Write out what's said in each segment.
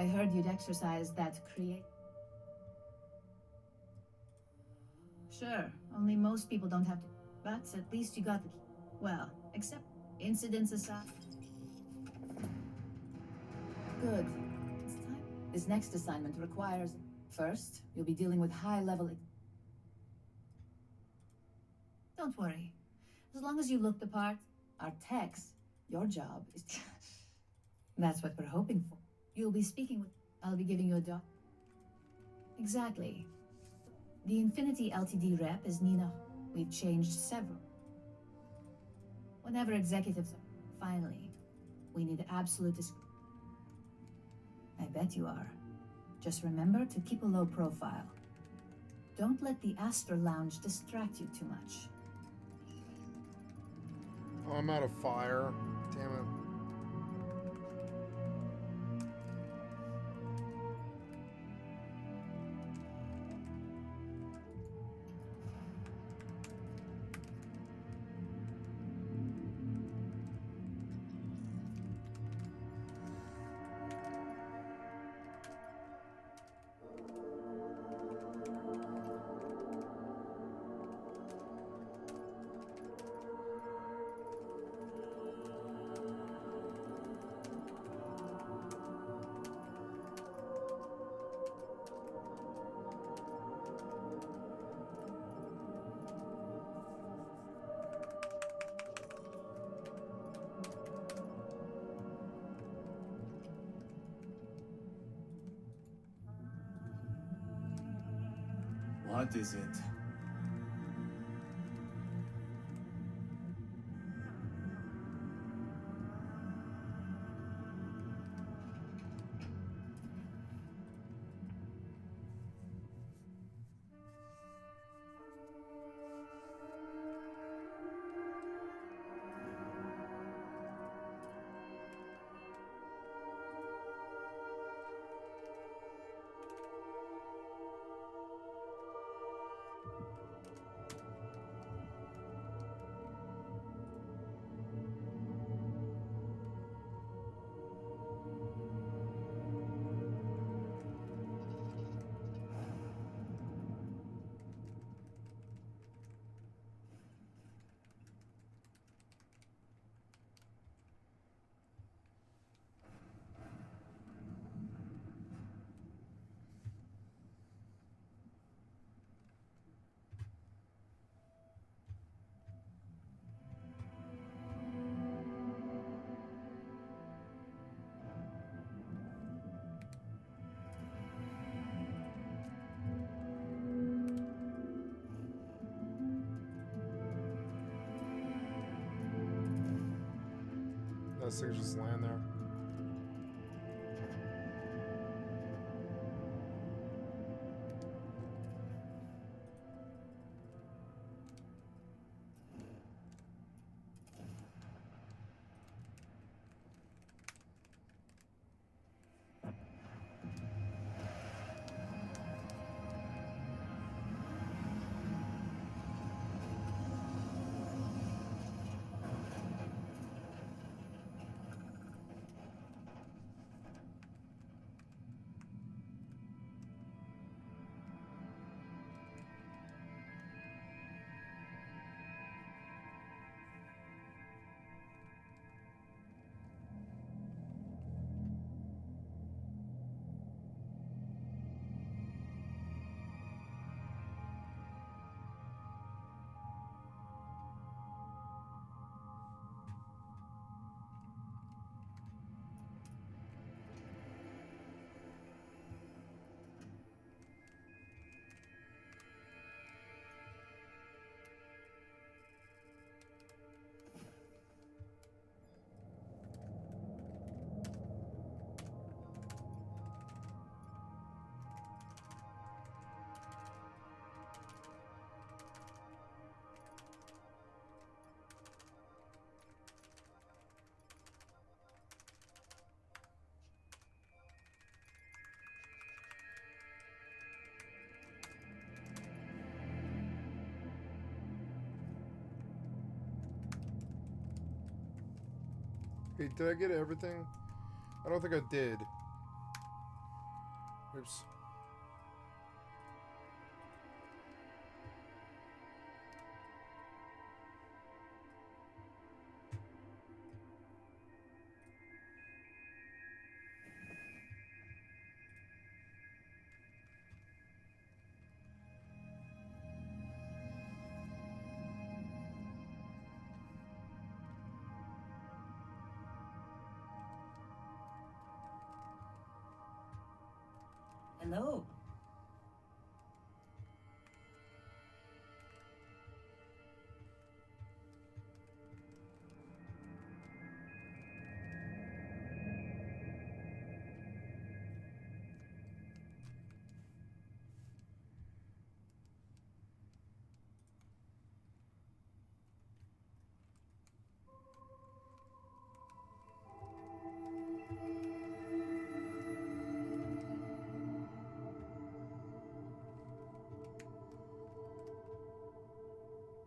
I heard you'd exercise that create. Sure, only most people don't have to. But at least you got the. Well, except incidents aside. Good. It's time. This next assignment requires. First, you'll be dealing with high-level. Don't worry. As long as you look the part, our techs, your job is. That's what we're hoping for. You'll be speaking with. I'll be giving you a doc. Exactly. The Infinity Ltd rep is Nina. We've changed several. Whenever executives. Finally, we need absolute I bet you are. Just remember to keep a low profile. Don't let the Astor Lounge distract you too much. Oh, I'm out of fire. Damn it. What is it? Those things just land there. Hey, did I get everything? I don't think I did. Oops. Hello.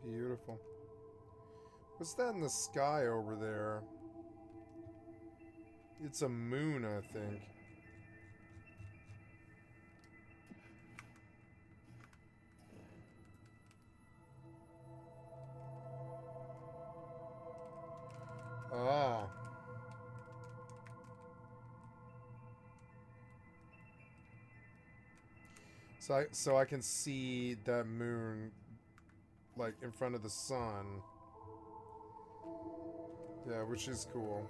Beautiful. What's that in the sky over there? It's a moon, I think. Ah. So I can see that moon, like, in front of the sun. Yeah, which is cool.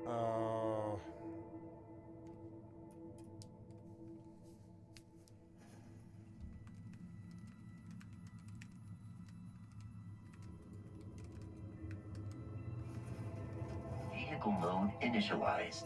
Uh, Vehicle mode initialized.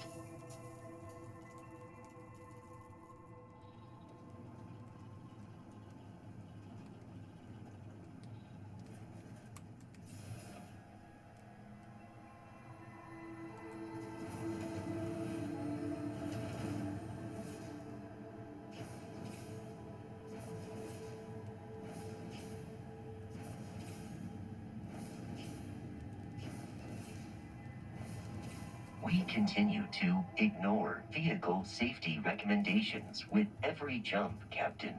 We continue to ignore vehicle safety recommendations with every jump, Captain.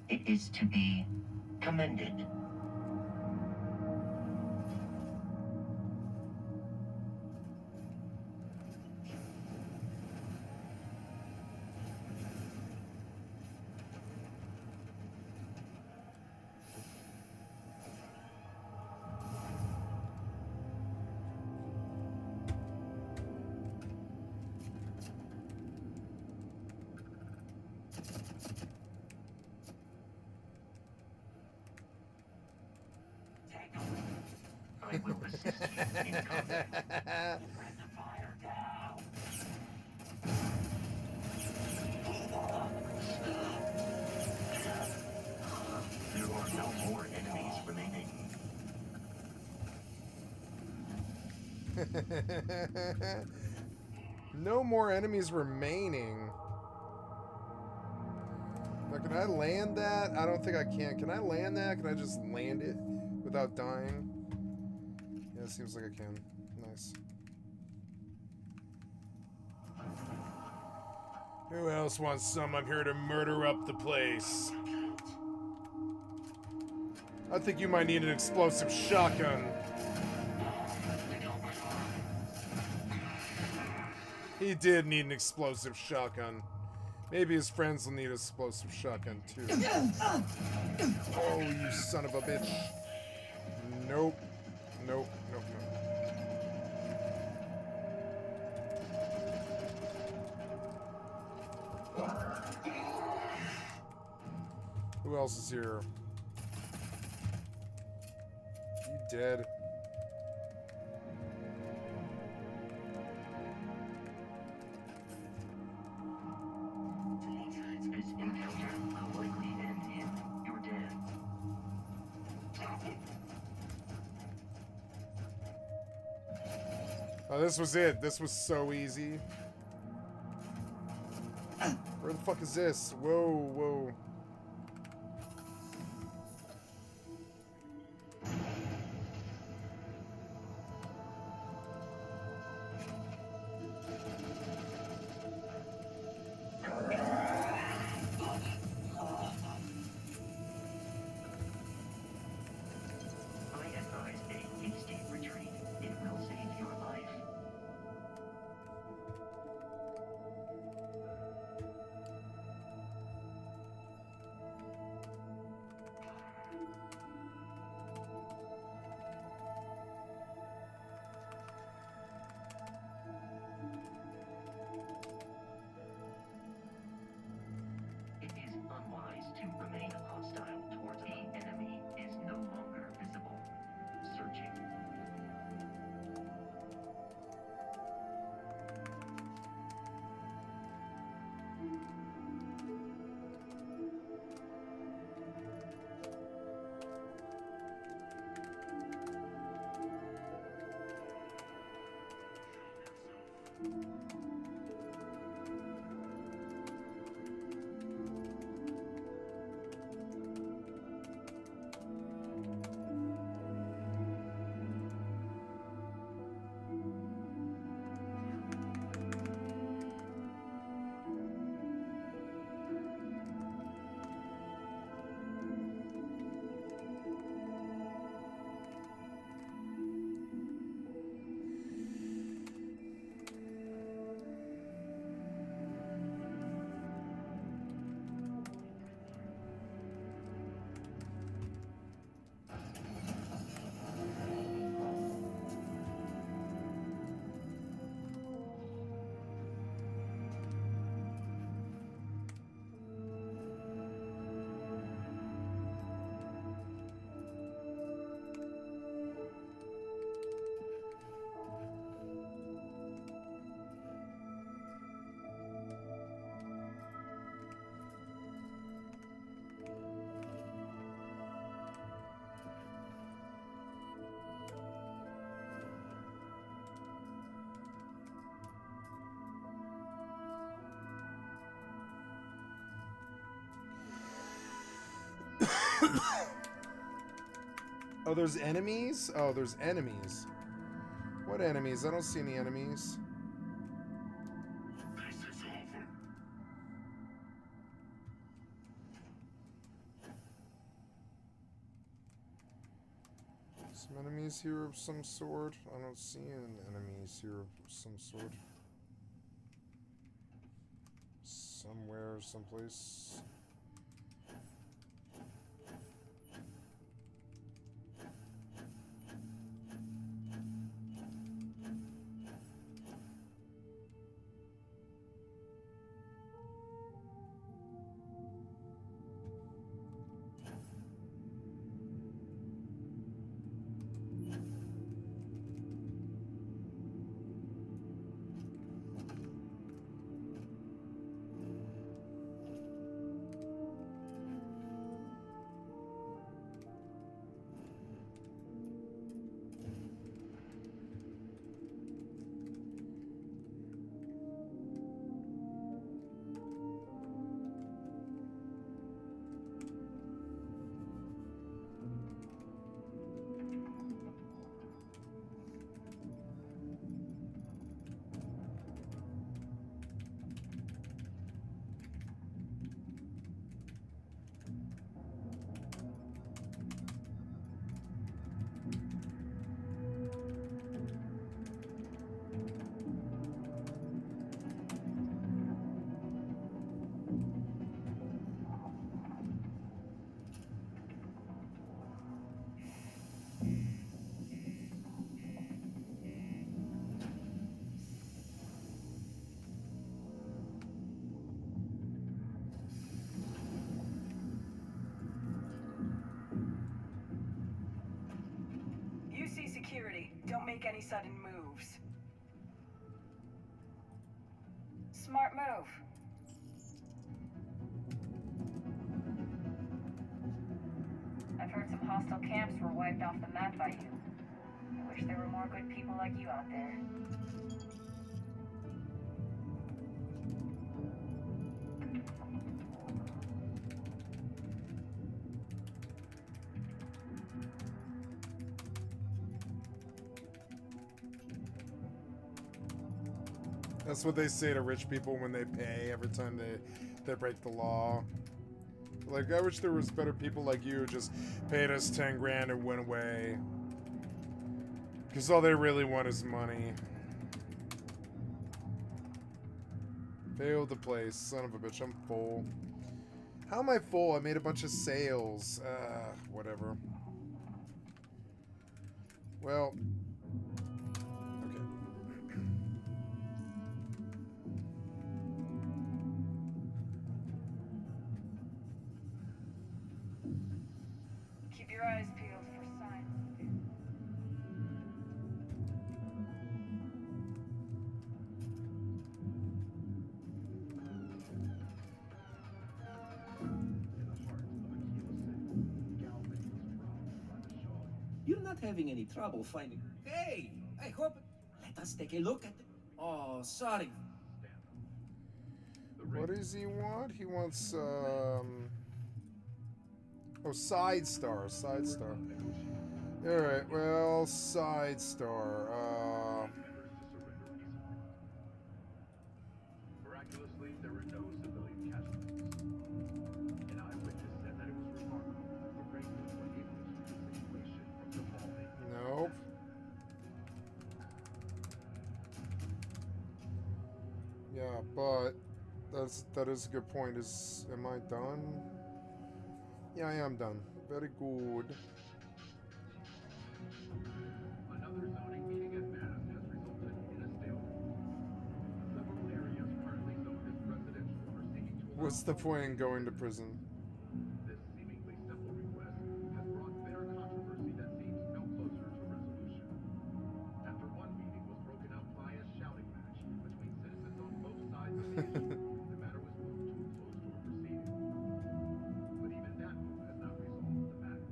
It is to be commended. I will assist you in combat. Spread the fire now. There are no more enemies remaining. No more enemies remaining. Now, can I land that? I don't think I can. Can I land that? Can I just land it without dying? Yeah, it seems like I can. Nice. Who else wants someone here to murder up the place? I think you might need an explosive shotgun. He did need an explosive shotgun. Maybe his friends will need an explosive shotgun too. Oh, you son of a bitch. Nope. Nope. Nope. Nope. Who else is here? You dead. Oh, this was it. This was so easy. Where the fuck is this? Whoa, whoa. I advise a hasty retreat. It will save your life. It is unwise to remain hostile towards the enemy is no longer visible. Searching. Oh, there's enemies? Oh, there's enemies. What enemies? I don't see any enemies. This is over. Some enemies here of some sort. I don't see any enemies here of some sort. Somewhere, someplace. Security, don't make any sudden moves. Smart move. I've heard some hostile camps were wiped off the map by you. I wish there were more good people like you out there. That's what they say to rich people when they pay every time they break the law. Like, I wish there was better people like you who just paid us 10 grand and went away. Because all they really want is money. Failed the place. Son of a bitch, I'm full. How am I full? I made a bunch of sales. Whatever. Well. Okay. Keep your eyes peeled for signs. You're not having any trouble finding. Hey, I hope. Let us take a look at. Oh, sorry. What does he want? He wants, Oh, side star. Side star. Alright, well, side star. Miraculously, there were no civilian casualties. An eyewitness said that it was remarkable that the ring was able to keep the situation from devolving. Nope. Yeah, but that is a good point. Am I done? Yeah, I am done. Very good. Another zoning meeting at Mass has resulted in a stalemate. Several areas currently zoned as residential are seeking to allow What's the point in going to prison? this seemingly simple request has brought bitter controversy that seems no closer to resolution. After one meeting was broken up by a shouting match between citizens on both sides of the issue, the matter was moved to a closed-door proceeding. But even that move has not resolved the matter.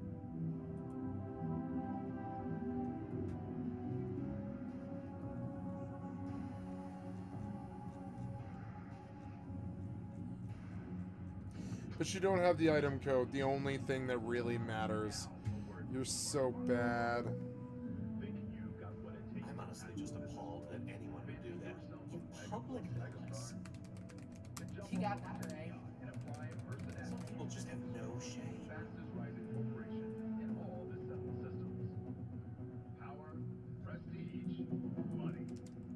But you don't have the item code, the only thing that really matters. You're so bad. I'm honestly just appalled that anyone would do that. In public, no less. She got that right. Some people just have no shame. Fastest rising corporation in all the settled systems. Power, prestige, money.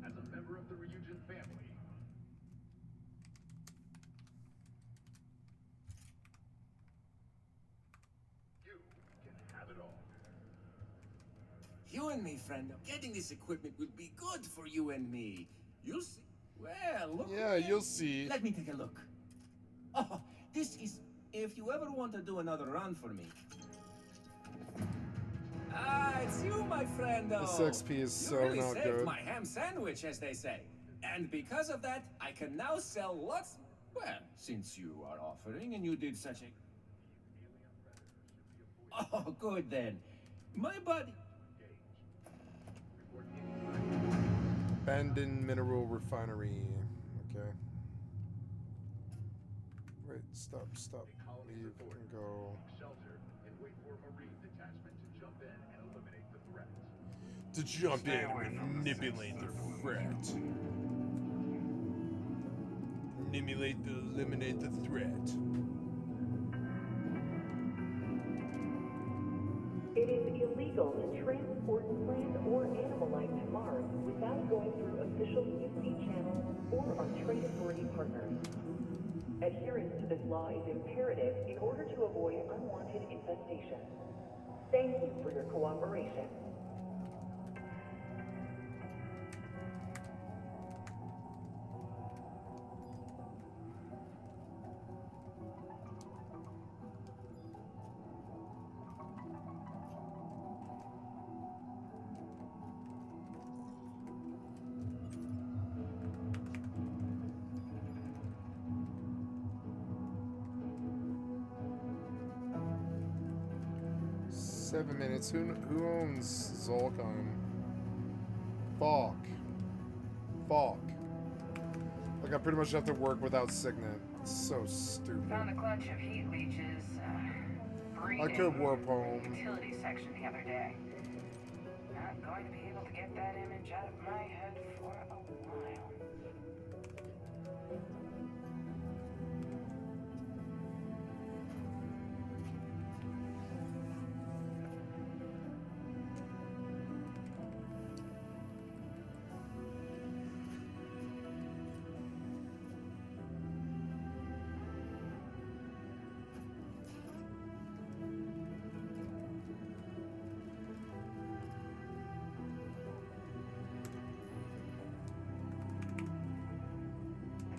As a member of the Ryujin family, you can have it all. You and me, friend. Getting this equipment would be good for you and me. You'll see. Well, look. Yeah, you'll see. Let me take a look. Oh, this is. If you ever want to do another run for me. Ah, it's you, my friend. This XP is so you really not saved good. my ham sandwich, as they say. And because of that, I can now sell lots. Well, since you are offering and you did such a. Oh, good then. My buddy. Abandoned mineral refinery. Okay. Wait, stop. Leave and go. Shelter and wait for a Marine detachment to jump in and eliminate the threat. To jump in and manipulate the threat. Eliminate the threat. It is illegal to transport plant or animal life to Mars without going through official UC channels or our trade authority partners. Adherence to this law is imperative in order to avoid unwanted infestation. Thank you for your cooperation. 7 minutes. Who owns Zolkon? Fuck. Fuck. Like I pretty much have to work without Signet. It's so stupid. Found a clutch of heat leeches breeding I could warp in home. the utility section the other day. Not going to be able to get that image out of my head for a while.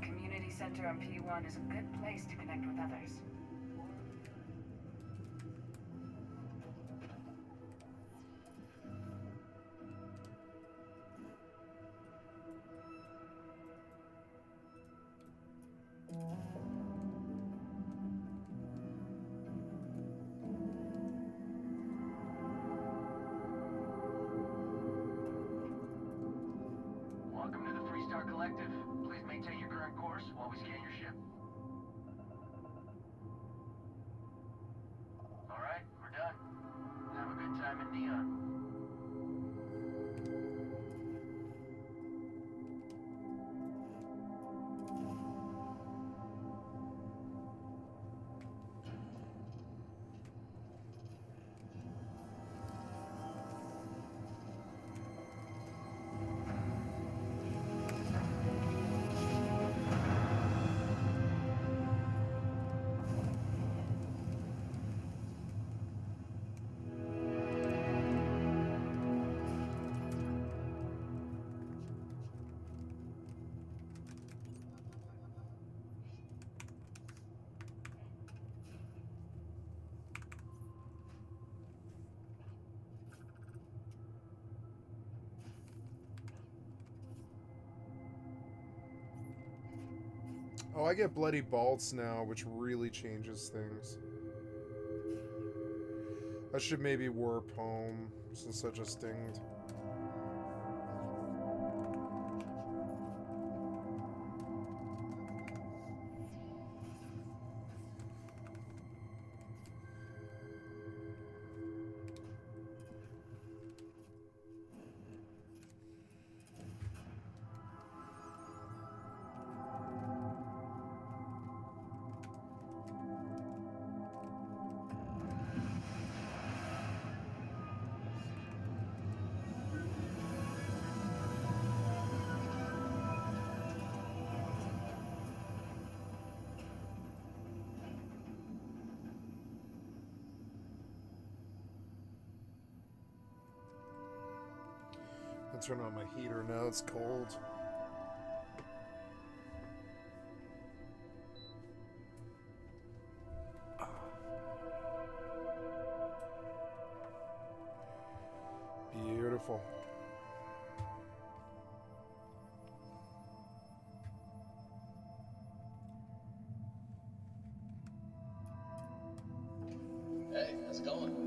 The community center on P1 is a good place to connect with others. Welcome to the Three-Star Collective. Please maintain your current course while we scan your ship. Alright, we're done. Have a good time in Neon. Oh, I get bloody bolts now, which really changes things. I should maybe warp home, since I just dinged. I'll turn on my heater now, it's cold. Beautiful. Hey, how's it going?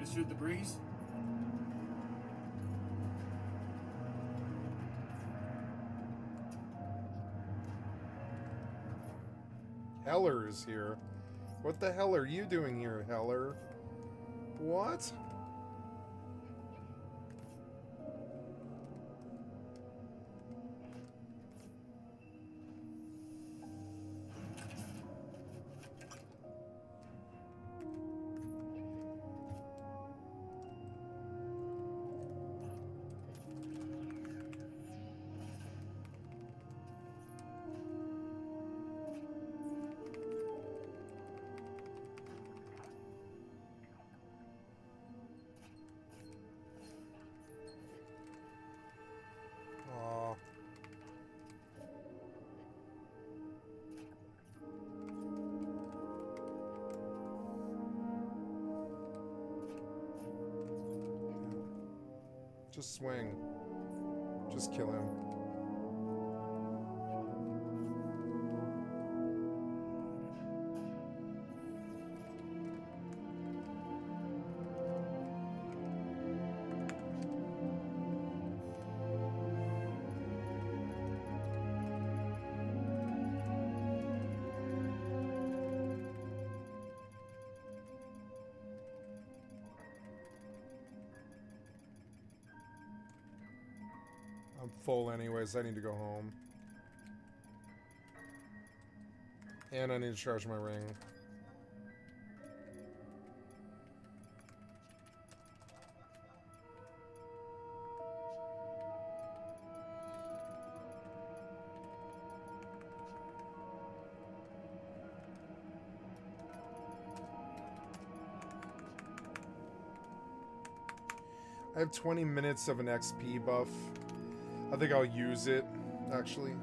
to shoot the breeze? Heller is here. What the hell are you doing here, Heller? What? Aw. Just swing. Just kill him. I'm full anyways. I need to go home. And I need to charge my ring. I have 20 minutes of an XP buff. I think I'll use it, actually.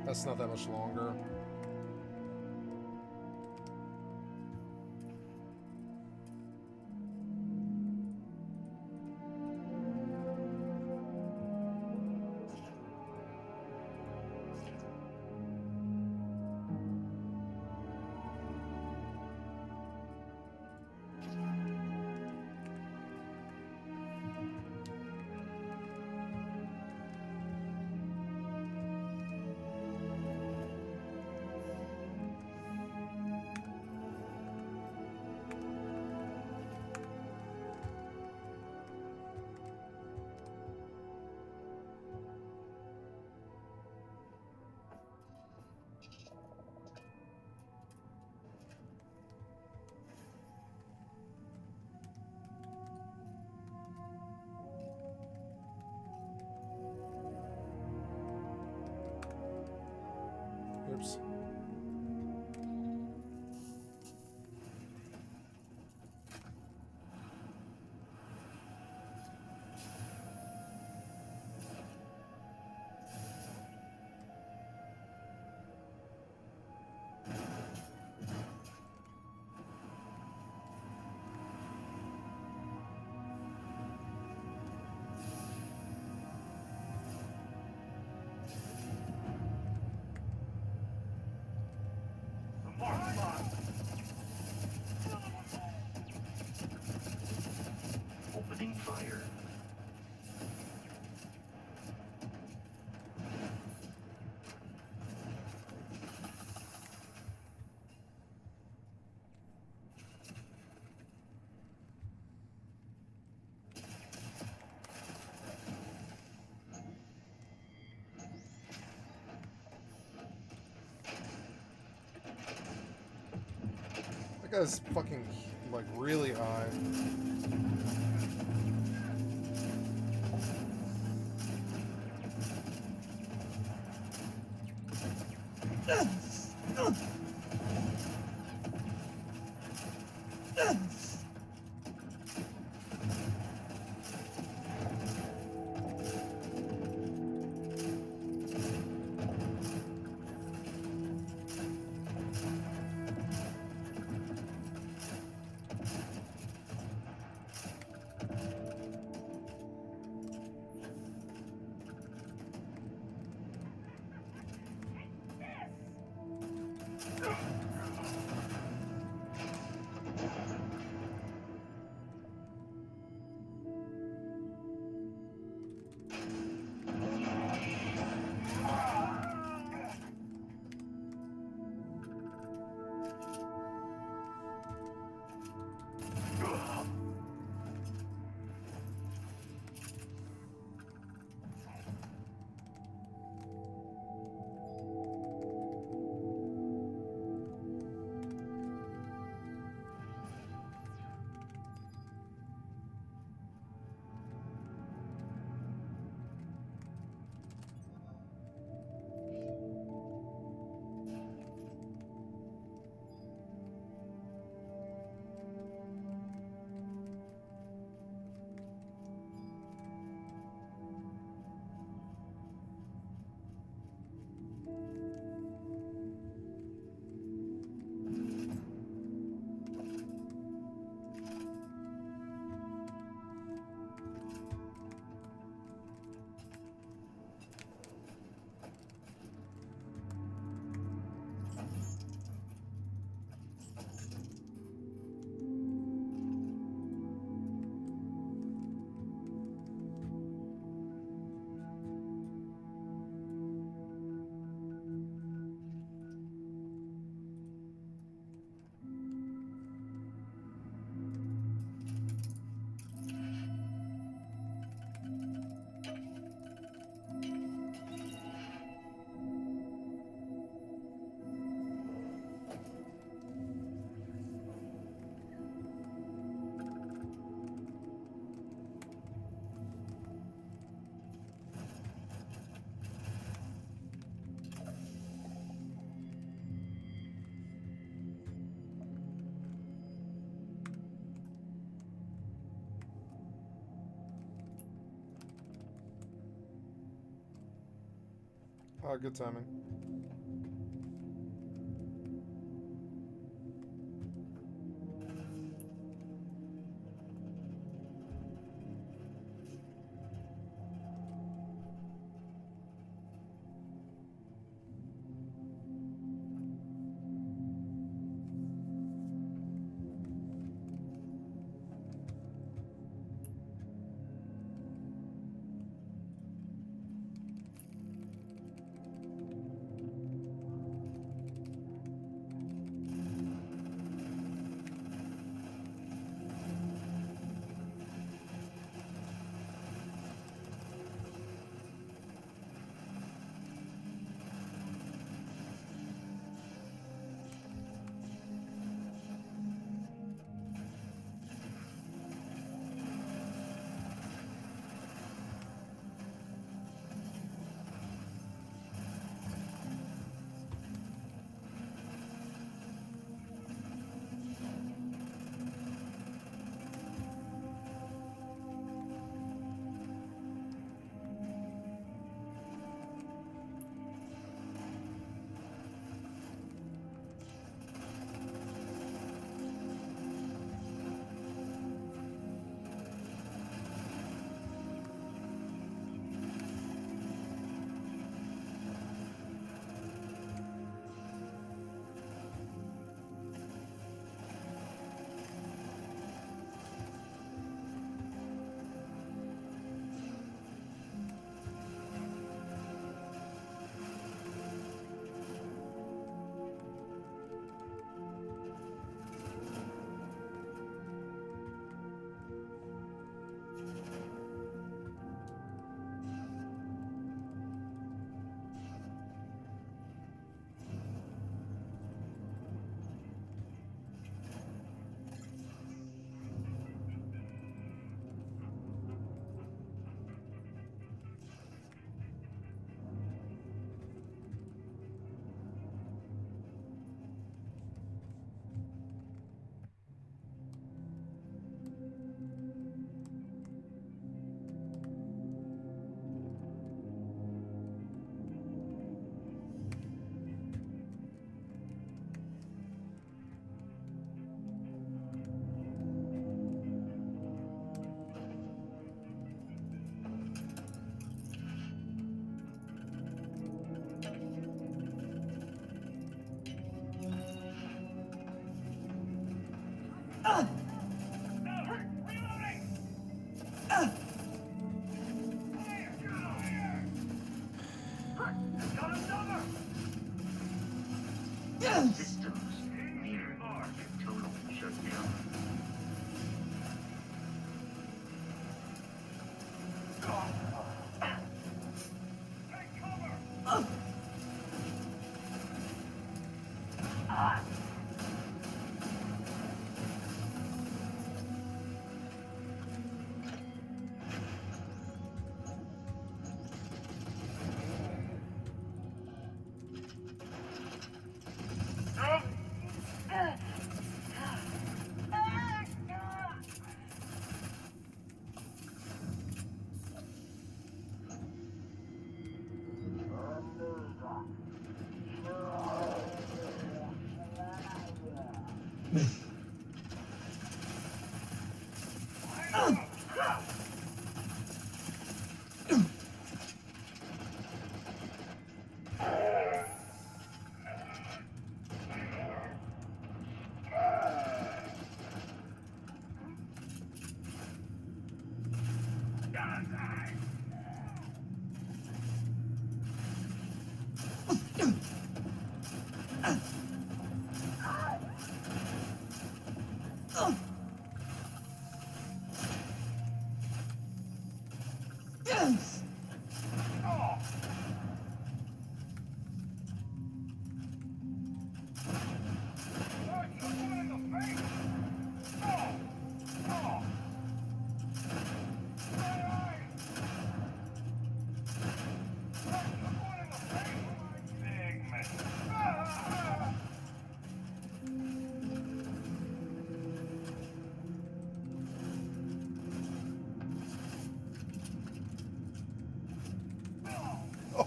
That's not that much longer. Oops. Opening fire. That guy's fucking, like, really high. Oh, good timing. Systems near total shutdown.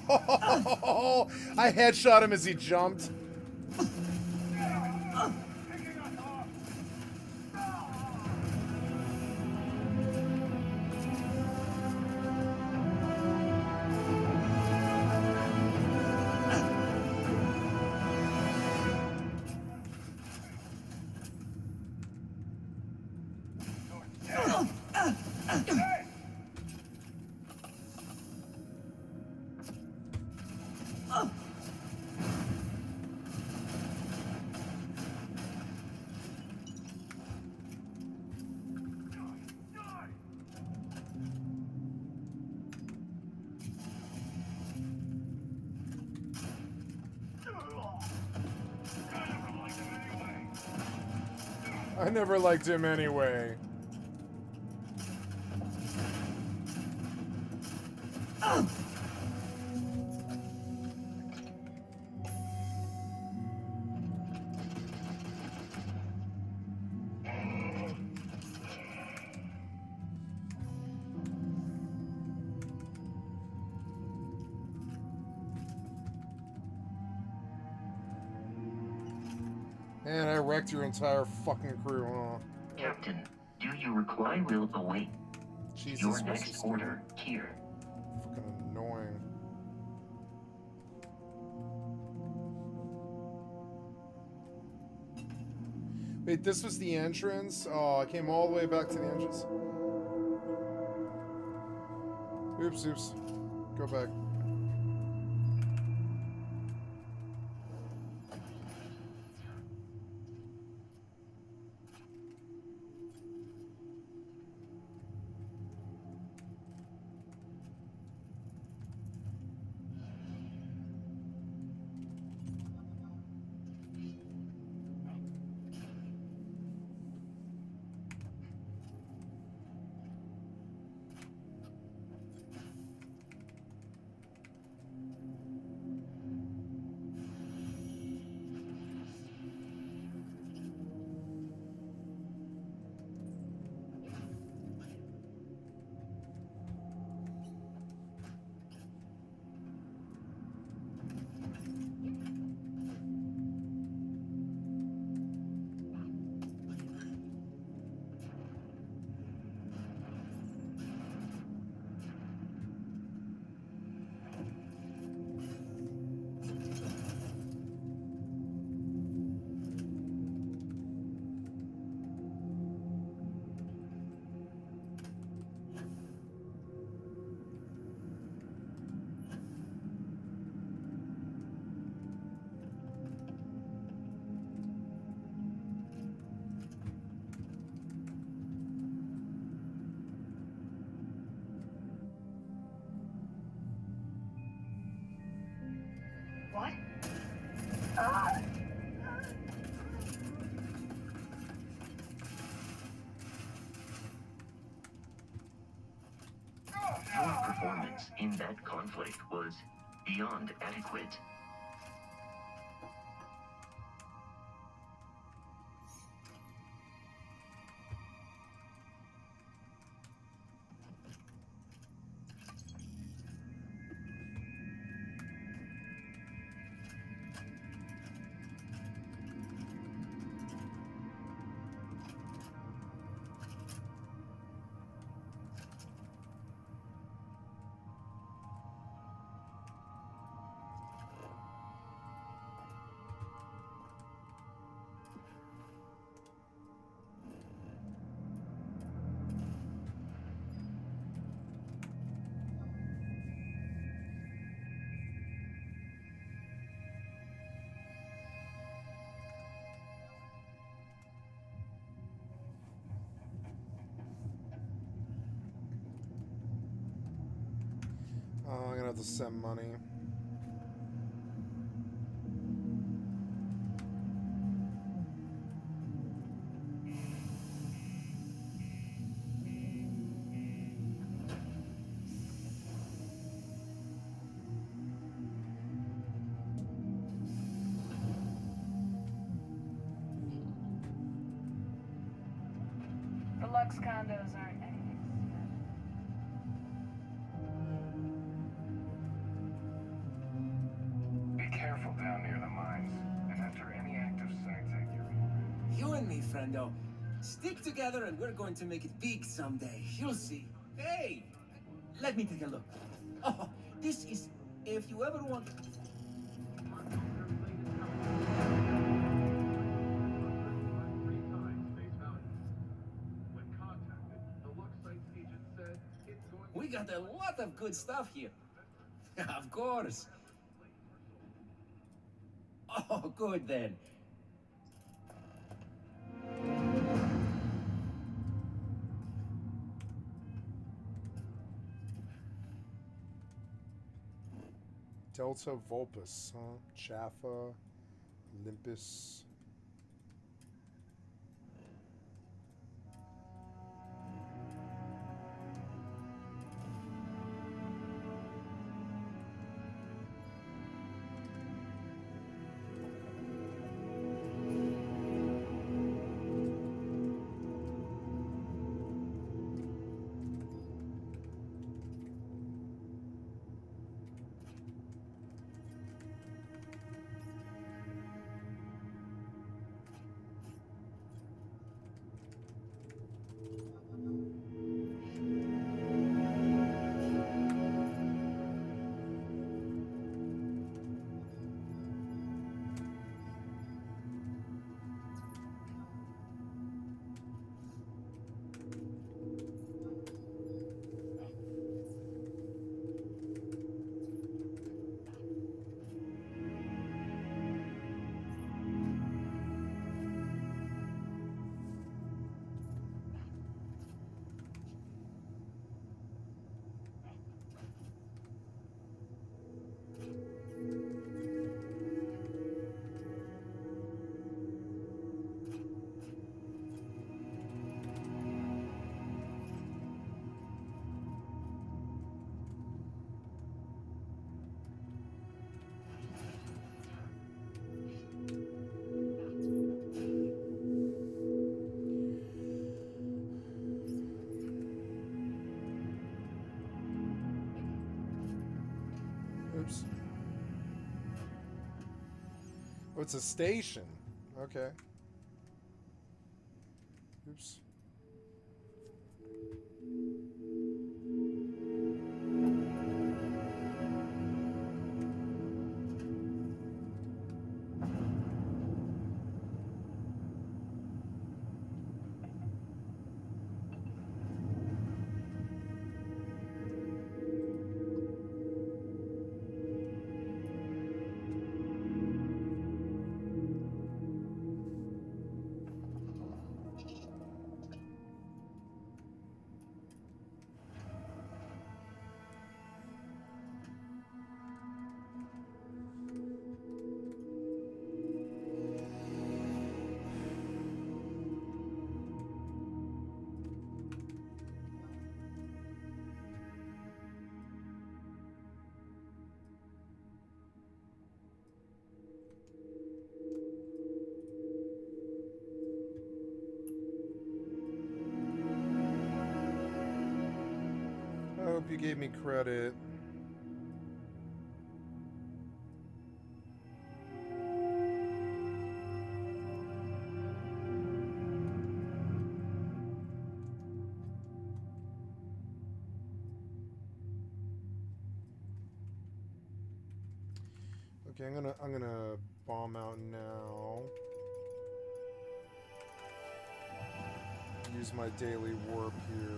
Oh, I headshot him as he jumped. I never liked him anyway. Man, I wrecked your entire fucking crew, huh? Captain, do you require? I will await Jesus, your what's next this order here. fucking annoying. Wait, this was the entrance? Oh, I came all the way back to the entrance. Oops, oops. Go back. What? Your performance in that conflict was beyond adequate. Oh, I'm gonna have to send money. The Lux condos aren't anything. friendo. Stick together and we're going to make it big someday. You'll see. Hey, let me take a look. Oh, this is... If you ever want... Three times face value. When contacted, the Lux Site's agent said it's going We got a lot of good stuff here. Of course. Oh, good then. Delta Vulpus, huh? Jaffa, Olympus. Oops. Oh, it's a station. Okay. Oops. I hope you gave me credit. Okay, I'm gonna bomb out now. Use my daily warp here.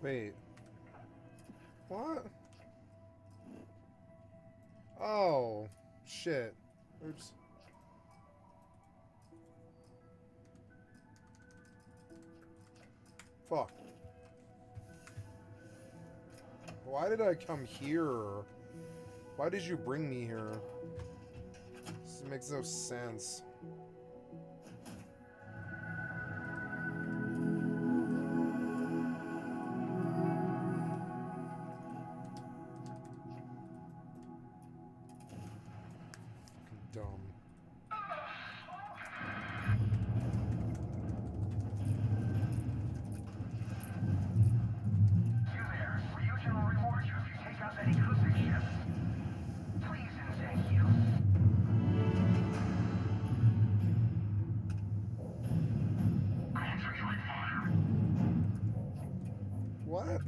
Wait. What? Oh, shit. Oops. Fuck. Why did I come here? Why did you bring me here? This makes no sense. Dumb. You there. Ryujin will reward you if you take out that ecliptic ship. Please and thank you. Concentrate fire. What?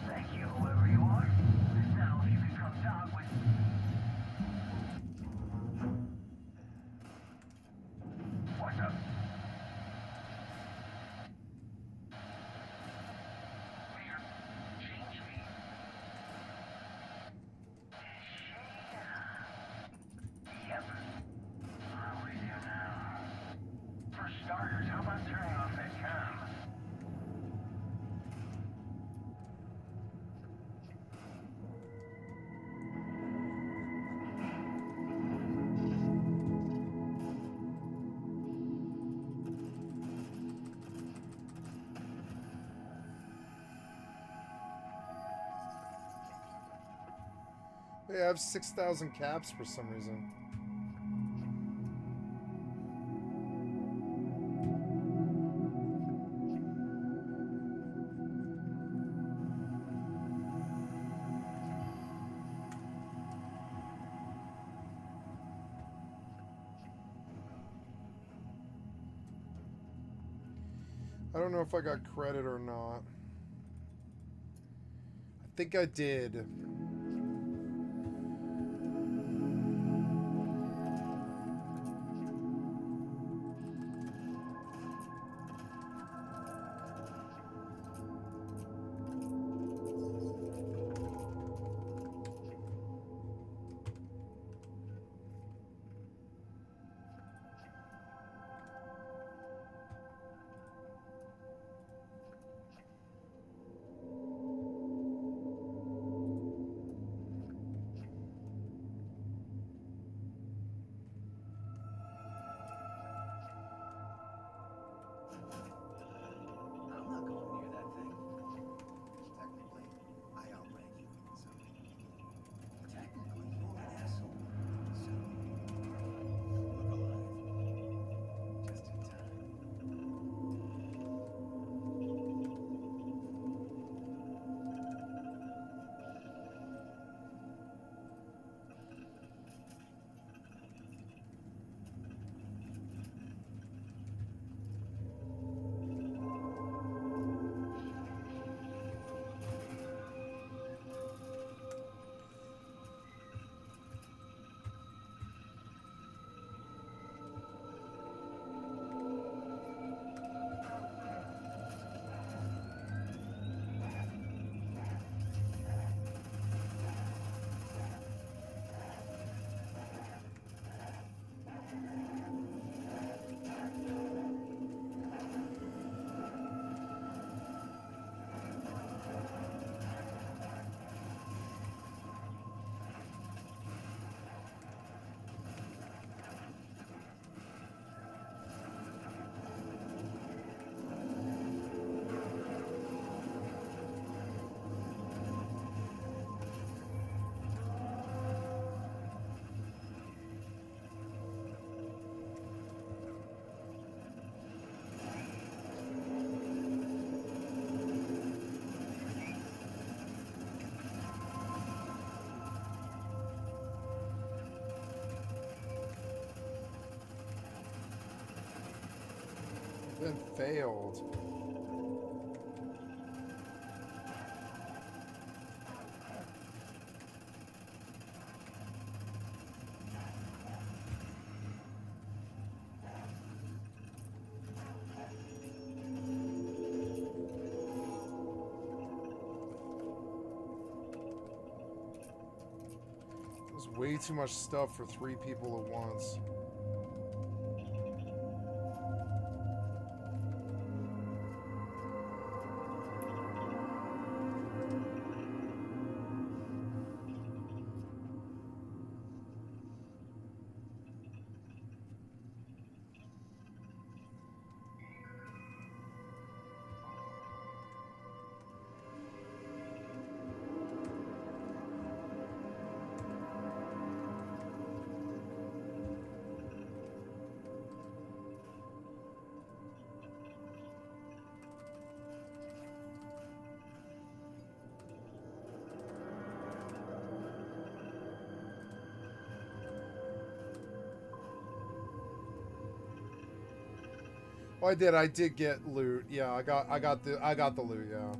Thank you, whoever you are. Now, if you can come down with... What's up? Weird. Change me. Yep. I'll read you now. For starters, how about turning off that cam? Hey, I have 6,000 caps for some reason. I don't know if I got credit or not. I think I did. Then failed. There's way too much stuff for 3 people at once. Oh, I did get loot. Yeah, I got the loot, yeah.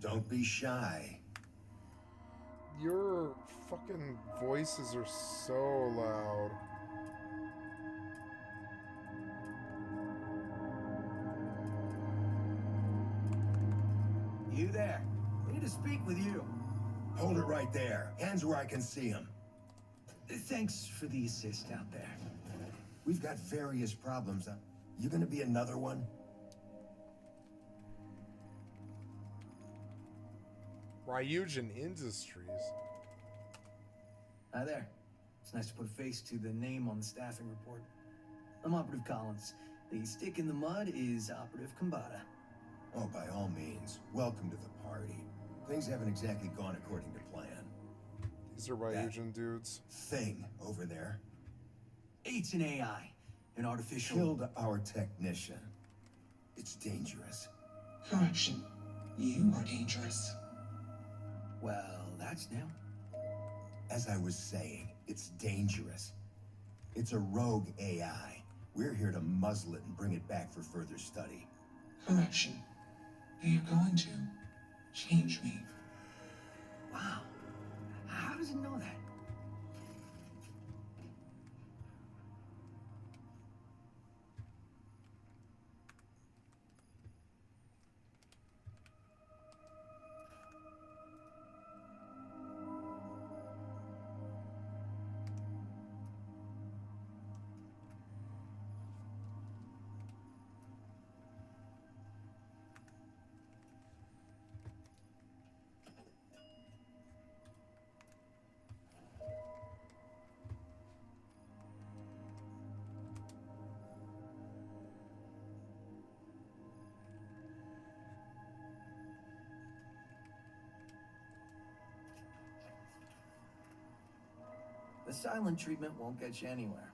Don't be shy. Your fucking voices are so loud. You there? We need to speak with you. Hold it right there. Hands where I can see him. Thanks for the assist out there. We've got various problems. You gonna be another one? Ryujin Industries. Hi there. It's nice to put a face to the name on the staffing report. I'm Operative Collins. The stick in the mud is Operative Kambata. Oh, by all means. Welcome to the party. Things haven't exactly gone according to plan. These are Ryujin dudes. Thing over there It's an AI. An artificial... killed our technician. It's dangerous. Correction. You are dangerous. Well, that's new. As I was saying, it's dangerous. It's a rogue AI. We're here to muzzle it and bring it back for further study. Correction. Are you going to change me? Wow. doesn't know that? The silent treatment won't get you anywhere.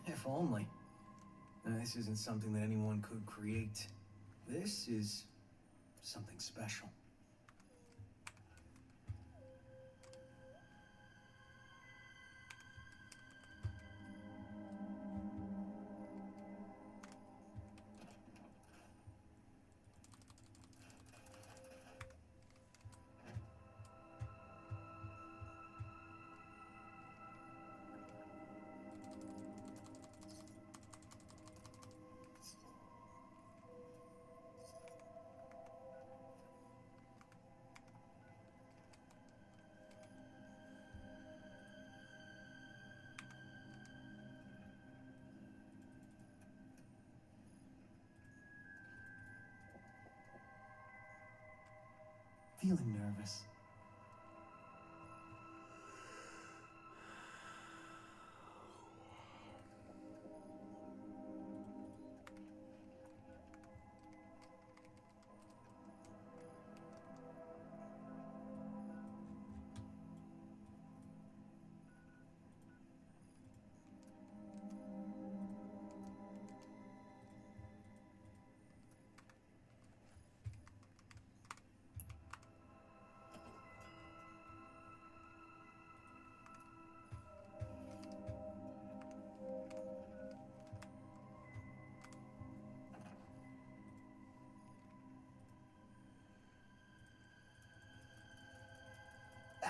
If only. This isn't something that anyone could create. This is something special. Feeling nervous.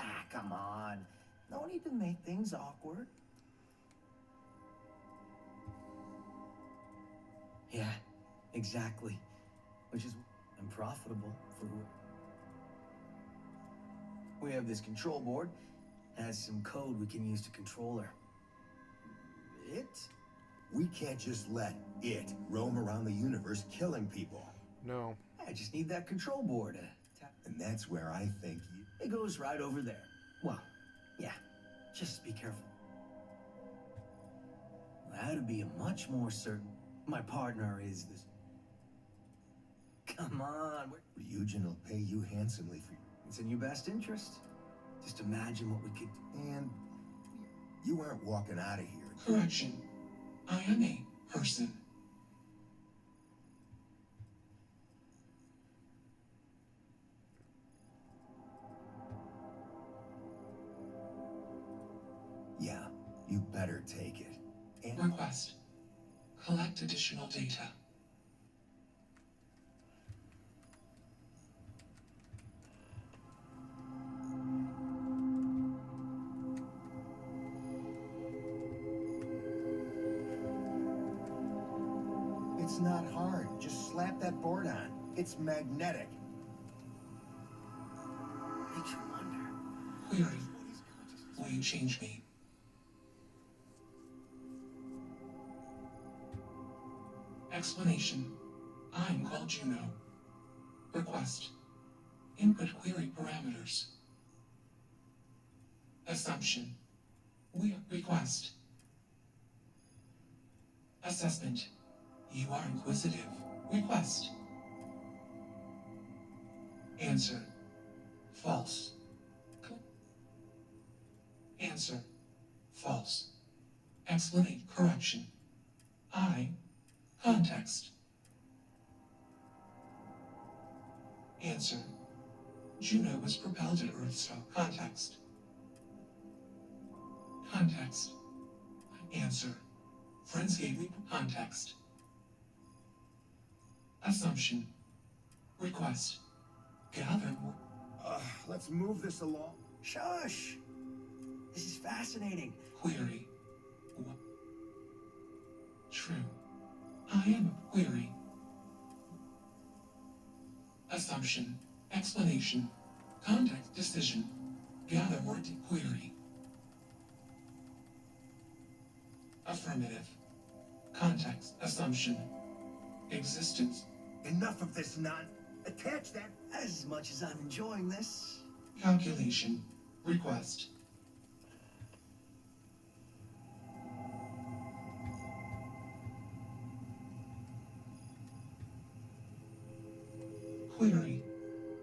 Ah, come on. No need to make things awkward. Yeah, exactly. Which is unprofitable for who. We have this control board. Has some code we can use to control her. It? We can't just let it roam around the universe killing people. No. I just need that control board. And that's where I think you... It goes right over there. Well, yeah. Just be careful. That'd be a much more certain. My partner is this. Come on. Ryujin will pay you handsomely for... It's in your best interest. Just imagine what we could do. And you aren't walking out of here. Correction. I am a person. Yeah, you better take it. And Request. Collect additional data. it's not hard. Just slap that board on. It's magnetic. Makes you wonder. Query. Will you change me? Explanation. I'm called Juno. Request. Input query parameters. Assumption. We request. Assessment. You are inquisitive. Request. Answer. False. Answer. False. Explanate. Correction. I. Context. Answer. Juno was propelled at Earth star. Context. Context. Answer. Friends gave me context. Assumption. Request. Gather more. Let's move this along. Shush! This is fascinating. Query. What? True. I am a query. Assumption. Explanation. Context. Decision. Gather more to query. Affirmative. Context. Assumption. Existence. Enough of this attach that. As much as I'm enjoying this. Calculation. Request. Query.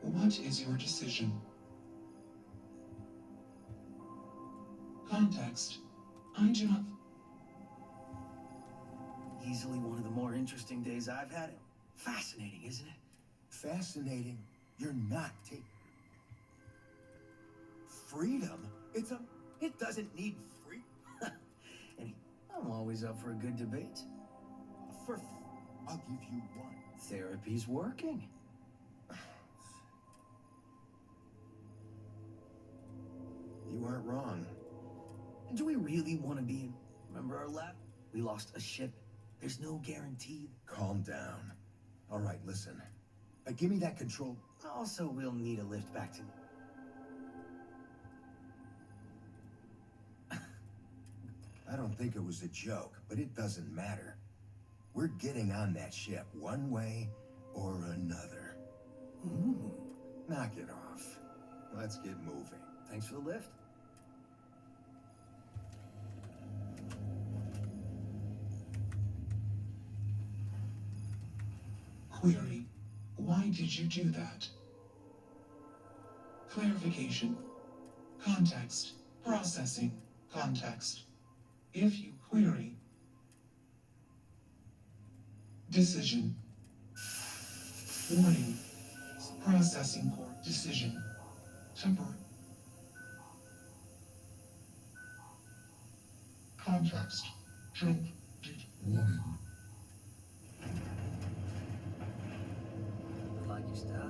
What is your decision? Context. I do not. Easily one of the more interesting days I've had. Fascinating, isn't it? Fascinating. You're not taking freedom. It doesn't need free. I'm always up for a good debate. I'll give you one. Therapy's working. You weren't wrong. Do we really want to be in? Remember our lab? We lost a ship. There's no guarantee. Calm down. All right, listen. Give me that control. Also, we'll need a lift back to... I don't think it was a joke, but it doesn't matter. We're getting on that ship one way or another. Ooh, knock it off. Let's get moving. Thanks for the lift. Query. Why did you do that? Clarification. Context. Processing. Context. If you query. Decision. Warning. Processing court decision. Temporary. Context. Jump. Warning. Like your style.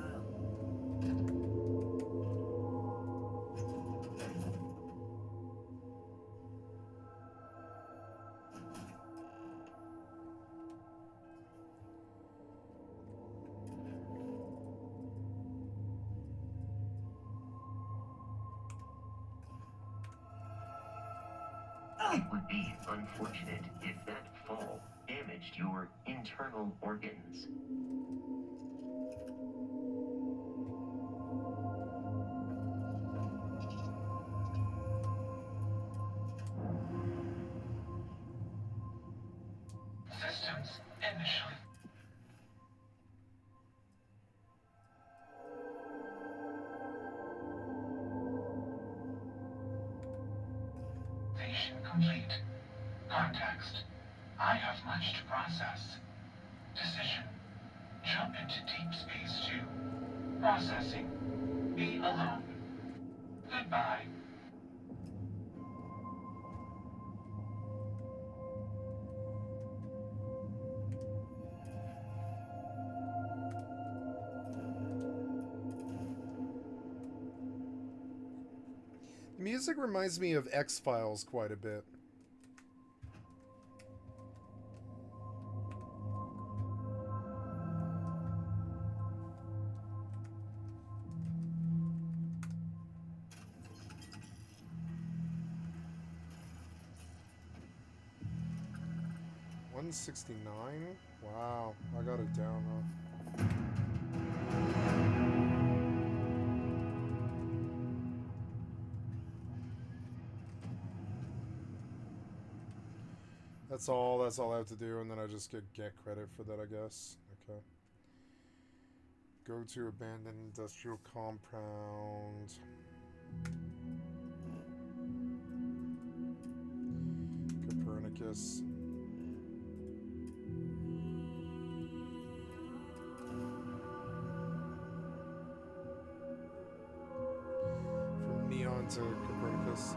It would be unfortunate if that fall damaged your internal organs. Systems initially. Station complete. Context. I have much to process. Decision. Jump into deep space 2. Processing. Be alone. Goodbye. Music reminds me of X-Files quite a bit. $169? Wow, I got it down, huh? That's all I have to do, and then I just get credit for that, I guess. Okay. Go to abandoned industrial compound. Copernicus. on to Copernicus.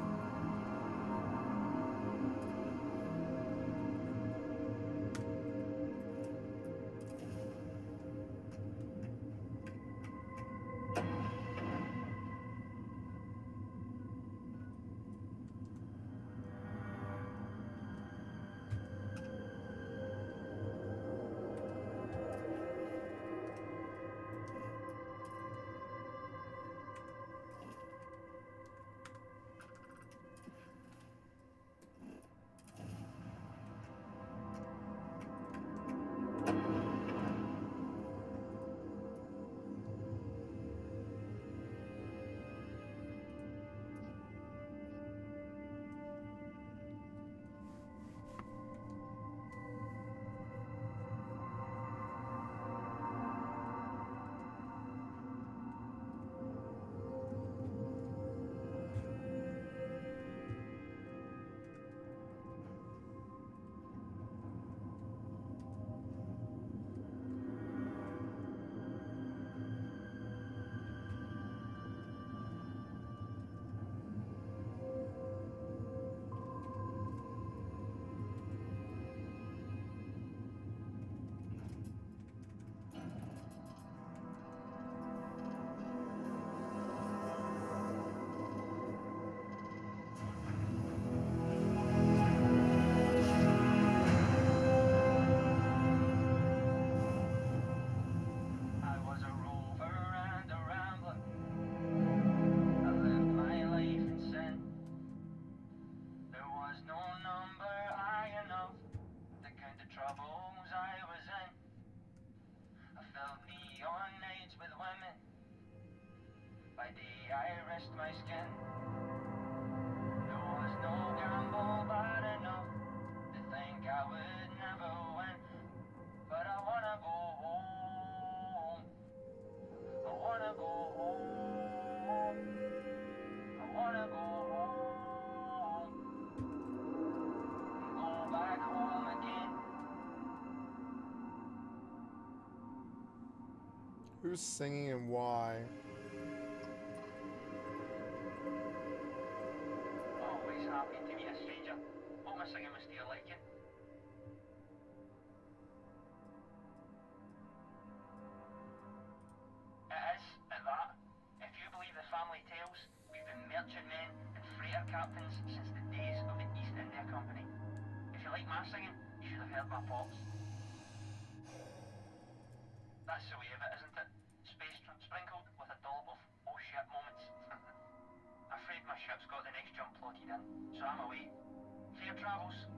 I was a rover and a rambler. I lived my life in sin. There was no number high enough to count the troubles I was in. I filled neon nights with women. By day I risked my skin. There was no gamble bad enough to think I would never win. But I wanna go home. I wanna go home. I wanna go home. Go back home again. Who's singing and why? Always happy to meet a stranger. Hope my singing was to your liking. It is, at that. If you believe the family tales, we've been merchantmen and freighter captains since the days of the East India Company. If you like my singing, you should have heard my pops. That's the way of it, isn't it? Sprinkled with a dollop of oh shit moments. Afraid my ship's got the next jump plotted in, so I'm away. Fair travels.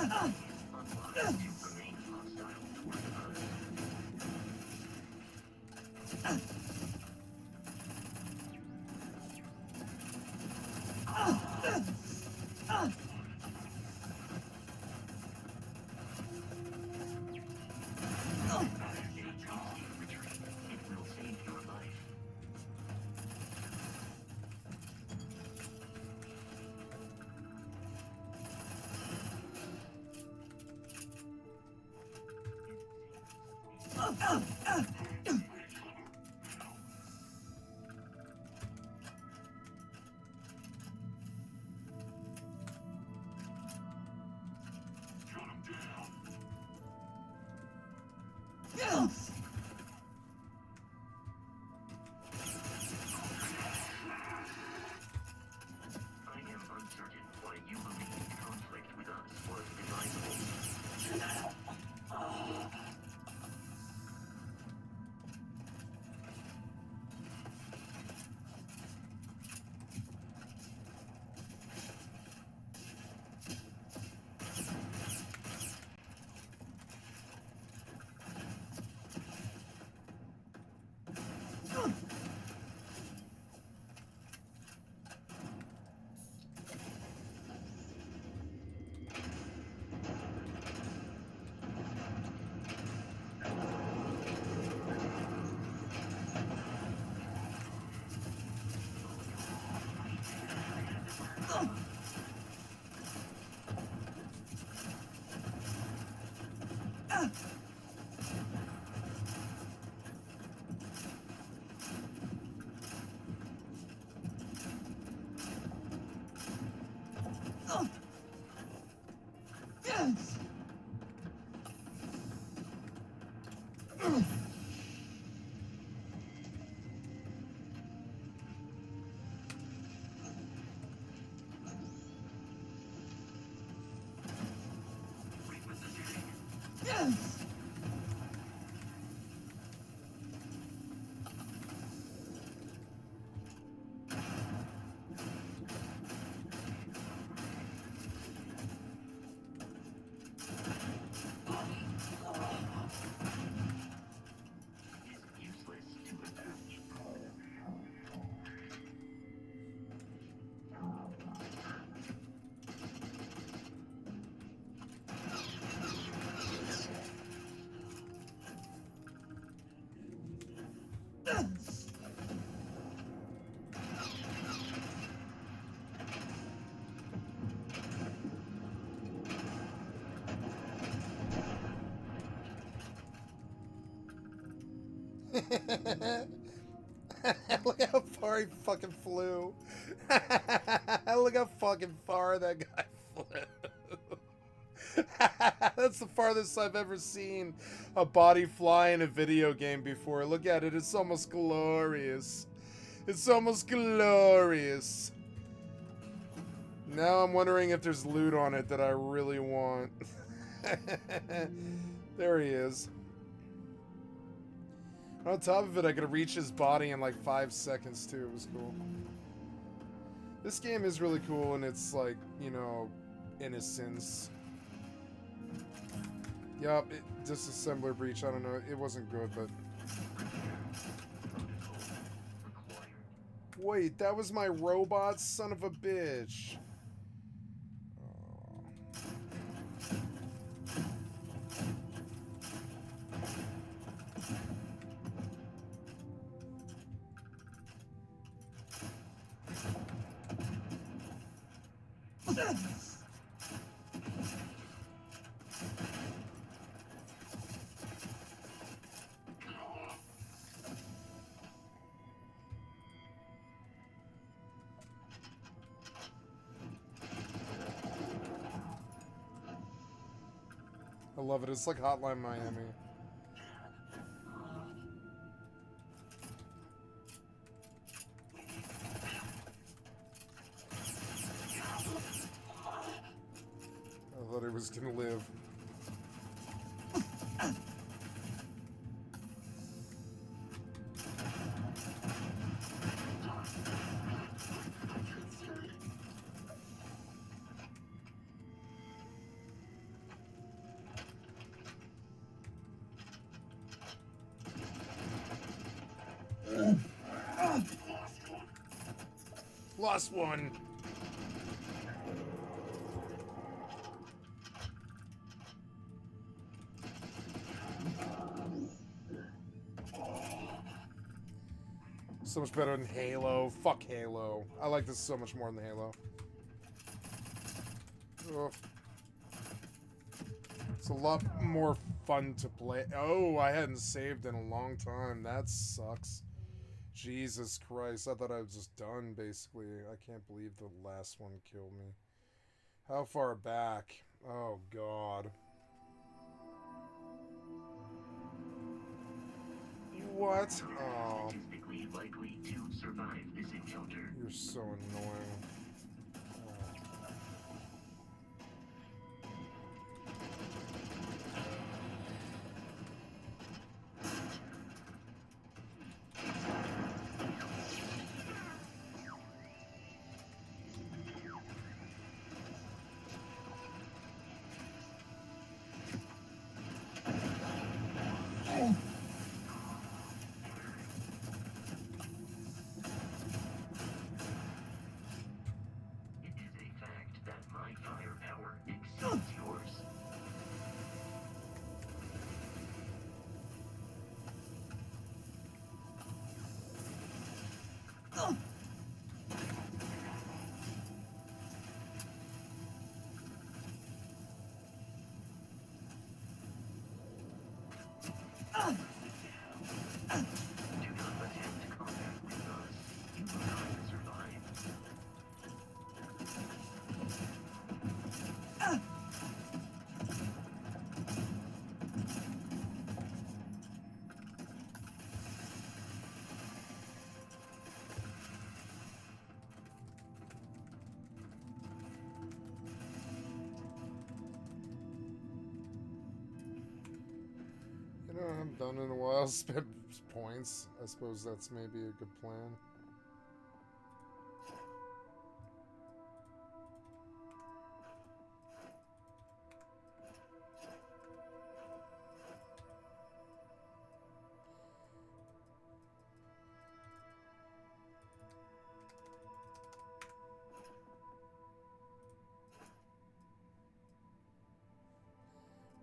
unlocked to remain hostile toward Earth. It will save your life. I am uncertain why you believe conflict with us was advisable. Useless to attach. Look how far he fucking flew. Look how fucking far that guy flew. That's the farthest I've ever seen a body fly in a video game before. Look at it. It's almost glorious. It's almost glorious. Now I'm wondering if there's loot on it that I really want. There he is. On top of it, I could reach his body in like 5 seconds too. It was cool. This game is really cool in its, like, you know, innocence. Yup, disassembler breach. I don't know. It wasn't good, but... Wait, that was my robot? Son of a bitch. I love it. It's like Hotline Miami. I thought he was gonna live. Lost one. So much better than Halo. Fuck Halo. I like this so much more than Halo. Ugh. It's a lot more fun to play. Oh, I hadn't saved in a long time. That sucks. Jesus Christ. I thought I was just done, basically. I can't believe the last one killed me. How far back? Oh, God. What? Oh. Statistically likely to survive this encounter. You're so annoying. It is a fact that my firepower exceeds yours. Do not attempt contact with us. You will not survive. You know, I haven't done in a while. Spent points. I suppose that's maybe a good plan.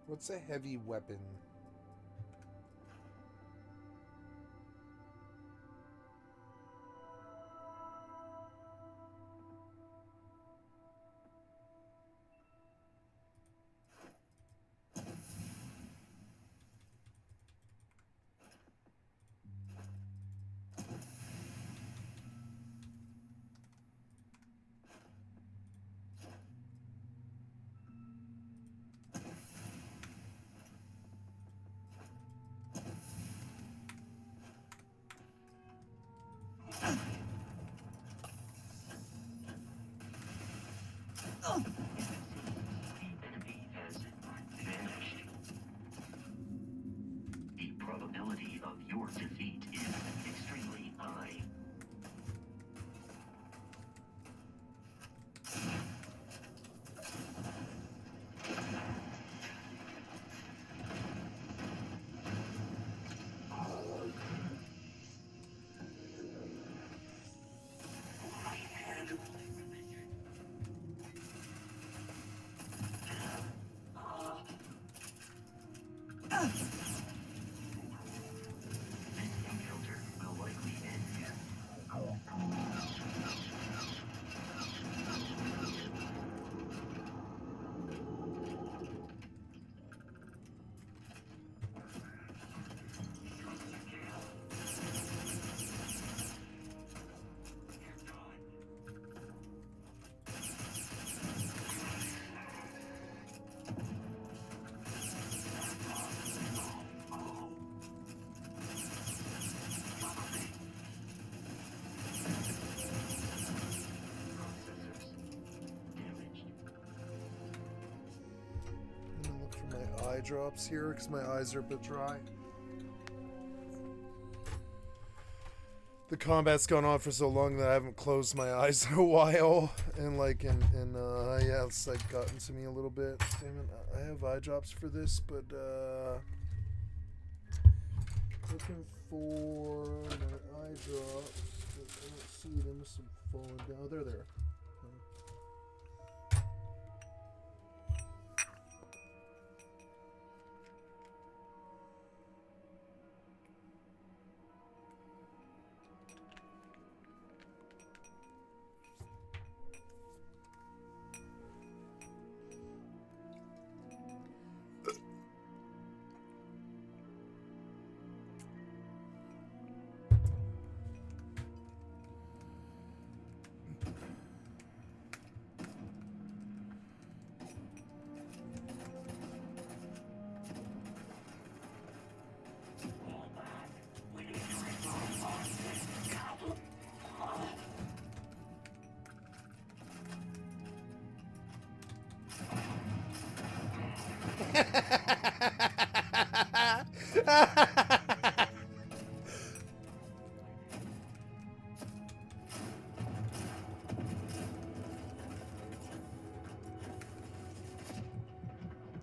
What's a heavy weapon? The enemy has vanished. The probability of your defeat is extremely high. This encounter will likely end here. I'm gonna look for my eye drops here because my eyes are a bit dry. The combat's gone on for so long that I haven't closed my eyes in a while, and yeah, it's like gotten to me a little bit. Damn it, I have eye drops for this, but looking for my eye drops, but I don't see them. Some falling down. There.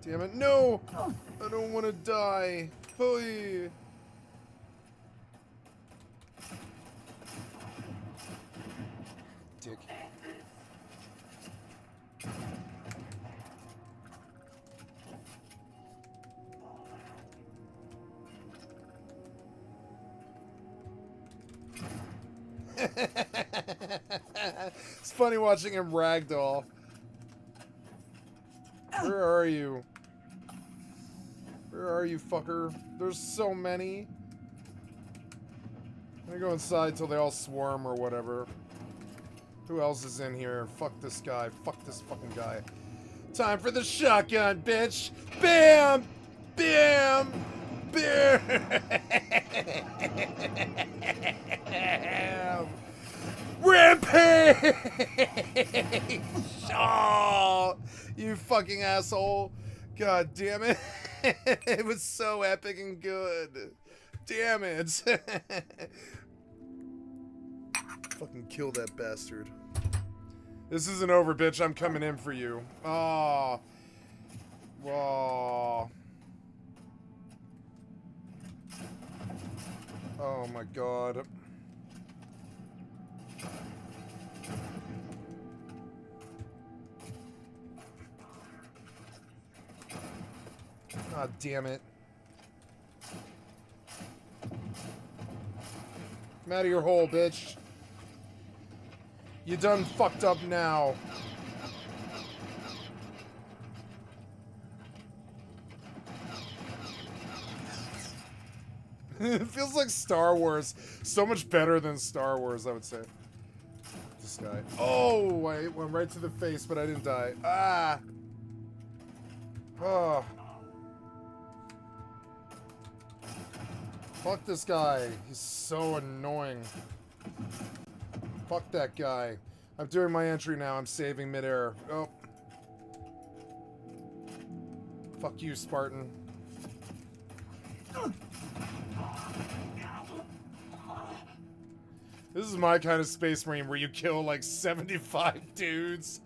Damn it, no! I don't want to die. Holy. Dick. It's funny watching him ragdoll. Where are you? Where are you, fucker? There's so many. I'm gonna go inside till they all swarm or whatever. Who else is in here? Fuck this guy. Fuck this fucking guy. Time for the shotgun, bitch! Bam! Bam! Bam! Rampage! Oh, you fucking asshole. God damn it. It was so epic and good. Damn it. Fucking kill that bastard. This isn't over, bitch. I'm coming in for you. Oh. Whoa. Oh my god. God damn it. Come out of your hole, bitch. You done fucked up now. It feels like Star Wars. So much better than Star Wars, I would say. This guy. Oh, I went right to the face, but I didn't die. Ah. Oh. Fuck this guy. He's so annoying. Fuck that guy. I'm doing my entry now. I'm saving midair. Oh. Fuck you, Spartan. This is my kind of Space Marine where you kill like 75 dudes.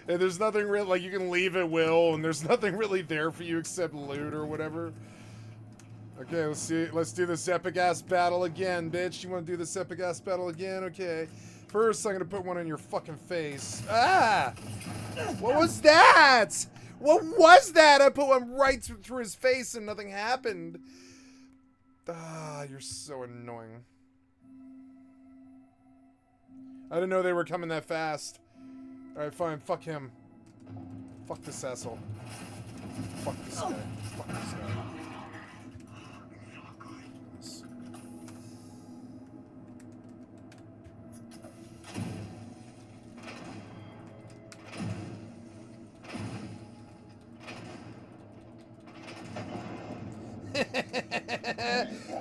And there's nothing really, like you can leave at will, and there's nothing really there for you except loot or whatever. Okay, let's see. Let's do this epic ass battle again, bitch. You want to do this epic ass battle again? Okay. First, I'm gonna put one in your fucking face. Ah! What was that? What was that? I put one right through his face and nothing happened. Ah, you're so annoying. I didn't know they were coming that fast. Alright, fine. Fuck him. Fuck this asshole. Fuck this guy. Fuck this guy.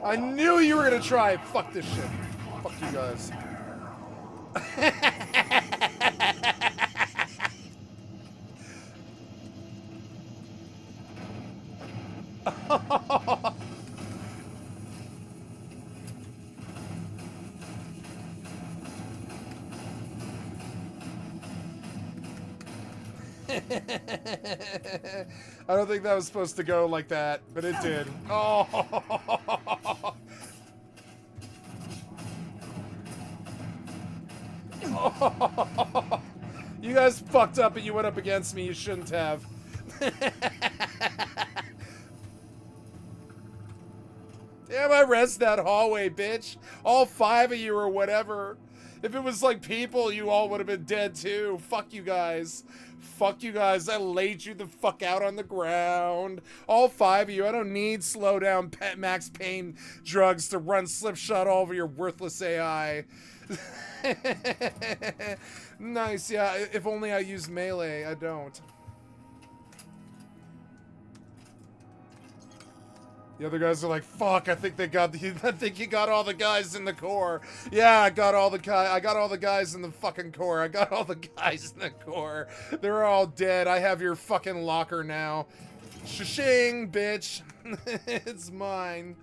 I knew you were gonna try. Fuck this shit. Fuck you guys. I don't think that was supposed to go like that, but it did. Oh. You guys fucked up and you went up against me. You shouldn't have. Damn, I rezzed that hallway, bitch. All 5 of you or whatever. If it was like people, you all would have been dead too. Fuck you guys. Fuck you guys. I laid you the fuck out on the ground. All 5 of you. I don't need slow down max pain drugs to run slipshot all over your worthless AI. Nice, yeah. If only I used melee. I don't. The other guys are like, fuck, I think they got I think you got all the guys in the core. Yeah, I got all the guys in the fucking core. I got all the guys in the core. They're all dead. I have your fucking locker now. Shishing, bitch. It's mine.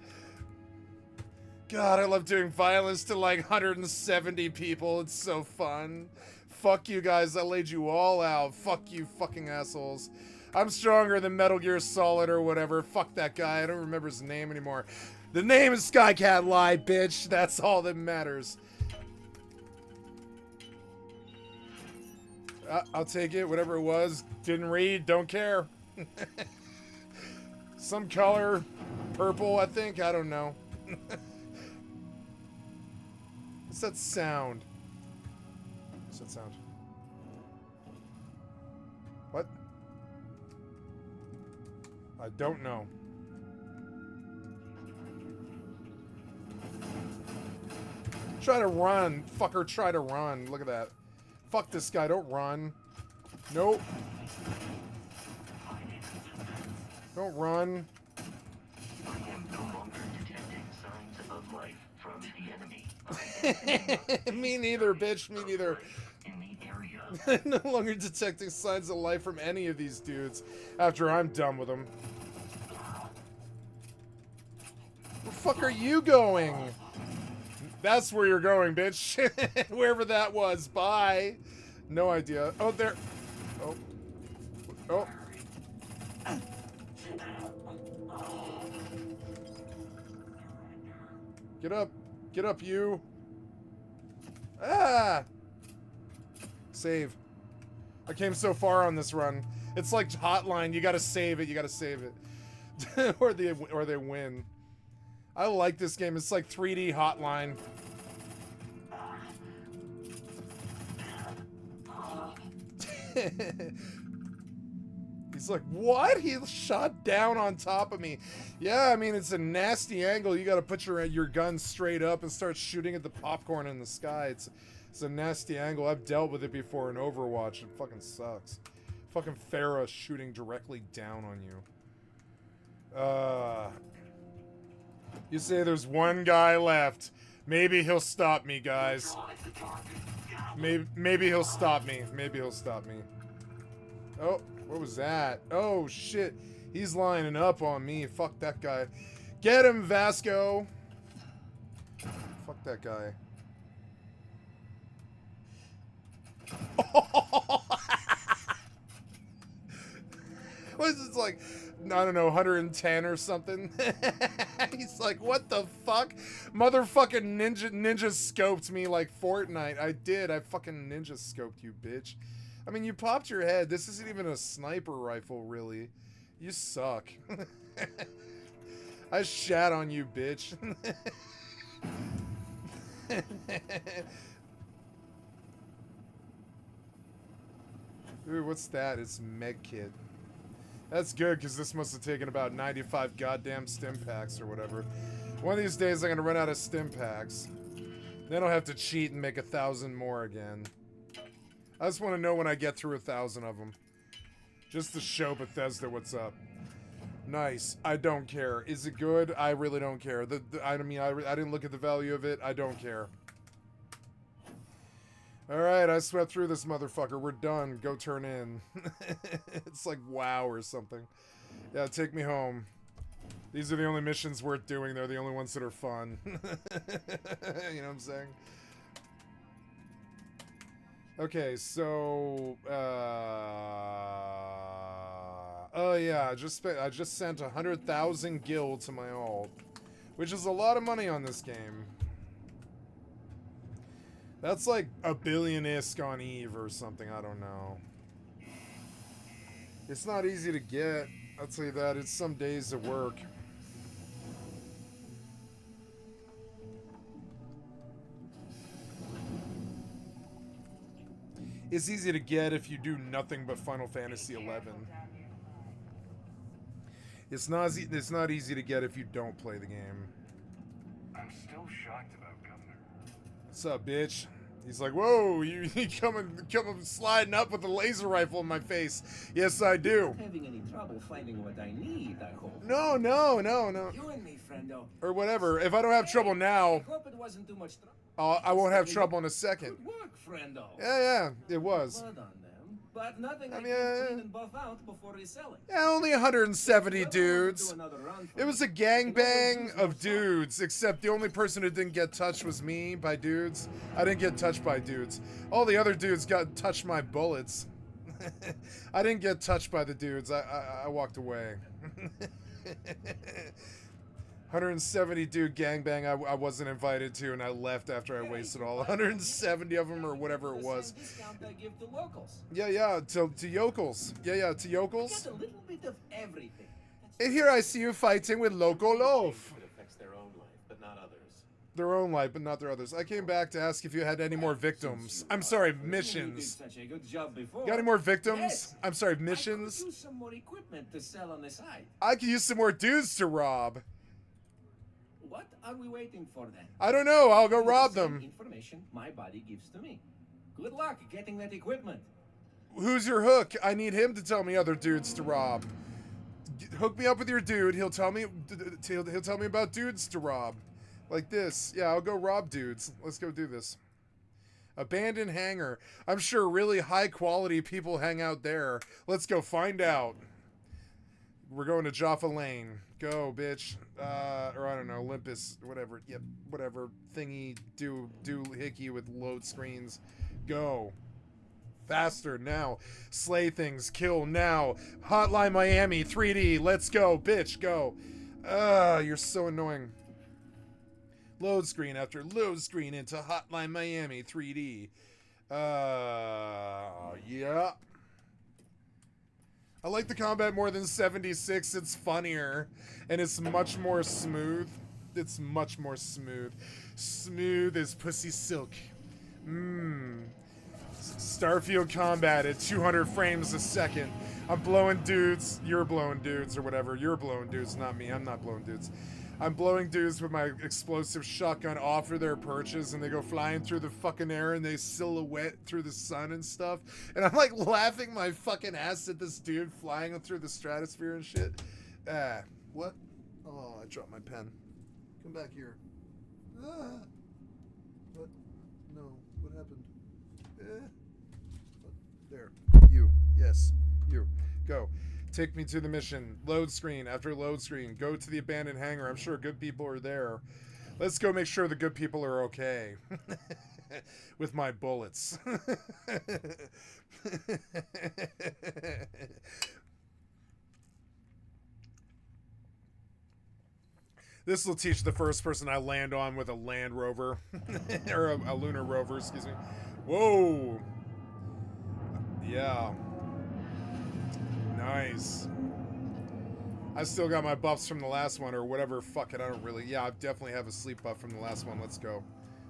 God, I love doing violence to like 170 people. It's so fun. Fuck you guys. I laid you all out. Fuck you fucking assholes. I'm stronger than Metal Gear Solid or whatever. Fuck that guy. I don't remember his name anymore. The name is Skycatlive, bitch. That's all that matters. I'll take it. Whatever it was. Didn't read. Don't care. Some color. Purple, I think. I don't know. What's that sound? What's that sound? What? I don't know. Try to run. Fucker, try to run. Look at that. Fuck this guy. Don't run. Nope. Don't run. I am no longer detecting signs of life from the enemy. Me neither, bitch. Me neither. In the area. I'm no longer detecting signs of life from any of these dudes after I'm done with them. Where the fuck are you going? That's where you're going, bitch. Wherever that was. Bye. No idea. Oh, there. Oh. Oh. Get up. Get up, you. Ah! Save. I came so far on this run. It's like Hotline. You gotta save it. You gotta save it. or they win. I like this game. It's like 3D Hotline. He's like, what? He shot down on top of me. Yeah, I mean, it's a nasty angle. You gotta put your gun straight up and start shooting at the popcorn in the sky. It's a nasty angle. I've dealt with it before in Overwatch. It fucking sucks. Fucking Pharah shooting directly down on you. You say there's one guy left. Maybe he'll stop me, guys. Maybe he'll stop me. Maybe he'll stop me. Oh, what was that? Oh, shit. He's lining up on me. Fuck that guy. Get him, Vasco. Fuck that guy. What is this, like, I don't know, 110 or something? He's like, what the fuck? Motherfucking ninja scoped me like Fortnite. I did. I fucking ninja scoped you, bitch. I mean, you popped your head. This isn't even a sniper rifle, really. You suck. I shat on you, bitch. Ooh, what's that? It's Medkit. That's good, because this must have taken about 95 goddamn stim packs or whatever. One of these days I'm going to run out of stim packs. Then I'll have to cheat and make 1,000 more again. I just want to know when I get through 1,000 of them. Just to show Bethesda what's up. Nice. I don't care. Is it good? I really don't care. I mean, I didn't look at the value of it. I don't care. Alright, I swept through this motherfucker. We're done. Go turn in. It's like WoW or something. Yeah, take me home. These are the only missions worth doing. They're the only ones that are fun. You know what I'm saying? Okay, so... oh yeah, I just sent 100,000 gil to my alt. Which is a lot of money on this game. That's like a billion ISK on Eve or something. I don't know. It's not easy to get. I'll tell you that. It's some days of work. It's easy to get if you do nothing but Final Fantasy XI. It's not easy to get if you don't play the game. I'm still shocked about Governor. What's up, bitch? He's like, whoa, you come sliding up with a laser rifle in my face. Yes, I do. Having any trouble finding what I need, I hope. No. You and me, friendo. Or whatever. If I don't have trouble now, I hope it wasn't too much trouble. I won't have trouble in a second. Good work, friendo. Yeah, it was. Blood on them, but nothing I mean, can clean and buff out before reselling. Yeah, only 170 Whoever dudes. wants to do another run for It was me, a gangbang choose of yourself. dudes, except the only person who didn't get touched was me by dudes. I didn't get touched by dudes. All the other dudes got touched by bullets. I didn't get touched by the dudes. I walked away. 170 dude gangbang I wasn't invited to, and I left after I wasted all 170 of them or whatever it was. Discount I give to locals. Yeah, to yokels. Yeah, to I yokels. got a little bit of everything. And here I see you fighting with Loco Loaf. It affects their own life, but not others. Their own life, but not their others. I came back to ask if you had any more victims. I'm sorry, You did missions. such a good job before. Got any more victims? Yes. I'm sorry, I could missions? use some more equipment to sell on the side. I could use some more dudes to rob. What are we waiting for then? I don't know. I'll go Give me rob the same them. Information my body gives to me. Good luck getting that equipment. Who's your hook? I need him to tell me other dudes to rob. Hook me up with your dude. He'll tell me. He'll tell me about dudes to rob, like this. Yeah, I'll go rob dudes. Let's go do this. Abandoned hangar. I'm sure really high quality people hang out there. Let's go find out. We're going to Jaffa Lane. Go, bitch. Or I don't know, Olympus, whatever. Yep, whatever. Thingy, do hickey with load screens. Go. Faster, now. Slay things, kill, now. Hotline Miami, 3D, let's go, bitch, go. You're so annoying. Load screen after load screen into Hotline Miami, 3D. Yeah. I like the combat more than 76. It's funnier. And it's much more smooth. It's much more smooth. Smooth as pussy silk. Starfield combat at 200 frames a second. I'm blowing dudes. You're blowing dudes or whatever. You're blowing dudes, not me. I'm not blowing dudes. I'm blowing dudes with my explosive shotgun off of their perches, and they go flying through the fucking air, and they silhouette through the sun and stuff. And I'm like laughing my fucking ass at this dude flying through the stratosphere and shit. What? Oh, I dropped my pen. Come back here. What? No. What happened? There. You. Yes. You. Go. Take me to the mission. Load screen. After load screen, go to the abandoned hangar. I'm sure good people are there. Let's go make sure the good people are okay. With my bullets. This will teach the first person I land on with a Land Rover. Or a Lunar Rover, excuse me. Whoa! Yeah. Nice. I still got my buffs from the last one, or whatever. Fuck it, I don't really. Yeah, I definitely have a sleep buff from the last one. Let's go.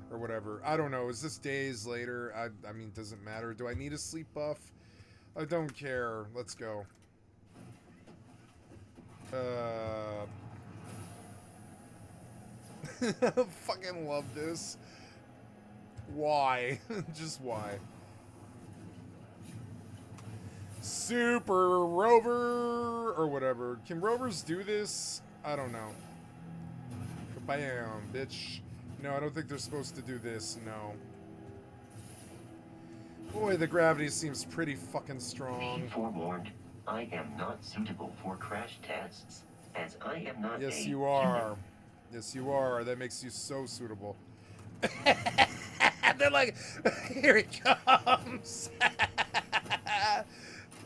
Or whatever. I don't know. Is this days later? I mean, does it matter? Do I need a sleep buff? I don't care. Let's go. Fucking love this. Why? Just why? Super Rover or whatever. Can rovers do this? I don't know. Bam, bitch. No, I don't think they're supposed to do this. No. Boy, the gravity seems pretty fucking strong. Be forewarned, I am not suitable for crash tests, as I am not Yes, a you are. Yes, you are. That makes you so suitable. They're like, here it comes.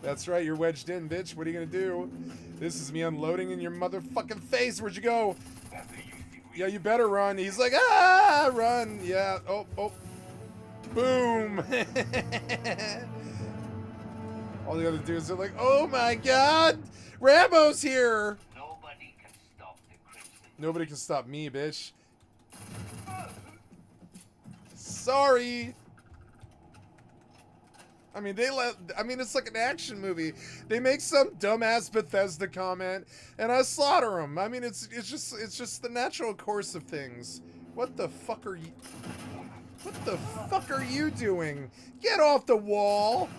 That's right, you're wedged in, bitch. What are you gonna do? This is me unloading in your motherfucking face. Where'd you go? Yeah, you better run. He's like, run. Yeah. Oh. Boom! All the other dudes are like, oh my god! Rambo's here! Nobody can stop the Crimson. Nobody can stop me, bitch. Sorry! I mean, it's like an action movie. They make some dumbass Bethesda comment, and I slaughter them. I mean, it's just the natural course of things. What the fuck are you... What the fuck are you doing? Get off the wall!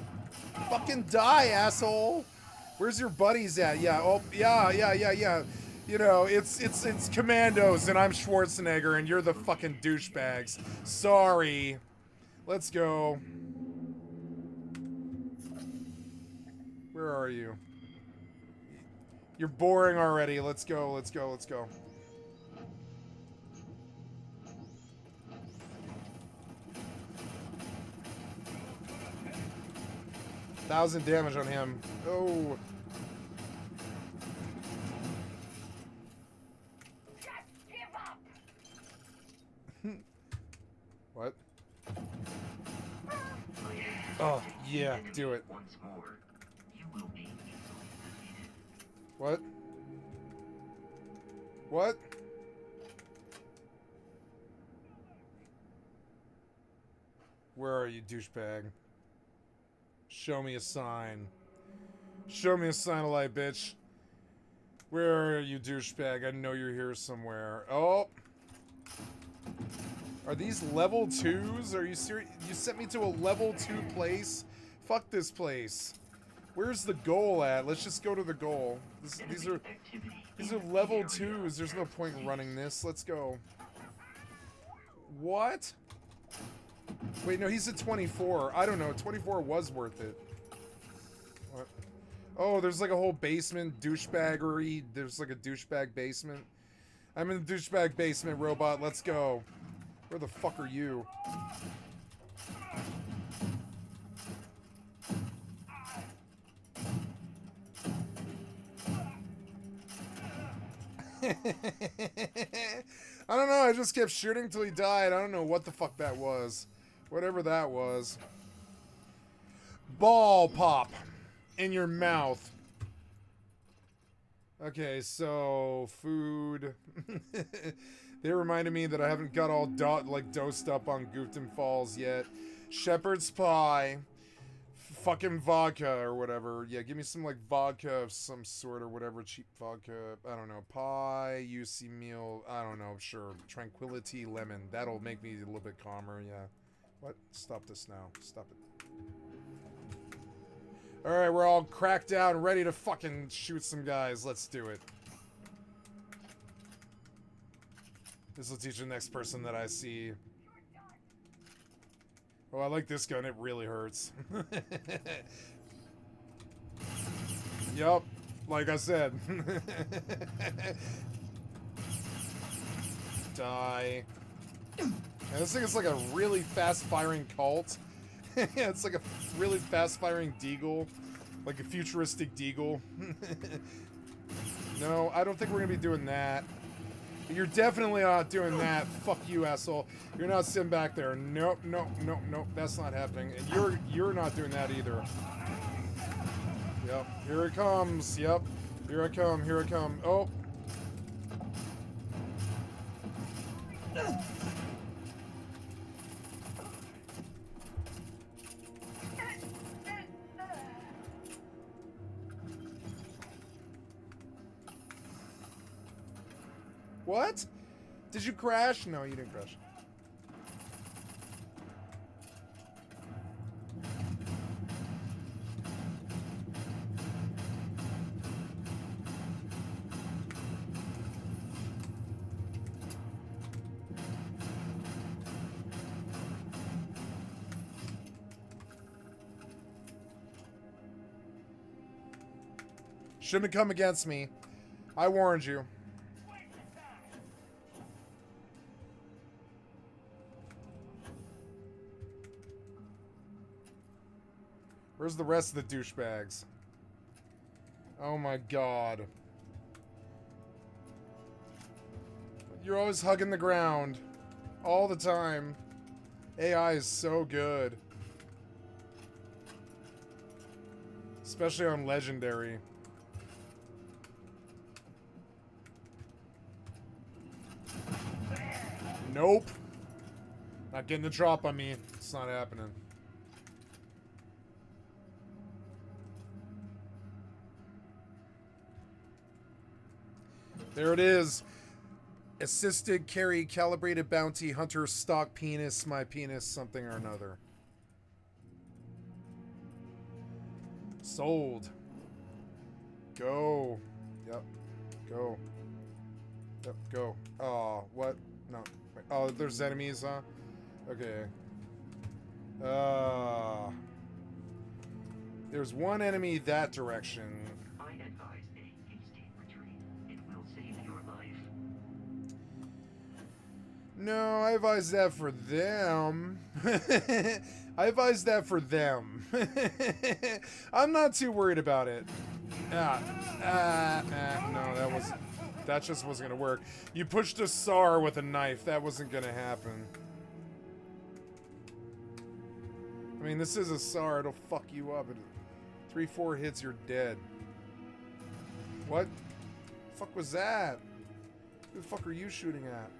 Fucking die, asshole! Where's your buddies at? Yeah, oh, yeah. You know, it's Commandos, and I'm Schwarzenegger, and you're the fucking douchebags. Sorry. Let's go. Where are you? You're boring already. Let's go, let's go, let's go. $1,000 damage on him. Oh. Just give up. What? Oh, yeah, do it. Once more, you will be easily defeated. What? What? Where are you, douchebag? Show me a sign. Show me a sign of light, bitch. Where are you, douchebag? I know you're here somewhere. Oh! Are these level 2s? Are you serious? You sent me to a level 2 place? Fuck this place. Where's the goal at? Let's just go to the goal. These are level 2s. There's no point in running this. Let's go. What? Wait, no, he's at 24. I don't know. 24 was worth it. What? Oh, there's like a whole basement douchebaggery. There's like a douchebag basement. I'm in the douchebag basement, robot. Let's go. Where the fuck are you? I don't know. I just kept shooting till he died. I don't know what the fuck that was. Whatever that was. Ball pop in your mouth. Okay, so food. They reminded me that I haven't got all dosed up on Goofton Falls yet. Shepherd's pie. Fucking vodka or whatever. Yeah, give me some like vodka of some sort or whatever. Cheap vodka. I don't know. Pie, UC meal. I don't know. Sure. Tranquility lemon. That'll make me a little bit calmer. Yeah. What? Stop this now. Stop it. Alright, we're all cracked out and ready to fucking shoot some guys. Let's do it. This will teach the next person that I see. Oh, I like this gun. It really hurts. Yup. Like I said. Die. And this thing is like a really fast-firing cult. Yeah, it's like a really fast-firing deagle. Like a futuristic deagle. No, I don't think we're gonna be doing that. You're definitely not doing that. Fuck you, asshole. You're not sitting back there. Nope, nope, nope, nope. That's not happening. And you're not doing that either. Yep. Here it comes. Yep. Here I come. Here I come. Oh. What? Did you crash? No, you didn't crash. Shouldn't have come against me. I warned you. Where's the rest of the douchebags? Oh my god. You're always hugging the ground. All the time. AI is so good. Especially on Legendary. Nope. Not getting the drop on me. It's not happening. There it is. Assisted carry calibrated bounty hunter stock penis my penis something or another. Sold. Go. Yep. Go. Yep. Go. Oh, what? No. Wait. Oh, there's enemies, huh? Okay. There's one enemy that direction. I advise a hasty retreat. It will save your life. No, I advise that for them. I advise that for them. I'm not too worried about it. No, that just wasn't gonna work. You pushed a SAR with a knife. That wasn't gonna happen. I mean, this is a SAR. It'll fuck you up. 3-4 hits, you're dead. What? The fuck was that? Who the fuck are you shooting at?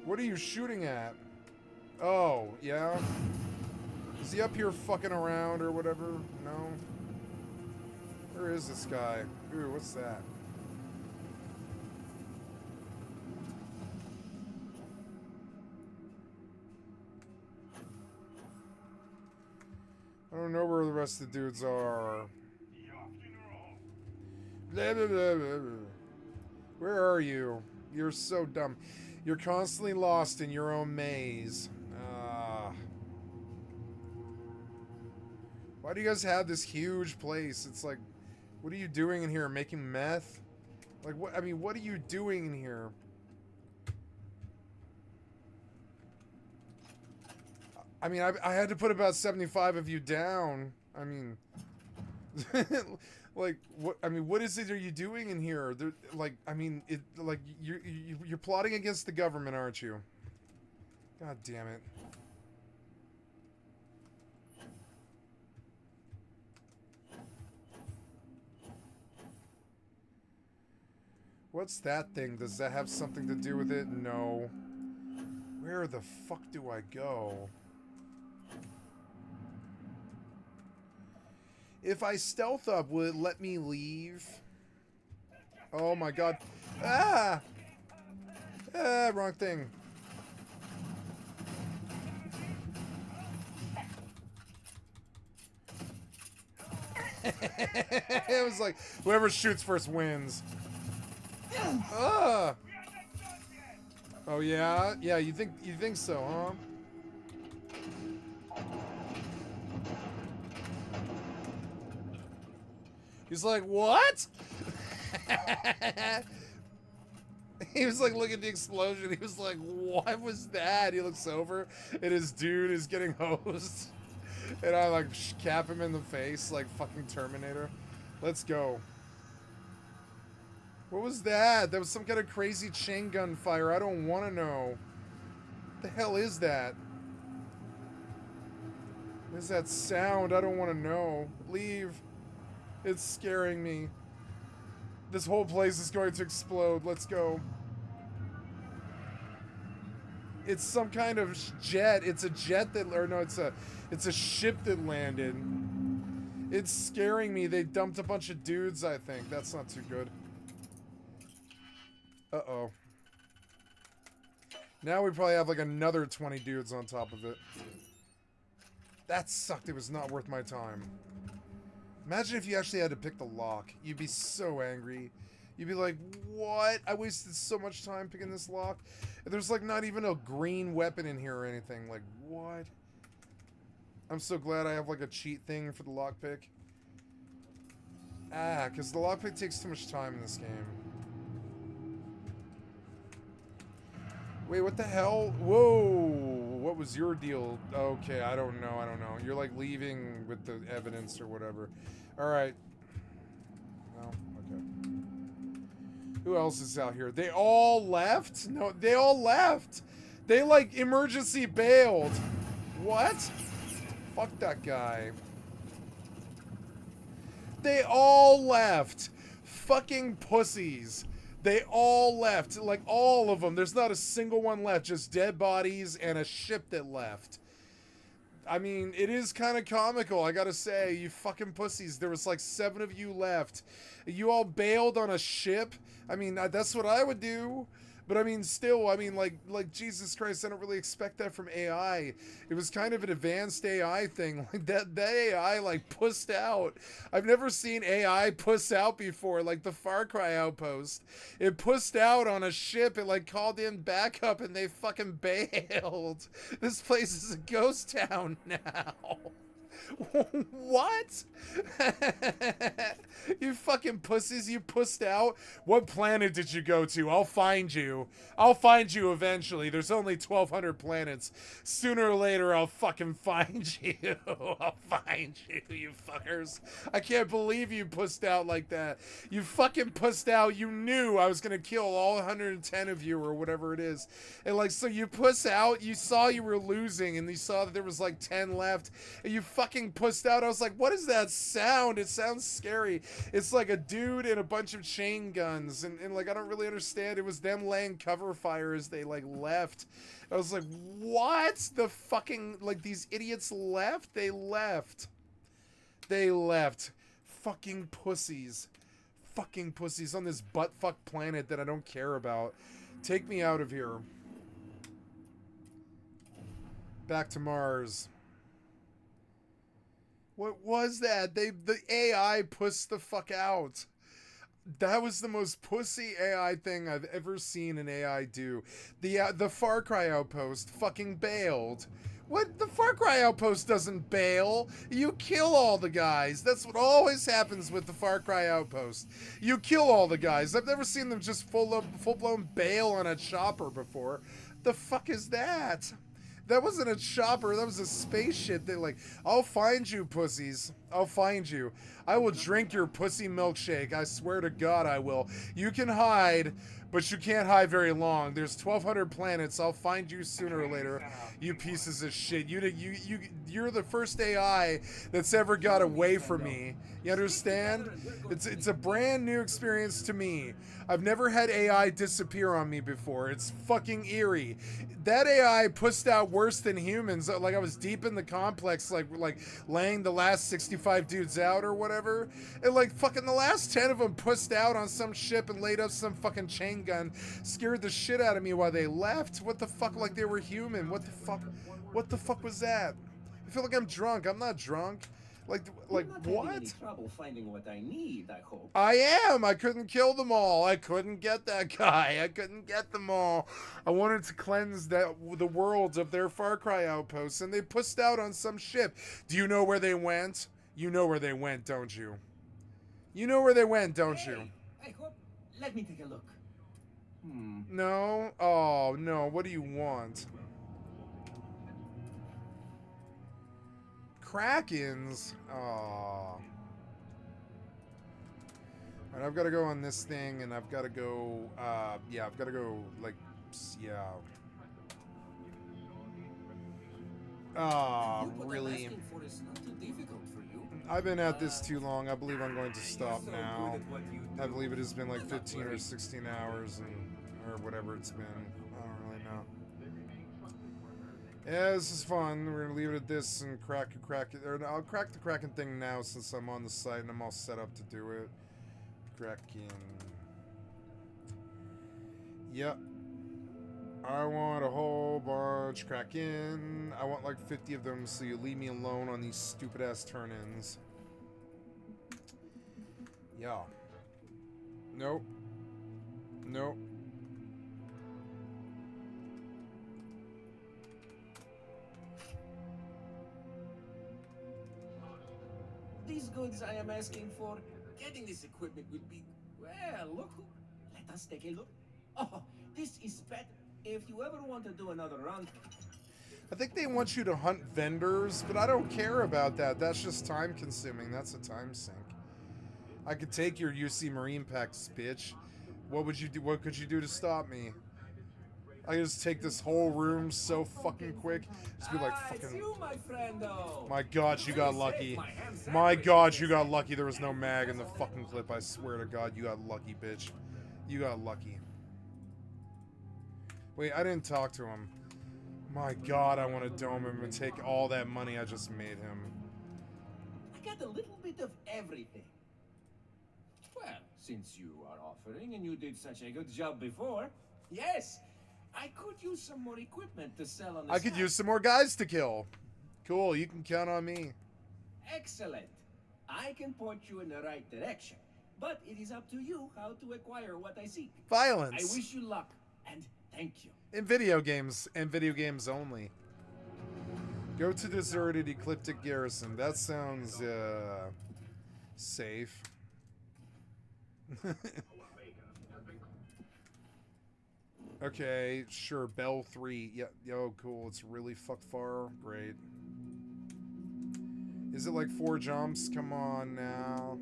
What are you shooting at? Oh, yeah? Is he up here fucking around or whatever? No? Where is this guy? Ooh, what's that? I don't know where the rest of the dudes are. Blah, blah, blah, blah, blah. Where are you? You're so dumb. You're constantly lost in your own maze. Why do you guys have this huge place? It's like, what are you doing in here? Making meth? Like, what? I mean, what are you doing in here? I mean, I had to put about 75 of you down. I mean, like, what? I mean, what is it are you doing in here? Like, I mean, like you're plotting against the government, aren't you? God damn it! What's that thing? Does that have something to do with it? No. Where the fuck do I go? If I stealth up, will it let me leave? Oh my god. Ah! Ah, wrong thing. It was like, whoever shoots first wins. Ah! Oh yeah? Yeah, you think so, huh? He's like, what? He was like, looking at the explosion. He was like, what was that? He looks over, and his dude is getting hosed. And I like cap him in the face like fucking Terminator. Let's go. What was that? That was some kind of crazy chain gun fire. I don't want to know. What the hell is that? What is that sound? I don't want to know. Leave. It's scaring me. This whole place is going to explode. Let's go. It's some kind of jet. It's a jet that, or no, it's a ship that landed. It's scaring me. They dumped a bunch of dudes, I think. That's not too good. Uh-oh. Now we probably have like another 20 dudes on top of it. That sucked. It was not worth my time. Imagine if you actually had to pick the lock. You'd be so angry. You'd be like, what? I wasted so much time picking this lock. And there's like not even a green weapon in here or anything. Like, what? I'm so glad I have like a cheat thing for the lockpick. Ah, because the lockpick takes too much time in this game. Wait, what the hell? Whoa! What was your deal? Okay, I don't know. You're like leaving with the evidence or whatever. Alright. No? Okay. Who else is out here? They all left? No, they all left! They, like, emergency bailed. What? Fuck that guy. They all left. Fucking pussies. They all left. Like, all of them. There's not a single one left. Just dead bodies and a ship that left. I mean, it is kind of comical, I gotta say. You fucking pussies. There was like 7 of you left. You all bailed on a ship? I mean, that's what I would do. But I mean, still, I mean, like Jesus Christ, I don't really expect that from AI. It was kind of an advanced AI thing. Like, that AI, like, pussed out. I've never seen AI puss out before, like the Far Cry outpost. It pussed out on a ship, it, like, called in backup, and they fucking bailed. This place is a ghost town now. What? You fucking pussies, you pussed out? What planet did you go to? I'll find you. I'll find you eventually. There's only 1,200 planets. Sooner or later, I'll fucking find you. I'll find you, you fuckers. I can't believe you pussed out like that. You fucking pussed out. You knew I was gonna kill all 110 of you or whatever it is. And, like, so you puss out, you saw you were losing, and you saw that there was like 10 left, and you fucking pussed out. I was like, what is that sound? It sounds scary. It's like a dude and a bunch of chain guns, and like, I don't really understand. It was them laying cover fire as they, like, left. I was like, what? The fucking, like, these idiots left? They left. They left. Fucking pussies. Fucking pussies on this buttfuck planet that I don't care about. Take me out of here. Back to Mars. What was that? The AI pussed the fuck out. That was the most pussy AI thing I've ever seen an AI do. The Far Cry outpost fucking bailed. What? The Far Cry outpost doesn't bail. You kill all the guys. That's what always happens with the Far Cry outpost. You kill all the guys. I've never seen them just full-blown bail on a chopper before. The fuck is that? That wasn't a chopper, that was a spaceship. They, like, I'll find you, pussies. I'll find you. I will drink your pussy milkshake. I swear to God I will. You can hide, but you can't hide very long. There's 1,200 planets. I'll find you sooner or later. You pieces of shit. You're the first AI that's ever got away from me. You understand? It's a brand new experience to me. I've never had AI disappear on me before. It's fucking eerie. That AI pussed out worse than humans. Like, I was deep in the complex, like laying the last 65 dudes out or whatever. And, like, fucking the last 10 of them pussed out on some ship and laid up some fucking chain gun. Scared the shit out of me while they left. What the fuck? Like, they were human. What the fuck? What the fuck was that? I feel like I'm drunk. I'm not drunk. Like You're not what? having any trouble finding what I need, I hope. I am. I couldn't kill them all. I couldn't get that guy. I couldn't get them all. I wanted to cleanse the world of their Far Cry outposts, and they pussed out on some ship. Do you know where they went? You know where they went, don't you? You know where they went, don't you? I hope. Let me take a look. No? Oh, no. What do you want? Krakens? Aww. Alright, I've got to go on this thing, and I've got to go, yeah, I've got to go, like, yeah. Aw, really? I've been at this too long. I believe I'm going to stop now. I believe it has been like 15 or 16 hours, or whatever it's been. I don't really know. Yeah, this is fun. We're gonna leave it at this and crack it. Or I'll crack the Kraken thing now since I'm on the site and I'm all set up to do it. Kraken. Yep. I want a whole bunch Kraken. I want like 50 of them, so you leave me alone on these stupid ass turn-ins. Yeah. Nope. Nope. These goods I am asking for, getting this equipment would be, well, look, let us take a look. Oh, this is better. If you ever want to do another run. I think they want you to hunt vendors, but I don't care about that. That's just time consuming. That's a time sink. I could take your UC Marine packs, bitch. What would you do? What could you do to stop me? I can just take this whole room so fucking quick. Just be like It's fucking. you, my friendo. My God, you got Please lucky. take my ham My sandwich God, if you it's got any- lucky. There was no mag in the fucking clip. I swear to God, you got lucky, bitch. You got lucky. Wait, I didn't talk to him. My God, I want to dome him and take all that money I just made him. I got a little bit of everything. Well, since you are offering and you did such a good job before, yes, I could use some more equipment to sell on the I could side. use some more guys to kill. Cool, you can count on me. Excellent. I can point you in the right direction, but it is up to you how to acquire what I seek. Violence. I wish you luck, and thank you. In video games, and video games only. Go to deserted ecliptic garrison. That sounds, safe. Okay, sure, Bell 3. Yeah, yo, cool. It's really fuck far. Great. Is it like 4 jumps? Come on now.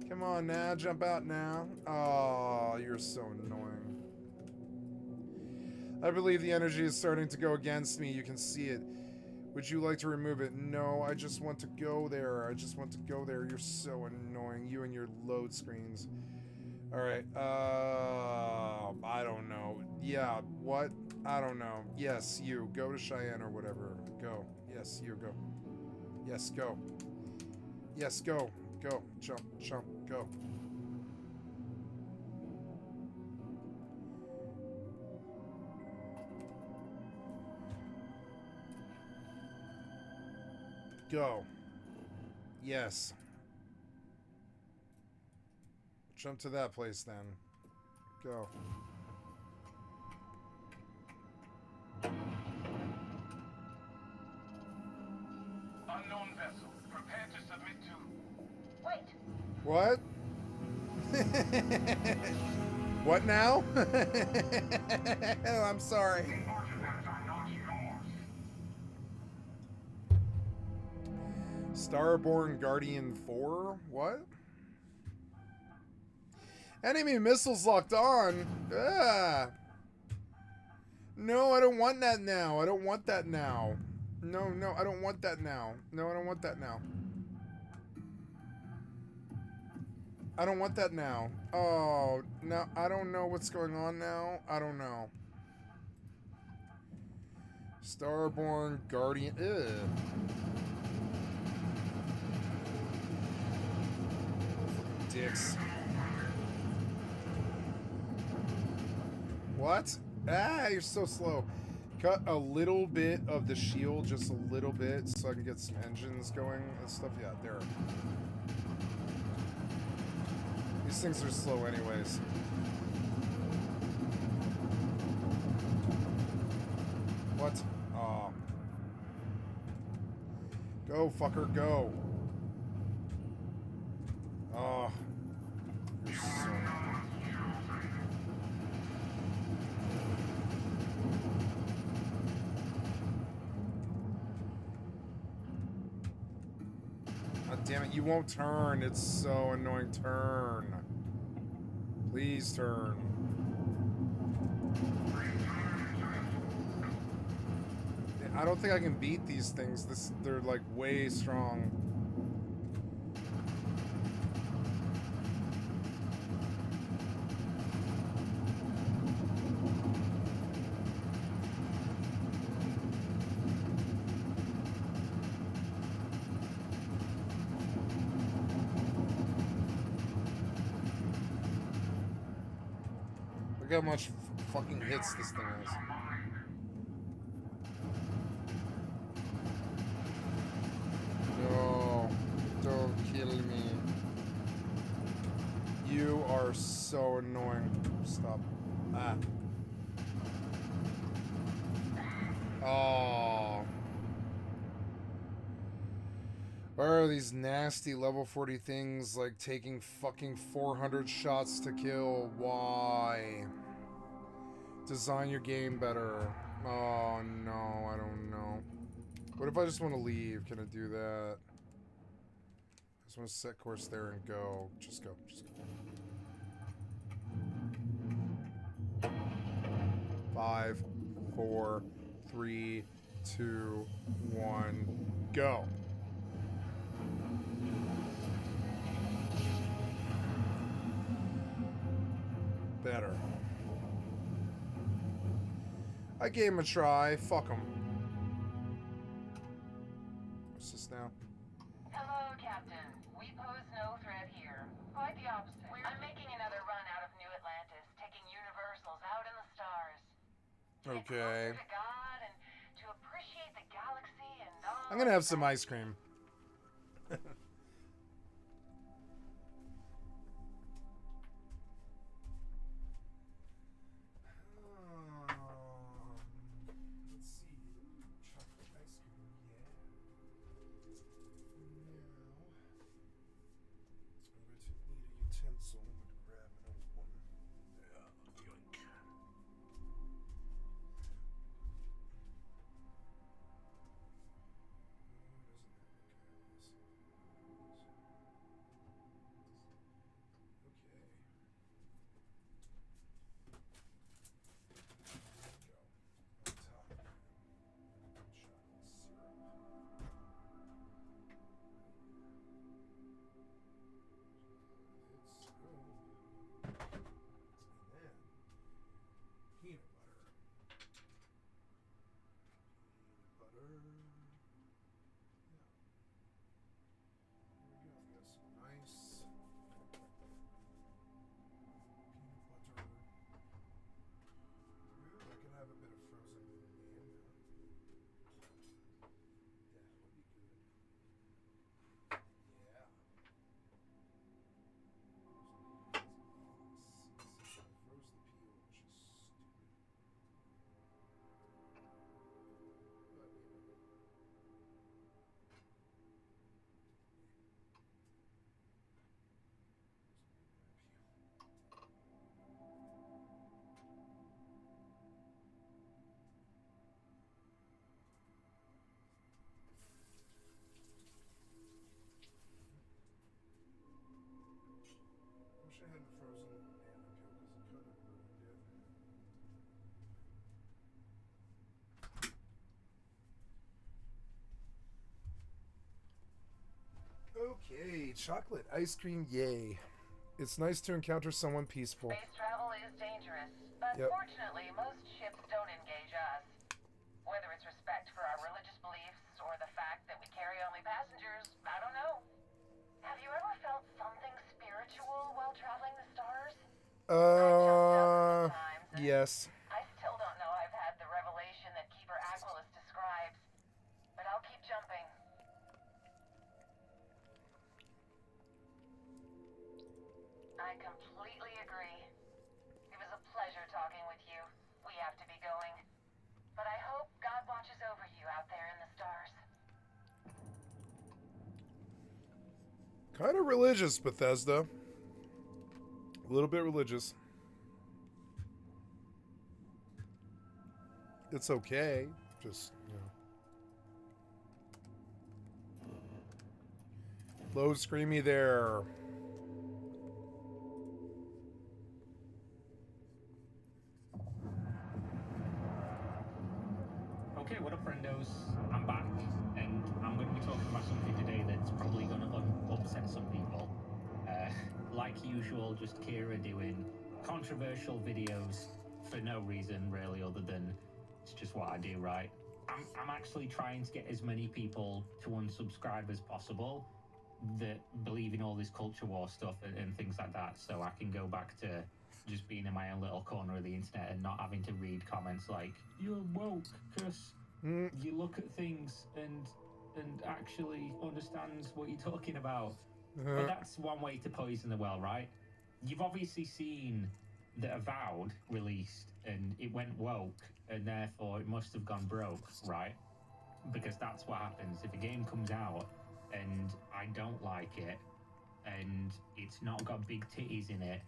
Come on now, jump out now. Oh, you're so annoying. I believe the energy is starting to go against me. You can see it. Would you like to remove it? No, I just want to go there. I just want to go there. You're so annoying. You and your load screens. Alright, I don't know. Yeah, what? I don't know. Yes, you. Go to Cheyenne or whatever. Go. Yes, you. Go. Yes, go. Yes, go. Go. Jump. Jump. Go. Go. Yes. Jump to that place then. Go. Unknown vessel. Prepare to submit to... Wait. What? What now? Oh, I'm sorry. Starborn Guardian 4? What? Enemy missiles locked on. Ah. No, I don't want that now. I don't want that now. No, no, I don't want that now. No, I don't want that now. I don't want that now. Oh, no, I don't know what's going on now. I don't know. Starborn Guardian. Ugh. Dicks. What? Ah, you're so slow. Cut a little bit of the shield, just a little bit, so I can get some engines going and stuff. Yeah, there. These things are slow anyways. What? Oh. Go, fucker, go. Oh. You're so... God damn it, you won't turn. It's so annoying. Turn. Please turn. I don't think I can beat these things. They're like way strong. Look how much fucking hits this thing has. No, don't kill me. You are so annoying. Stop. Ah. Oh. Why are these nasty level 40 things like taking fucking 400 shots to kill? Why? Design your game better. Oh no, I don't know. What if I just want to leave? Can I do that? I just want to set course there and go. Just go. Just go. 5, 4, 3, 2, 1, go. Better. I gave him a try. Fuck him. What's this now? Hello, Captain. We pose no threat here. Quite the opposite. I'm making another run out of New Atlantis, taking Universals out in the stars. To get Okay. closer to God and to appreciate the galaxy and all. I'm gonna have some ice cream. Let's see. Chocolate ice cream, yeah. Now, I'm going to need a utensil. I'm going to grab an old one. Yeah, yoink. Peanut butter. Yeah. There we go. We got some nice peanut butter. Ooh, I can have a bit of frozen ham. That would be good. Yeah. Froze the peel, which is stupid. But, you know. I wish I hadn't frozen the banana peel because it could have ruined it. Okay, chocolate ice cream, yay. It's nice to encounter someone peaceful. Space travel is dangerous, but Yep. fortunately, most ships don't engage us. Whether it's respect for our religious beliefs or the fact that we carry only passengers, I don't know. Have you ever felt something spiritual while traveling the stars? Yes. I still don't know I've had the revelation that Keeper Aquilus describes, but I'll keep jumping. I completely agree. It was a pleasure talking with you. We have to be going. But I hope God watches over you out there in the stars. Kind of religious, Bethesda. A little bit religious. It's okay. Just, you know. Load screamy there. Okay, what up, friendos? I'm back, and I'm going to be talking about something today that's probably going to upset some people. Like usual, just Kira doing controversial videos for no reason, really, other than it's just what I do, right? I'm actually trying to get as many people to unsubscribe as possible that believe in all this culture war stuff and things like that, so I can go back to just being in my own little corner of the internet and not having to read comments like, you're woke because you look at things and actually understand what you're talking about. But that's one way to poison the well, right? You've obviously seen the Avowed released and it went woke and therefore it must have gone broke, right? Because that's what happens. If a game comes out and I don't like it and it's not got big titties in it,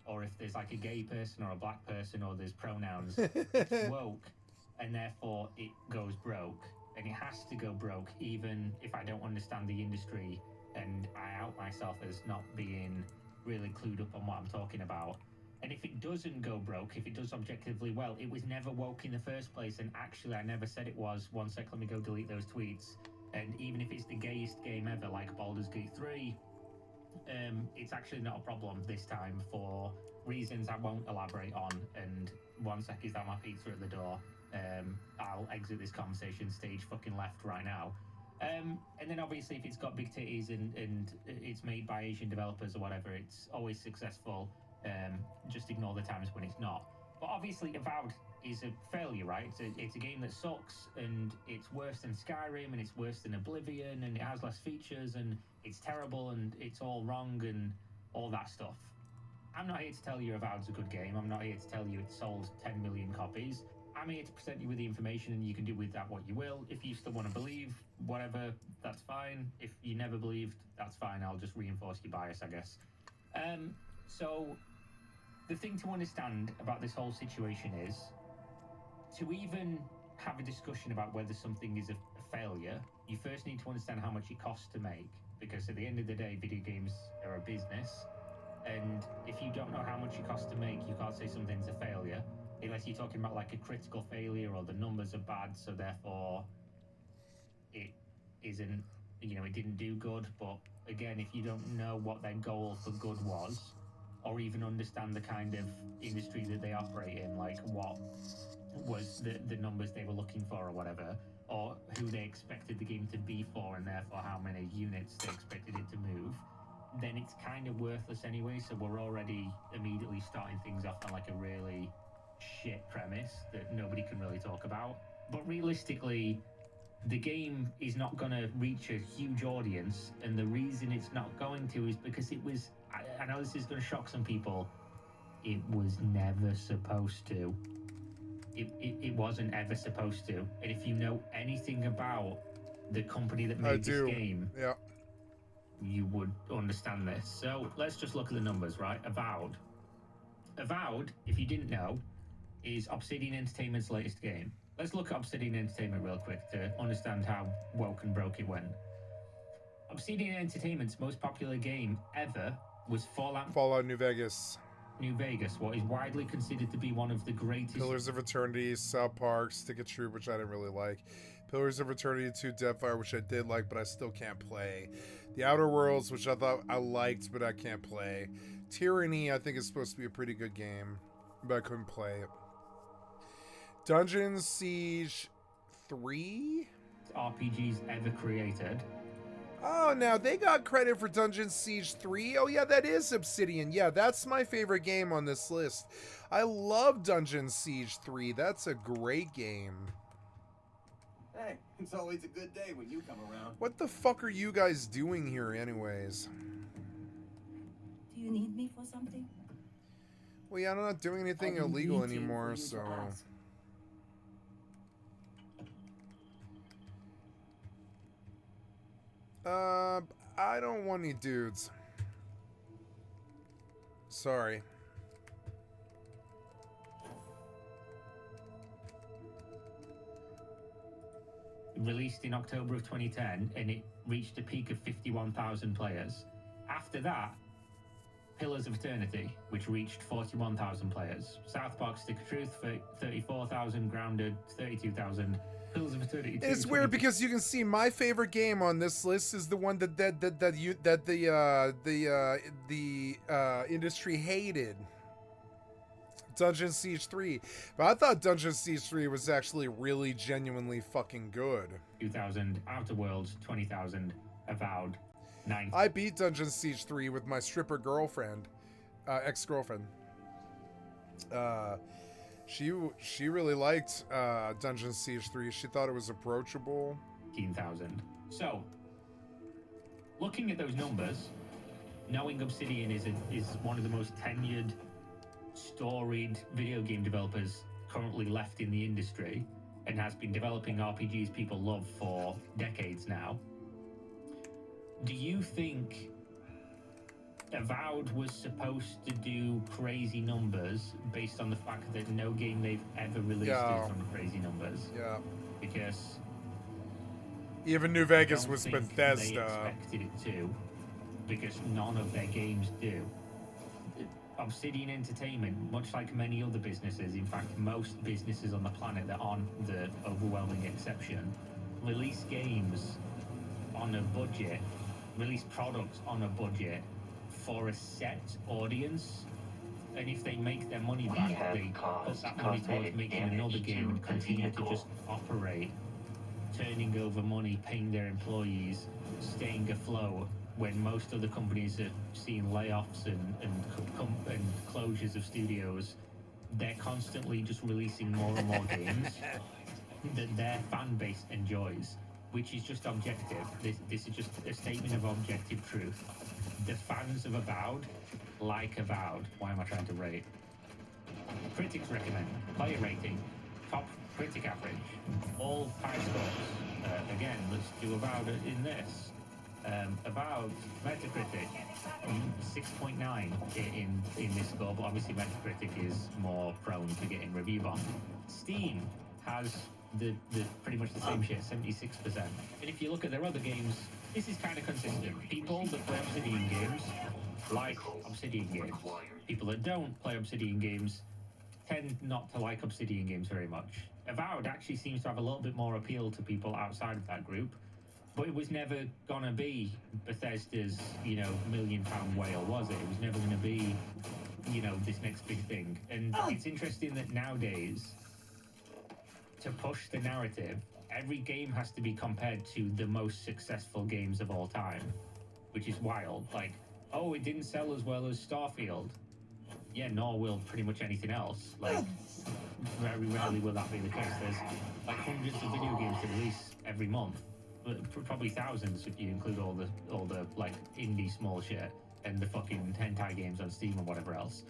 or if there's like a gay person or a black person or there's pronouns, it's woke and therefore it goes broke. And it has to go broke even if I don't understand the industry and I out myself as not being really clued up on what I'm talking about. And if it doesn't go broke, if it does objectively well, it was never woke in the first place. And actually, I never said it was. One sec, let me go delete those tweets. And even if it's the gayest game ever, like Baldur's Gate 3, it's actually not a problem this time for reasons I won't elaborate on. And one sec, is that my pizza at the door? I'll exit this conversation stage fucking left right now. And then obviously if it's got big titties and it's made by Asian developers or whatever, it's always successful. Just ignore the times when it's not. But obviously Avowed is a failure, right? It's a game that sucks, and it's worse than Skyrim, and it's worse than Oblivion, and it has less features, and it's terrible, and it's all wrong, and all that stuff. I'm not here to tell you Avowed's a good game. I'm not here to tell you it sold 10 million copies. I'm here to present you with the information, and you can do with that what you will. If you still want to believe, whatever, that's fine. If you never believed, that's fine. I'll just reinforce your bias, I guess. So the thing to understand about this whole situation is, to even have a discussion about whether something is a failure, you first need to understand how much it costs to make, because at the end of the day, video games are a business, and if you don't know how much it costs to make, you can't say something's a failure, unless you're talking about like a critical failure, or the numbers are bad, so therefore it isn't, it didn't do good. But again, if you don't know what their goal for good was, or even understand the kind of industry that they operate in, like what was the numbers they were looking for or whatever, or who they expected the game to be for, and therefore how many units they expected it to move, then it's kind of worthless anyway. So we're already immediately starting things off on like a really shit premise that nobody can really talk about. But realistically, the game is not going to reach a huge audience, and the reason it's not going to is because it was, I know this is going to shock some people, it was never supposed to. It wasn't ever supposed to. And if you know anything about the company that made this game, yeah, you would understand this. So let's just look at the numbers, right? Avowed, if you didn't know, is Obsidian Entertainment's latest game. Let's look at Obsidian Entertainment real quick to understand how woke and broke it went. Obsidian Entertainment's most popular game ever was Fallout New Vegas. What is widely considered to be one of the greatest. Pillars of Eternity, South Park, Stick of Truth, which I didn't really like. Pillars of Eternity 2, Deathfire, which I did like, but I still can't play. The Outer Worlds, which I thought I liked, but I can't play. Tyranny, I think is supposed to be a pretty good game, but I couldn't play it. Dungeon Siege 3? RPGs ever created. Oh, now they got credit for Dungeon Siege 3. Oh, yeah, that is Obsidian. Yeah, that's my favorite game on this list. I love Dungeon Siege 3. That's a great game. Hey, it's always a good day when you come around. What the fuck are you guys doing here anyways? Do you need me for something? Well, yeah, I'm not doing anything illegal anymore, so... I don't want any dudes. Sorry. Released in October of 2010, and it reached a peak of 51,000 players. After that, Pillars of Eternity, which reached 41,000 players. South Park Stick of Truth, 34,000. Grounded, 32,000. Pillars of Eternity. It's weird because you can see my favorite game on this list is the one that the industry hated. Dungeon Siege 3. But I thought Dungeon Siege 3 was actually really genuinely fucking good. 2,000. Outer Worlds, 20,000. Avowed, 9,000. I beat Dungeon Siege 3 with my stripper girlfriend, ex-girlfriend. She really liked Dungeon Siege 3. She thought it was approachable. 15,000. So, looking at those numbers, knowing Obsidian is one of the most tenured, storied video game developers currently left in the industry, and has been developing RPGs people love for decades now. Do you think Avowed was supposed to do crazy numbers based on the fact that no game they've ever released is on crazy numbers? Yeah. Because even New Vegas was They Bethesda. expected it to, because none of their games do. Obsidian Entertainment, much like many other businesses, in fact, most businesses on the planet that aren't the overwhelming exception, release games on a budget, release products on a budget for a set audience. And if they make their money We back, have they put caused that money towards cosmetic making another damage game and to the continue to vehicle. just operate, turning over money, paying their employees, staying afloat, when most other companies are seeing layoffs and closures of studios. They're constantly just releasing more and more games that their fan base enjoys, which is just objective. This is just a statement of objective truth. The fans of Avowed like Avowed. Why am I trying to rate? Critics recommend. Player rating. Top critic average. All high scores. Again, let's do Avowed in this. Avowed Metacritic 6.9 in this score, but obviously Metacritic is more prone to getting review bomb. Steam has the pretty much the same shit, 76%. And if you look at their other games, this is kind of consistent. People that play Obsidian games like Obsidian games. People that don't play Obsidian games tend not to like Obsidian games very much. Avowed actually seems to have a little bit more appeal to people outside of that group, but it was never gonna be Bethesda's, you know, £1 million whale, was it? It was never gonna be, you know, this next big thing. And it's interesting that nowadays, to push the narrative, every game has to be compared to the most successful games of all time, which is wild. Like, oh, it didn't sell as well as Starfield. Yeah, nor will pretty much anything else. Like, very rarely will that be the case. There's like hundreds of video games to release every month, but probably thousands if you include all the like indie small shit and the fucking hentai games on Steam and whatever else.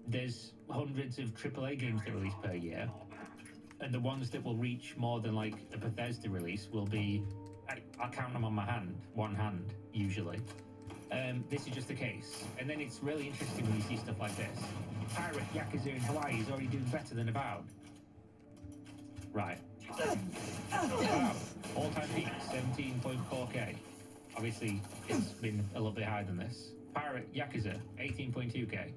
There's hundreds of AAA games that release per year, and the ones that will reach more than like a Bethesda release will be, I'll count them on my hand, one hand usually. This is just the case. And then it's really interesting when you see stuff like this. Pirate Yakuza in Hawaii is already doing better than Avowed. Right. Avowed, all-time peak, 17.4k. Obviously, it's been a little bit higher than this. Pirate Yakuza, 18.2k.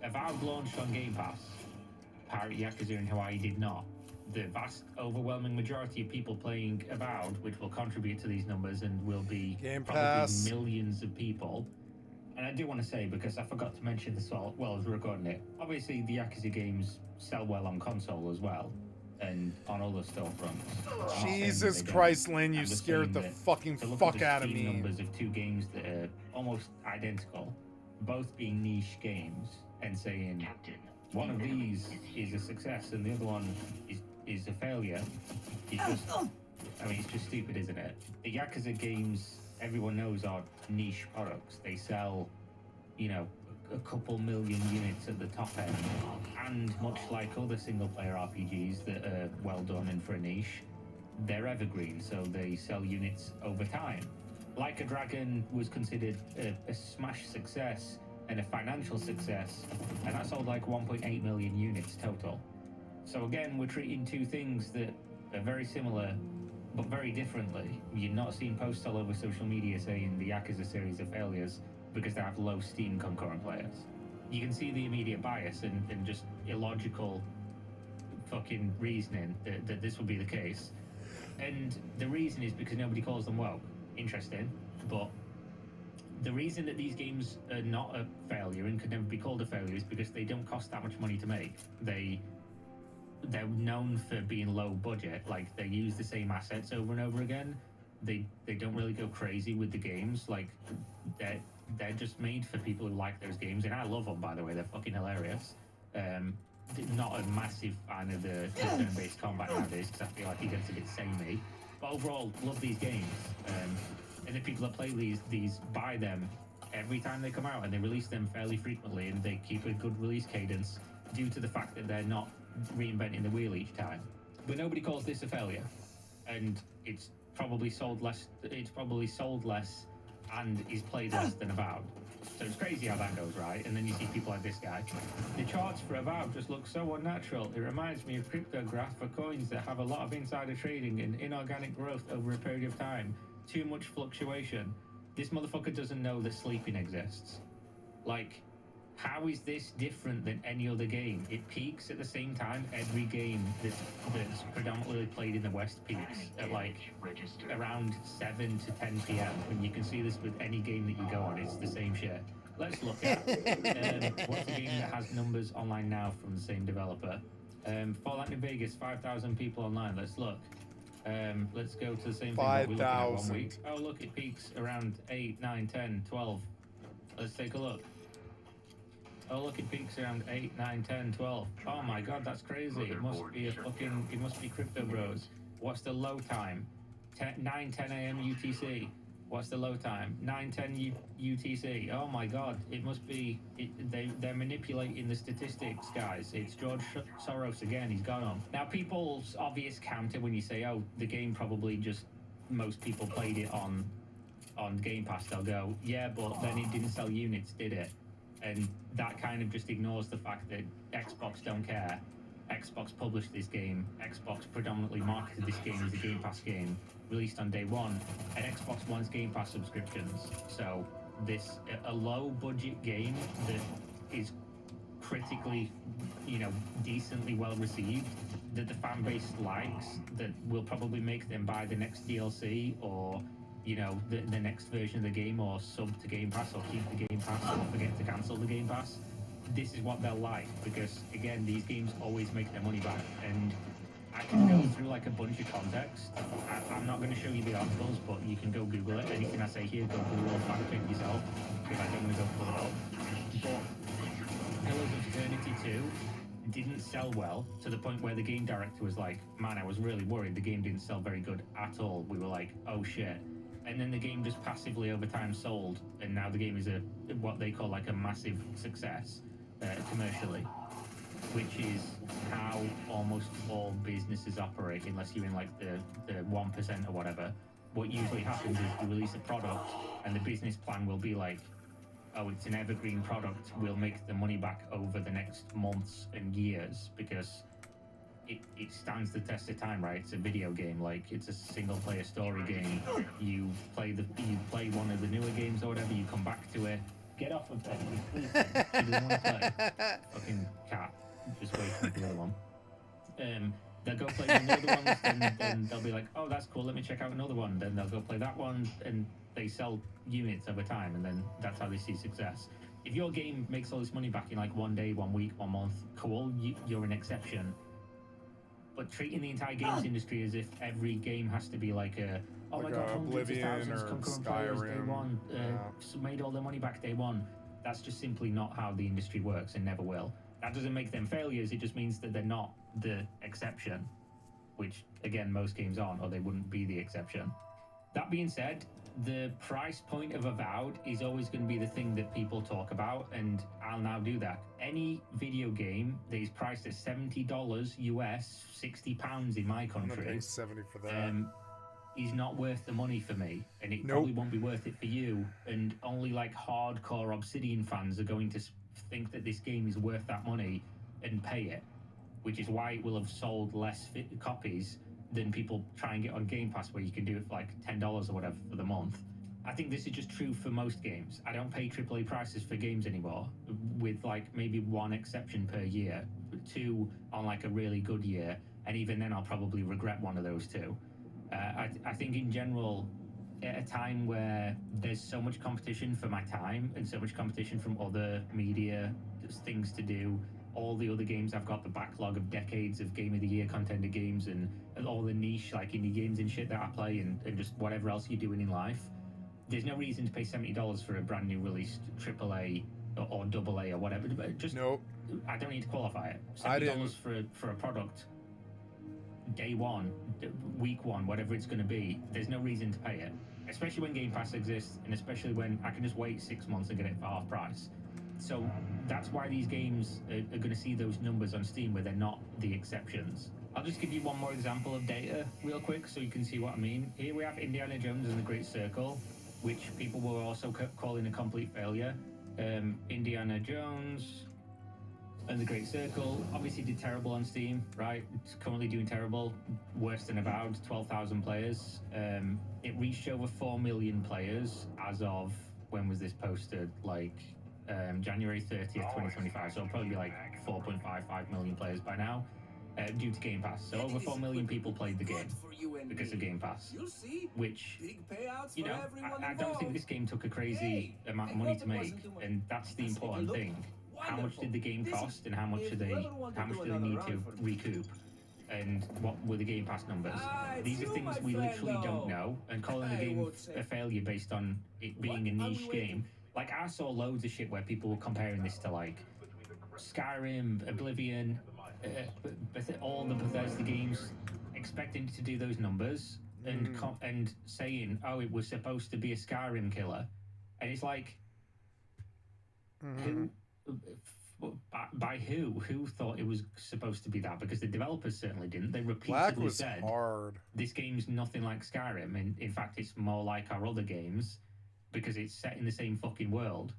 Avowed launched on Game Pass. Pirate Yakuza in Hawaii did not. The vast, overwhelming majority of people playing Avowed, which will contribute to these numbers and will be Game probably Pass. millions of people. And I do want to say, because I forgot to mention this while I was recording it, obviously the Yakuza games sell well on console as well, and on other storefronts. I'm not saying that Jesus they don't. Christ, Lynn, you I'm just scared saying the that fucking to look fuck at the out of Steam me. numbers of two games that are almost identical, both being niche games, and saying Captain, one of these is a success and the other one is a failure. It's just, I mean, it's just stupid, isn't it? The Yakuza games, everyone knows, are niche products. They sell, you know, a couple million units at the top end, and much like other single-player RPGs that are well done and for a niche, they're evergreen, so they sell units over time. Like a Dragon was considered a smash success and a financial success, and that sold like 1.8 million units total. So again, we're treating two things that are very similar, but very differently. You're not seeing posts all over social media saying the Yakuza series are failures because they have low Steam concurrent players. You can see the immediate bias and just illogical fucking reasoning that this would be the case. And the reason is because nobody calls them woke. Interesting, but the reason that these games are not a failure and could never be called a failure is because they don't cost that much money to make. They're known for being low budget. Like, they use the same assets over and over again. They don't really go crazy with the games. Like, they're just made for people who like those games, and I love them, by the way. They're fucking hilarious. Not a massive fan of the turn-based combat nowadays because I feel like it gets a bit samey. But overall, love these games. And the people that play these buy them every time they come out, and they release them fairly frequently, and they keep a good release cadence due to the fact that they're not reinventing the wheel each time. But nobody calls this a failure, and it's probably sold less and is played less than Avowed. So it's crazy how that goes, right? And then you see people like this guy. The charts for Avowed just look so unnatural. It reminds me of cryptograph for coins that have a lot of insider trading and inorganic growth over a period of time. Too much fluctuation. This motherfucker doesn't know that sleeping exists. Like, how is this different than any other game? It peaks at the same time every game that's predominantly played in the West peaks at like around 7 to 10 p.m. And you can see this with any game that you go on. It's the same shit. Let's look at what's the game that has numbers online now from the same developer. Fallout New Vegas, 5,000 people online. Let's look. Let's go to the same thing that we looked at 1 week. Oh, look, it peaks around 8, 9, 10, 12. Let's take a look. Oh, look, it peaks around 8, 9, 10, 12. Oh my god, that's crazy. It must be it must be Crypto Bros. What's the low time? 9, 10 a.m. UTC. What's the low time? 9, 10 UTC. Oh my god, it must be... they're manipulating the statistics, guys. It's George Soros again, he's got them. Now, people's obvious counter when you say, oh, the game probably just... most people played it on Game Pass, they'll go, yeah, but then it didn't sell units, did it? And that kind of just ignores the fact that Xbox don't care. Xbox published this game. Xbox predominantly marketed this game as a Game Pass game, released on day one, and Xbox wants Game Pass subscriptions. So this, a low-budget game that is critically, decently well received, that the fan base likes, that will probably make them buy the next DLC or the next version of the game, or sub to Game Pass, or keep the Game Pass, or forget to cancel the Game Pass. This is what they'll like, because again, these games always make their money back. And I can go through like a bunch of context. I'm not going to show you the articles, but you can go Google it. Anything I say here, go Google or fact check yourself, if I don't want to go pull it up. But Pillars of Eternity 2 didn't sell well, to the point where the game director was like, man, I was really worried the game didn't sell very good at all. We were like, oh shit. And then the game just passively over time sold, and now the game is what they call like a massive success commercially, which is how almost all businesses operate, unless you're in like the 1% or whatever. What usually happens is you release a product, and the business plan will be like, oh, it's an evergreen product, we'll make the money back over the next months and years, because it stands the test of time, right? It's a video game, like it's a single player story game. You play one of the newer games or whatever, you come back to it. Get off of that, please. She doesn't want to play. Fucking cat, just waiting for the other one. They'll go play the other ones, then they'll be like, oh, that's cool, let me check out another one. Then they'll go play that one, and they sell units over time, and then that's how they see success. If your game makes all this money back in like 1 day, 1 week, 1 month, cool, you're an exception. But treating the entire games industry as if every game has to be like oh like my god, hundreds of thousands or concurrent players day Skyrim. one, Yeah. made all their money back day one. That's just simply not how the industry works, and never will. That doesn't make them failures, it just means that they're not the exception, which again most games aren't, or they wouldn't be the exception. That being said, the price point of Avowed is always going to be the thing that people talk about, and I'll now do that. Any video game that is priced at $70 US, £60 in my I'm gonna country, pay 70 for that. is not worth the money for me, and it Nope. probably won't be worth it for you. And only like hardcore Obsidian fans are going to think that this game is worth that money and pay it, which is why it will have sold less copies than people try and get on Game Pass, where you can do it for like $10 or whatever for the month. I think this is just true for most games. I don't pay AAA prices for games anymore, with like maybe 1 exception per year, 2 on like a really good year, and even then I'll probably regret one of those 2. I think in general, at a time where there's so much competition for my time and so much competition from other media, just things to do, all the other games, I've got the backlog of decades of Game of the Year contender games, and all the niche like indie games and shit that I play, and just whatever else you're doing in life. There's no reason to pay $70 for a brand new released AAA or AA or whatever. Just Nope. I don't need to qualify it. I $70 for a product, day one, week one, whatever it's going to be. There's no reason to pay it, especially when Game Pass exists, and especially when I can just wait 6 months and get it for half price. So that's why these games are going to see those numbers on Steam, where they're not the exceptions. I'll just give you one more example of data real quick so you can see what I mean. Here we have Indiana Jones and the Great Circle, which people were also calling a complete failure. Indiana Jones and the Great Circle obviously did terrible on Steam, right? It's currently doing terrible, worse than Avowed, 12,000 players. It reached over 4 million players as of, when was this posted? Like January 30th, 2025. So it'll probably be like 4.55 million players by now, due to Game Pass. So over 4 million people played the game because of Game Pass, You'll see. which, Big payouts you for know, everyone I don't think involved. this game took a crazy amount of money to make, and that's the important thing. How much did the game cost, and how much do they need to recoup? And what were the Game Pass numbers? These are things we literally don't know, and calling the game a failure based on it being a niche game. Like, I saw loads of shit where people were comparing this to, like, Skyrim, Oblivion, all the Bethesda games, expecting it to do those numbers, and saying, oh, it was supposed to be a Skyrim killer. And it's like, who... By who? Who thought it was supposed to be that? Because the developers certainly didn't. They repeatedly said hard. This game's nothing like Skyrim, and in fact, it's more like our other games because it's set in the same fucking world.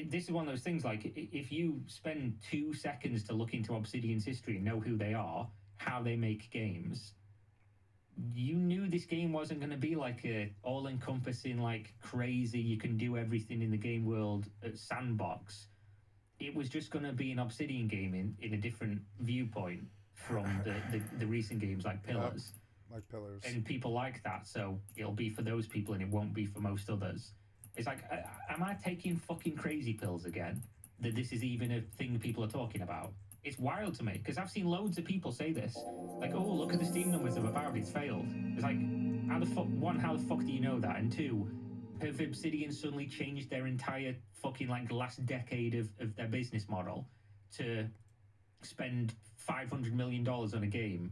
This is one of those things. Like, if you spend 2 seconds to look into Obsidian's history and know who they are, how they make games, you knew this game wasn't going to be like a all-encompassing, like crazy, you can do everything in the game world sandbox. It was just going to be an Obsidian game in a different viewpoint from the recent games like Pillars. Yep, like Pillars. And people like that, so it'll be for those people and it won't be for most others. It's like, am I taking fucking crazy pills again? That this is even a thing people are talking about? It's wild to me, because I've seen loads of people say this. Like, oh, look at the Steam numbers of Avowed, it's failed. It's like, how the fuck do you know that? And two, have Obsidian suddenly changed their entire fucking, like, last decade of their business model to spend $500 million on a game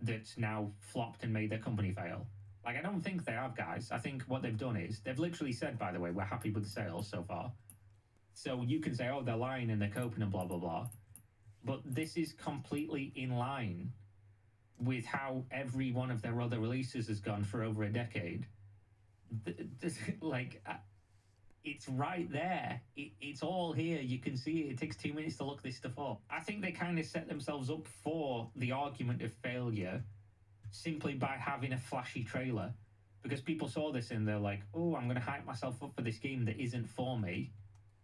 that's now flopped and made their company fail? Like, I don't think they have, guys. I think what they've done is, they've literally said, by the way, we're happy with the sales so far. So you can say, oh, they're lying and they're coping and blah, blah, blah. But this is completely in line with how every one of their other releases has gone for over a decade. Like, it's right there. It's all here. You can see it. It takes 2 minutes to look this stuff up. I think they kind of set themselves up for the argument of failure simply by having a flashy trailer. Because people saw this and they're like, oh, I'm going to hype myself up for this game that isn't for me.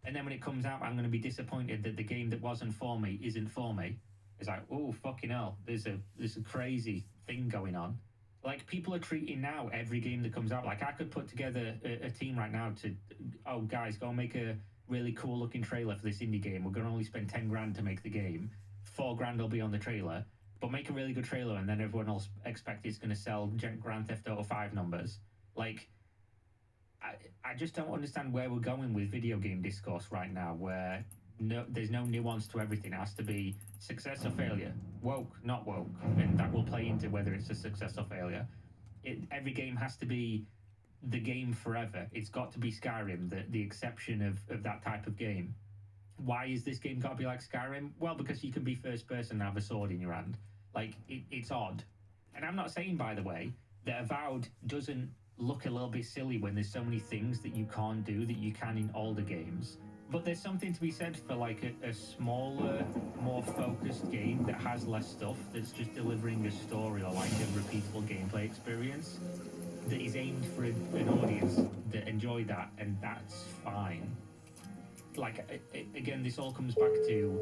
And then when it comes out, I'm going to be disappointed that the game that wasn't for me isn't for me. It's like, oh, fucking hell. There's a crazy thing going on. Like, people are treating now every game that comes out. Like, I could put together a team right now to, oh, guys, go make a really cool looking trailer for this indie game. We're going to only spend 10 grand to make the game. 4 grand will be on the trailer. But make a really good trailer, and then everyone else expect it's going to sell Grand Theft Auto 5 numbers. Like, I just don't understand where we're going with video game discourse right now, where there's no nuance to everything. It has to be success or failure, woke, not woke, and that will play into whether it's a success or failure. Every game has to be the game forever. It's got to be Skyrim, the exception of that type of game. Why is this game got to be like Skyrim? Well, because you can be first person and have a sword in your hand. Like, it's odd. And I'm not saying, by the way, that Avowed doesn't look a little bit silly when there's so many things that you can't do that you can in older games. But there's something to be said for, like, a smaller, more focused game that has less stuff, that's just delivering a story or, like, a repeatable gameplay experience that is aimed for an audience that enjoy that, and that's fine. Like, again, this all comes back to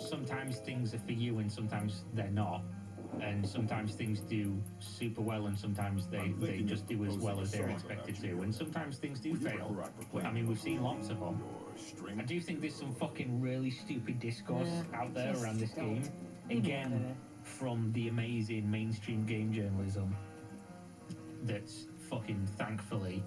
sometimes things are for you and sometimes they're not. And sometimes things do super well and sometimes they just do as well as they're expected to. And sometimes things do fail. I mean, we've seen lots of them. I do think there's some fucking really stupid discourse out there around this game. Again, from the amazing mainstream game journalism that's fucking, thankfully,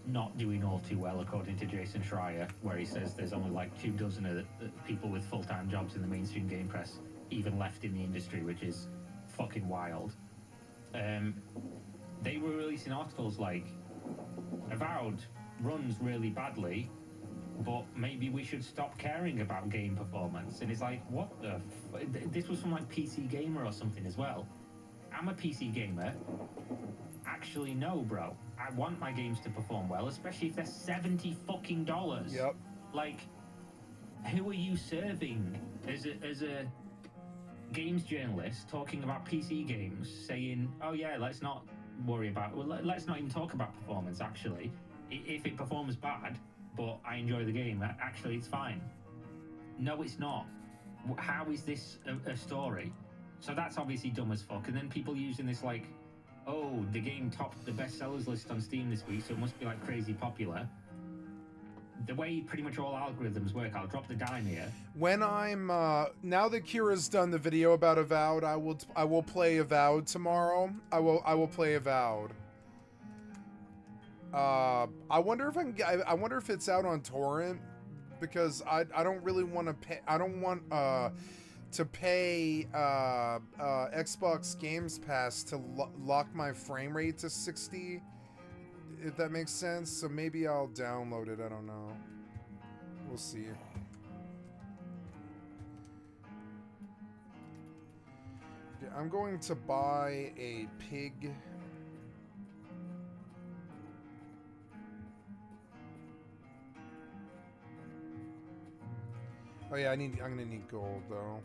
not doing all too well, according to Jason Schreier, where he says there's only like 2 dozen of people with full-time jobs in the mainstream game press even left in the industry, which is fucking wild. They were releasing articles like, Avowed runs really badly, but maybe we should stop caring about game performance. And it's like, what the this was from like PC Gamer or something as well. I'm a PC gamer. Actually, no, bro. I want my games to perform well, especially if they're $70 fucking dollars. Yep. Like, who are you serving as a games journalist talking about PC games, saying, oh yeah, let's not worry about, well, let's not even talk about performance, actually. If it performs bad, but I enjoy the game. Actually, it's fine. No, it's not. How is this a story? So that's obviously dumb as fuck. And then people using this like, oh, the game topped the bestsellers list on Steam this week, so it must be like crazy popular. The way pretty much all algorithms work, I'll drop the dime here. When I'm now that Kira's done the video about Avowed, I will play Avowed tomorrow. I will play Avowed. I wonder if I wonder if it's out on torrent, because I don't really want to pay. I don't want to pay Xbox Games Pass to lock my frame rate to 60, if that makes sense. So maybe I'll download it. I don't know. We'll see. Okay, I'm going to buy a pig. Oh yeah, I'm gonna need gold though.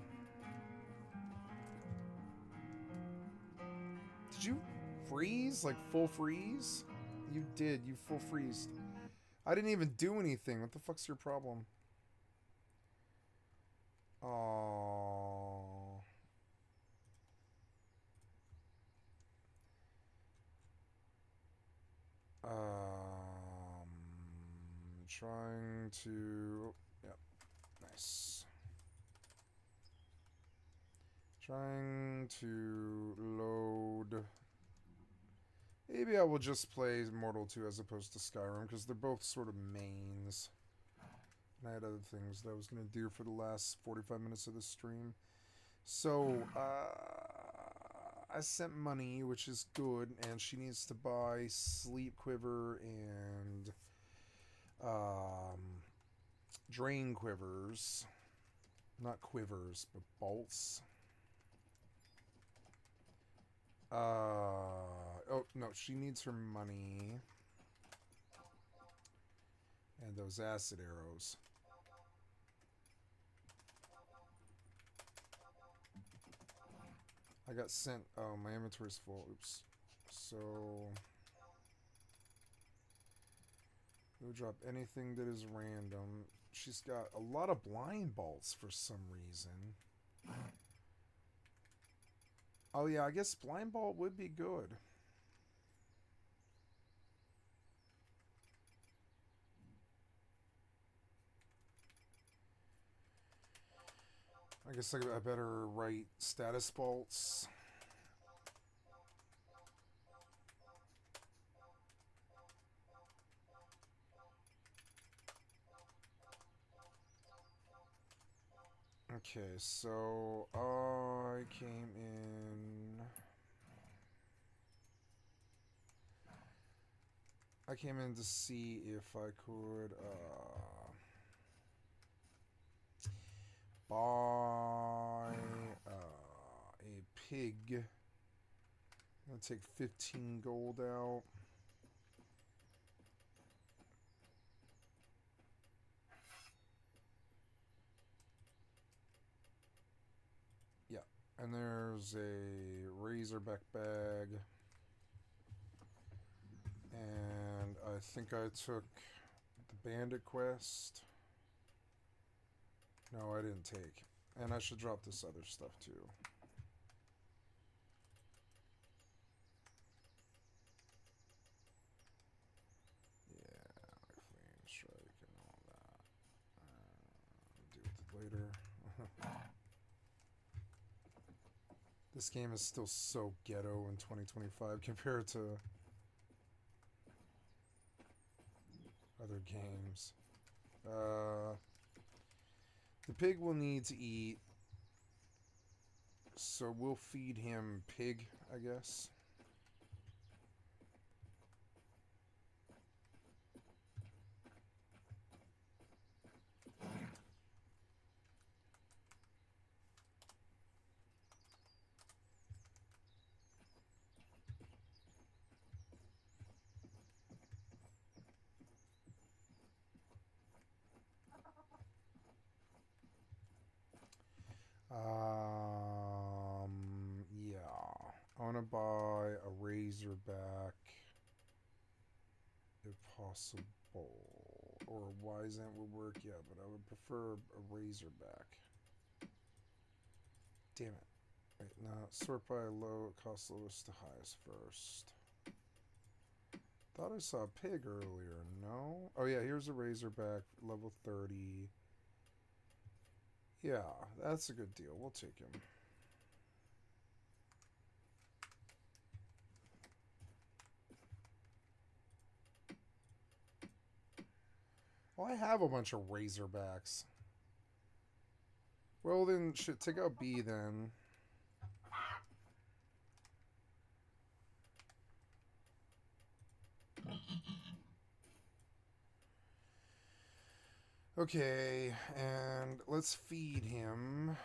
Did you freeze? Like full freeze? You did, you full freezed. I didn't even do anything. What the fuck's your problem? Oh. Trying to... Yep. Nice. Trying to load... Maybe I will just play Mortal 2 as opposed to Skyrim, because they're both sort of mains. And I had other things that I was going to do for the last 45 minutes of the stream. So, I sent money, which is good, and she needs to buy Sleep Quiver and Drain Quivers. Not quivers, but bolts. Oh, no, she needs her money. And those acid arrows. I got sent... Oh, my inventory's full. Oops. So... We'll drop anything that is random. She's got a lot of blind bolts for some reason. Oh yeah, I guess blind bolt would be good. I guess I better write status bolts. Okay, so I came in... I came in to see if I could buy a pig. I'm gonna take 15 gold out. Yeah, and there's a razorback bag. And I think I took the bandit quest. No, I didn't take. And I should drop this other stuff too. Yeah, flame strike and all that. Deal with it later. This game is still so ghetto in 2025 compared to other games. The pig will need to eat, so we'll feed him pig, I guess. Yeah. I want to buy a razorback if possible. or a wise ant would work, yeah, but I would prefer a razorback. Damn it. Wait, no, sort by low, cost lowest to highest first. Thought I saw a pig earlier, no? Oh yeah, here's a razorback, level 30. Yeah, that's a good deal. We'll take him. Well, I have a bunch of razorbacks. Well, then, shit, take out B then. Okay, and let's feed him.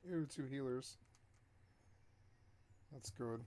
Ooh, 2 healers. That's good.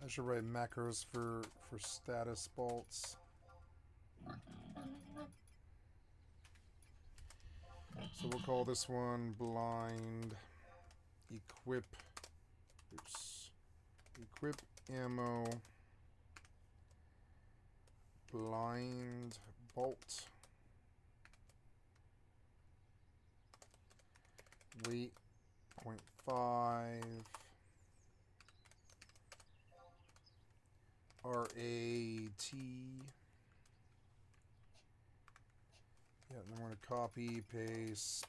I should write macros for status bolts. So we'll call this one blind equip. Oops. Equip ammo blind bolt. Weight 0.5. RAT Yeah, and then we're going to copy, paste.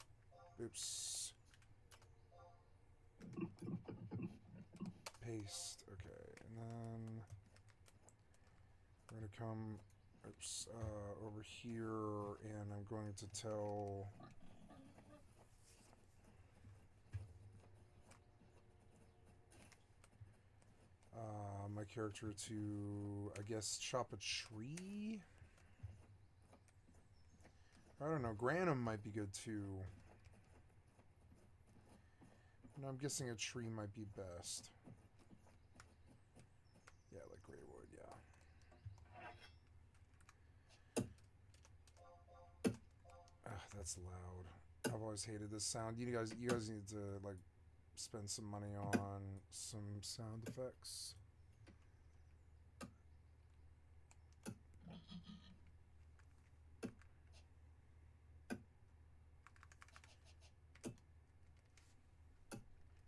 Oops. Paste. Okay, and then we're going to come over here, and I'm going to tell my character to, I guess, chop a tree? I don't know. Granum might be good too. No, I'm guessing a tree might be best. Yeah, like gray wood, yeah. That's loud. I've always hated this sound. You guys need to like spend some money on some sound effects.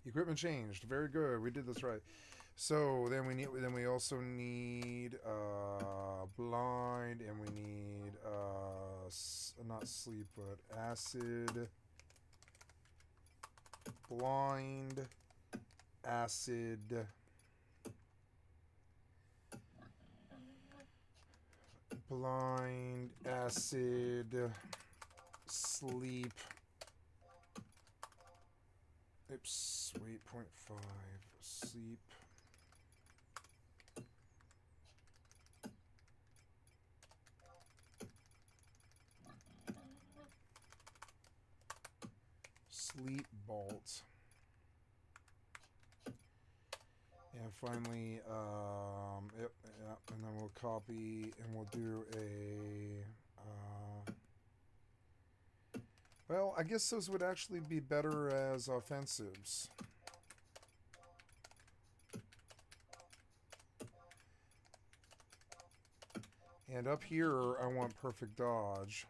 Equipment changed. Very good. We did this right. So then we also need blind, and we need not sleep but acid. Blind, acid, blind, acid, sleep. Oops, wait, 0.5, sleep. Sleep bolt. And finally, yep, and then we'll copy and we'll do a, well, I guess those would actually be better as offensives. And up here, I want perfect dodge.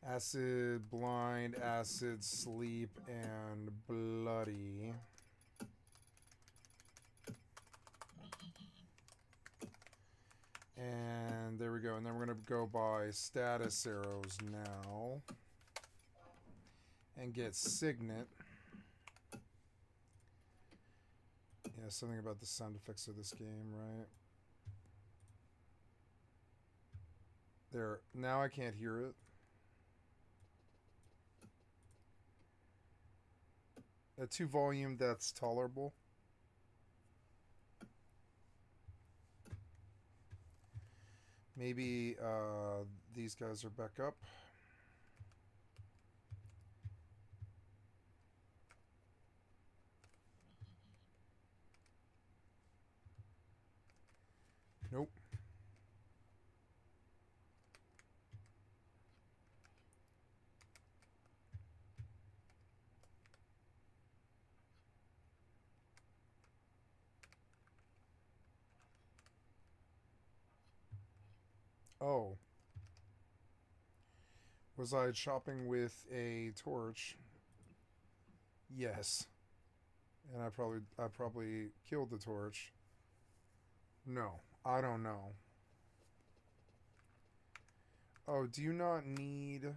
Acid, blind, acid, sleep, and bloody. And there we go. And then we're going to go by status arrows now. And get signet. Yeah, something about the sound effects of this game, right? There. Now I can't hear it. At 2 volume, that's tolerable. Maybe these guys are back up. Nope. Oh. Was I chopping with a torch? Yes. And I probably killed the torch. No. I don't know. Oh, do you not need...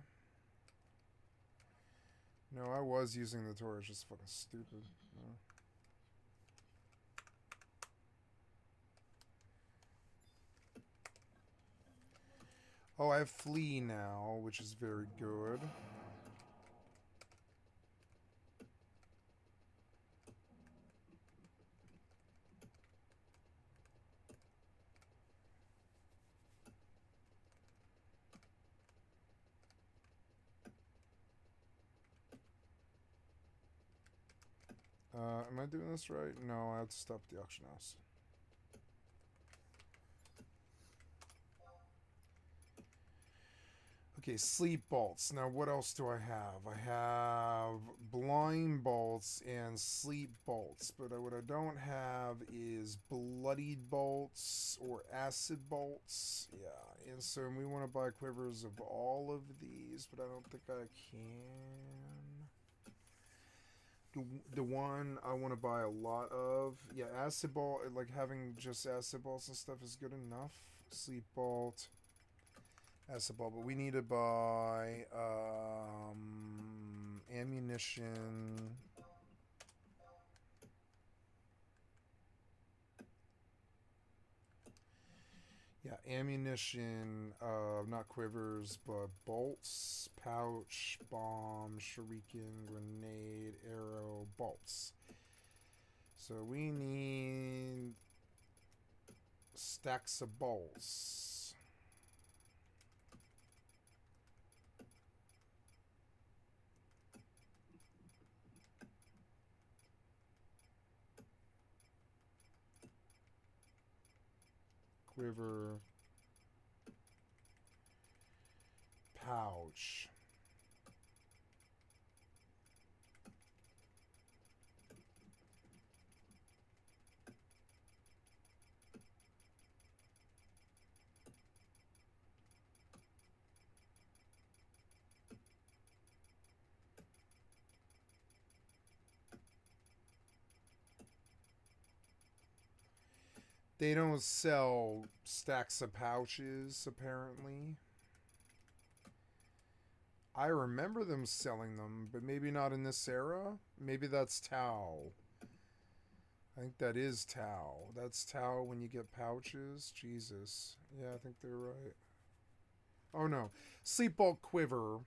No, I was using the torch. It's fucking stupid. No. Oh, I have flee now, which is very good. Am I doing this right? No, I have to stop the auction house. Okay, sleep bolts. Now, what else do I have? I have blind bolts. bolts and sleep bolts, but what I don't have is bloodied bolts or acid bolts. Yeah, and so we want to buy quivers of all of these, but I don't think I can. The one I want to buy a lot of, yeah, acid bolt, like having just acid bolts and stuff is good enough. Sleep bolt, acid bolt, but we need to buy ammunition. Yeah, ammunition, not quivers, but bolts, pouch, bomb, shuriken, grenade, arrow, bolts. So we need stacks of bolts. Quiver, pouch. They don't sell stacks of pouches, apparently. I remember them selling them, but maybe not in this era. Maybe that's Tau. I think that is Tau. That's Tau when you get pouches. Jesus. Yeah, I think they're right. Oh, no. Sleep Bolt Quiver.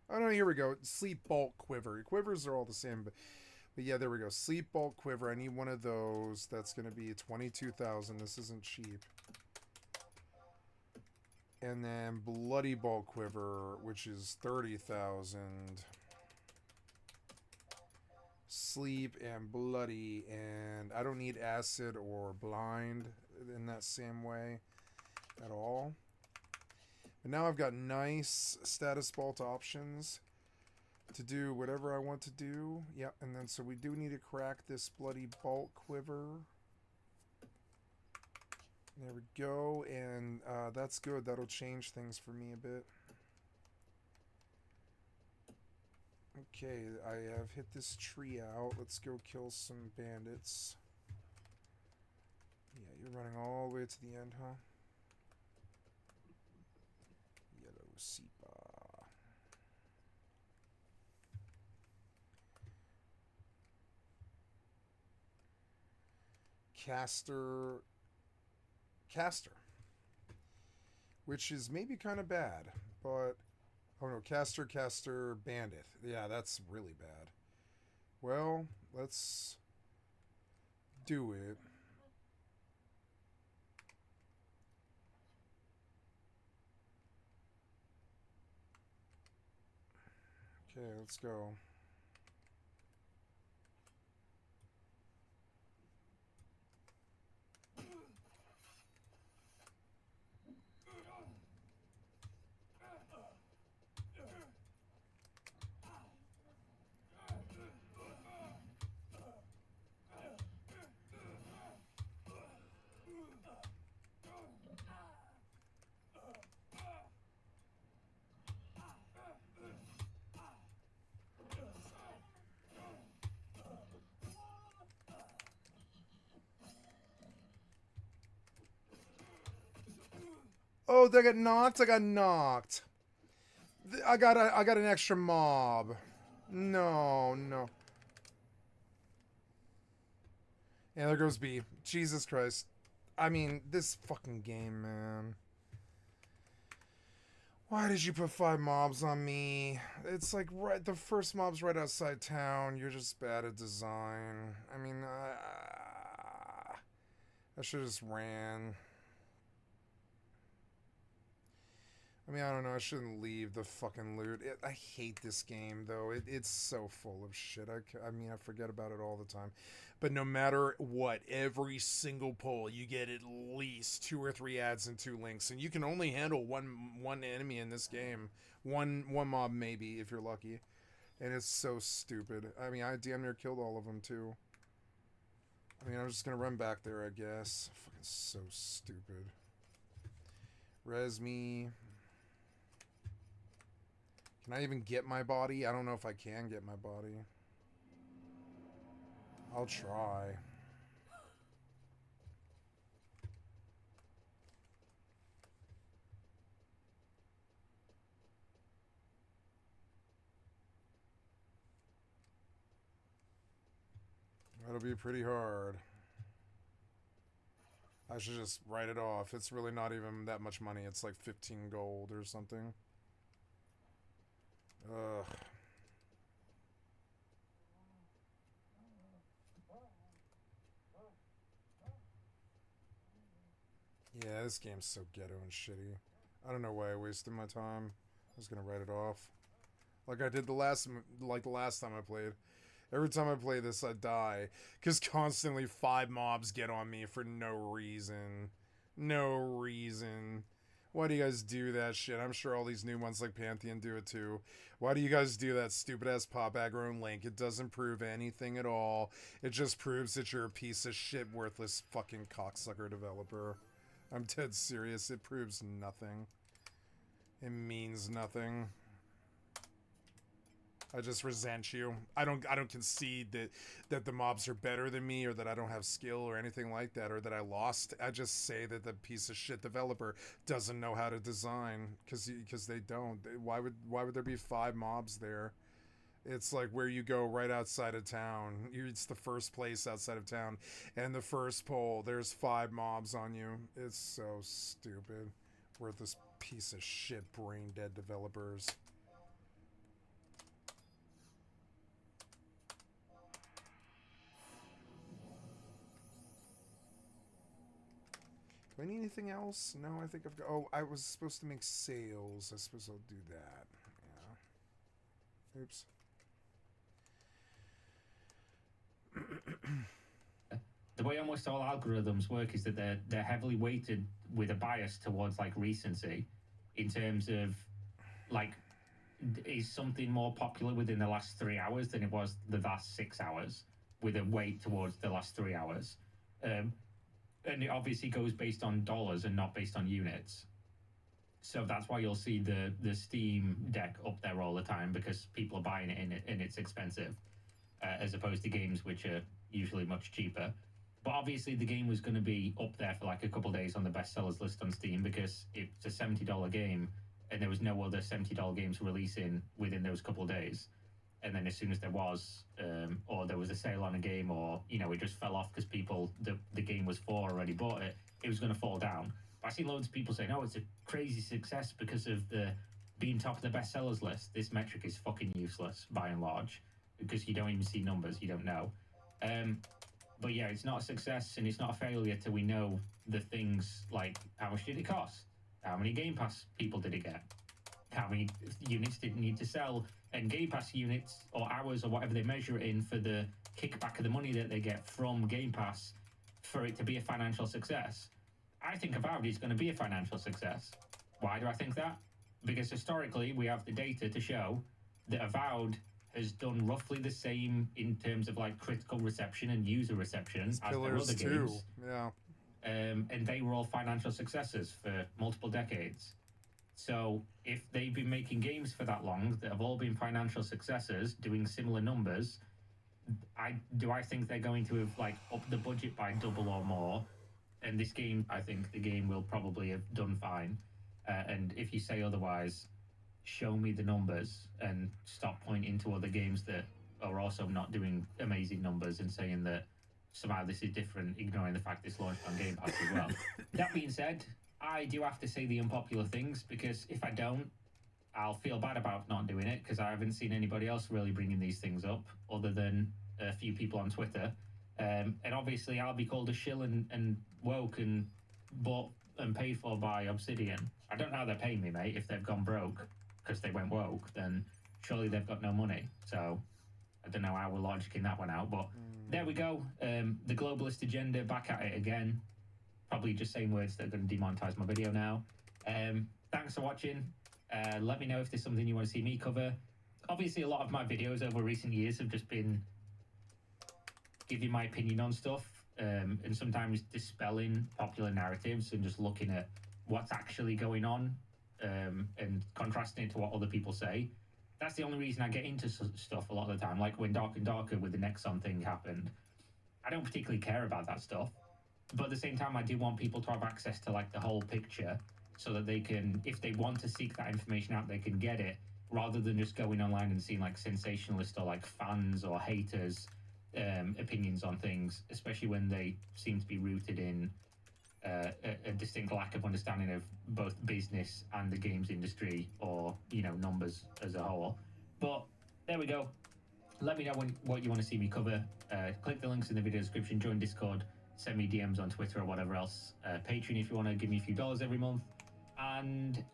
Oh, no, here we go. Sleep Bolt Quiver. Quivers are all the same, but yeah, there we go. Sleep Bolt Quiver. I need one of those. That's going to be 22,000. This isn't cheap. And then Bloody Bolt Quiver, which is 30,000. Sleep and Bloody, and I don't need Acid or Blind in that same way at all. But now I've got nice status bolt options to do whatever I want to do. Yep, and then so we do need to crack this Bloody Bolt Quiver. There we go, and that's good. That'll change things for me a bit. Okay, I have hit this tree out. Let's go kill some bandits. Yeah, you're running all the way to the end, huh? Yellow Sepa. Caster. Which is maybe kind of bad, but... Oh no, Caster, Bandit. Yeah, that's really bad. Well, let's do it. Okay, let's go. Oh, they got knocked? I got knocked. I got an extra mob. No. And there goes B. Jesus Christ. I mean, this fucking game, man. Why did you put 5 mobs on me? It's like right, the first mob's right outside town. You're just bad at design. I mean, I should have just ran. I mean, I don't know. I shouldn't leave the fucking loot. I hate this game, though. It's so full of shit. I mean, I forget about it all the time. But no matter what, every single pull, you get at least 2 or 3 ads and 2 links. And you can only handle one enemy in this game. One mob, maybe, if you're lucky. And it's so stupid. I mean, I damn near killed all of them, too. I mean, I'm just gonna run back there, I guess. Fucking so stupid. Res me. Can I even get my body? I don't know if I can get my body. I'll try. That'll be pretty hard. I should just write it off. It's really not even that much money. It's like 15 gold or something. Ugh. Yeah, this game's so ghetto and shitty. I don't know why I wasted my time. I was gonna write it off. Like I did the last time I played. Every time I play this, I die. Because constantly 5 mobs get on me for no reason. No reason. Why do you guys do that shit? I'm sure all these new ones like Pantheon do it too. Why do you guys do that stupid ass pop aggro and link? It doesn't prove anything at all. It just proves that you're a piece of shit, worthless fucking cocksucker developer. I'm dead serious. It proves nothing. It means nothing. I just resent you. I don't concede that the mobs are better than me, or that I don't have skill or anything like that, or that I lost. I just say that the piece of shit developer doesn't know how to design, because they don't. Why would there be 5 mobs there? It's like where you go right outside of town. It's the first place outside of town, and the first pole, there's 5 mobs on you. It's so stupid. Worthless piece of shit brain dead developers. Do I need anything else? No, I think I've got... Oh, I was supposed to make sales. I suppose I'll do that. Yeah. Oops. The way almost all algorithms work is that they're heavily weighted with a bias towards like recency, in terms of like, is something more popular within the last 3 hours than it was the last 6 hours, with a weight towards the last 3 hours. And it obviously goes based on dollars and not based on units. So that's why you'll see the Steam Deck up there all the time, because people are buying it and it's expensive, as opposed to games which are usually much cheaper. But obviously the game was going to be up there for like a couple of days on the bestsellers list on Steam, because it's a $70 game and there was no other $70 games releasing within those couple of days. And then as soon as there was, or there was a sale on a game, or, you know, it just fell off because the game was for already bought it, it was going to fall down. But I see loads of people saying, oh, it's a crazy success because of the being top of the bestsellers list. This metric is fucking useless, by and large, because you don't even see numbers, you don't know. But yeah, it's not a success and it's not a failure till we know the things like, how much did it cost? How many Game Pass people did it get? How many units did it need to sell? And Game Pass units or hours or whatever they measure it in for the kickback of the money that they get from Game Pass for it to be a financial success. I think Avowed is going to be a financial success. Why do I think that? Because historically we have the data to show that Avowed has done roughly the same in terms of like critical reception and user reception as their other games. Yeah. And they were all financial successes for multiple decades. So if they've been making games for that long that have all been financial successes, doing similar numbers, I think they're going to have like upped the budget by double or more. And this game, I think the game will probably have done fine. And if you say otherwise, show me the numbers and stop pointing to other games that are also not doing amazing numbers and saying that somehow this is different, ignoring the fact it's launched on Game Pass as well. That being said, I do have to say the unpopular things, because if I don't, I'll feel bad about not doing it, because I haven't seen anybody else really bringing these things up other than a few people on Twitter. And obviously I'll be called a shill and woke and bought and paid for by Obsidian. I don't know how they're paying me, mate. If they've gone broke because they went woke, then surely they've got no money. So I don't know how we're logicking that one out, but there we go. The globalist agenda back at it again. Probably just saying words that are going to demonetize my video now. Thanks for watching. Let me know if there's something you want to see me cover. obviously a lot of my videos over recent years have just been giving my opinion on stuff, and sometimes dispelling popular narratives and just looking at what's actually going on, and contrasting it to what other people say. That's the only reason I get into stuff a lot of the time. Like when Dark and Darker with the Nexon thing happened, I don't particularly care about that stuff. But at the same time, I do want people to have access to like the whole picture, so that they can, if they want to seek that information out, they can get it, rather than just going online and seeing like sensationalist or like fans or haters opinions on things, especially when they seem to be rooted in a distinct lack of understanding of both business and the games industry, or numbers as a whole. But there we go. Let me know what you want to see me cover. Click the links in the video description, join Discord, send me DMs on Twitter or whatever else. Patreon if you want to give me a few dollars every month. And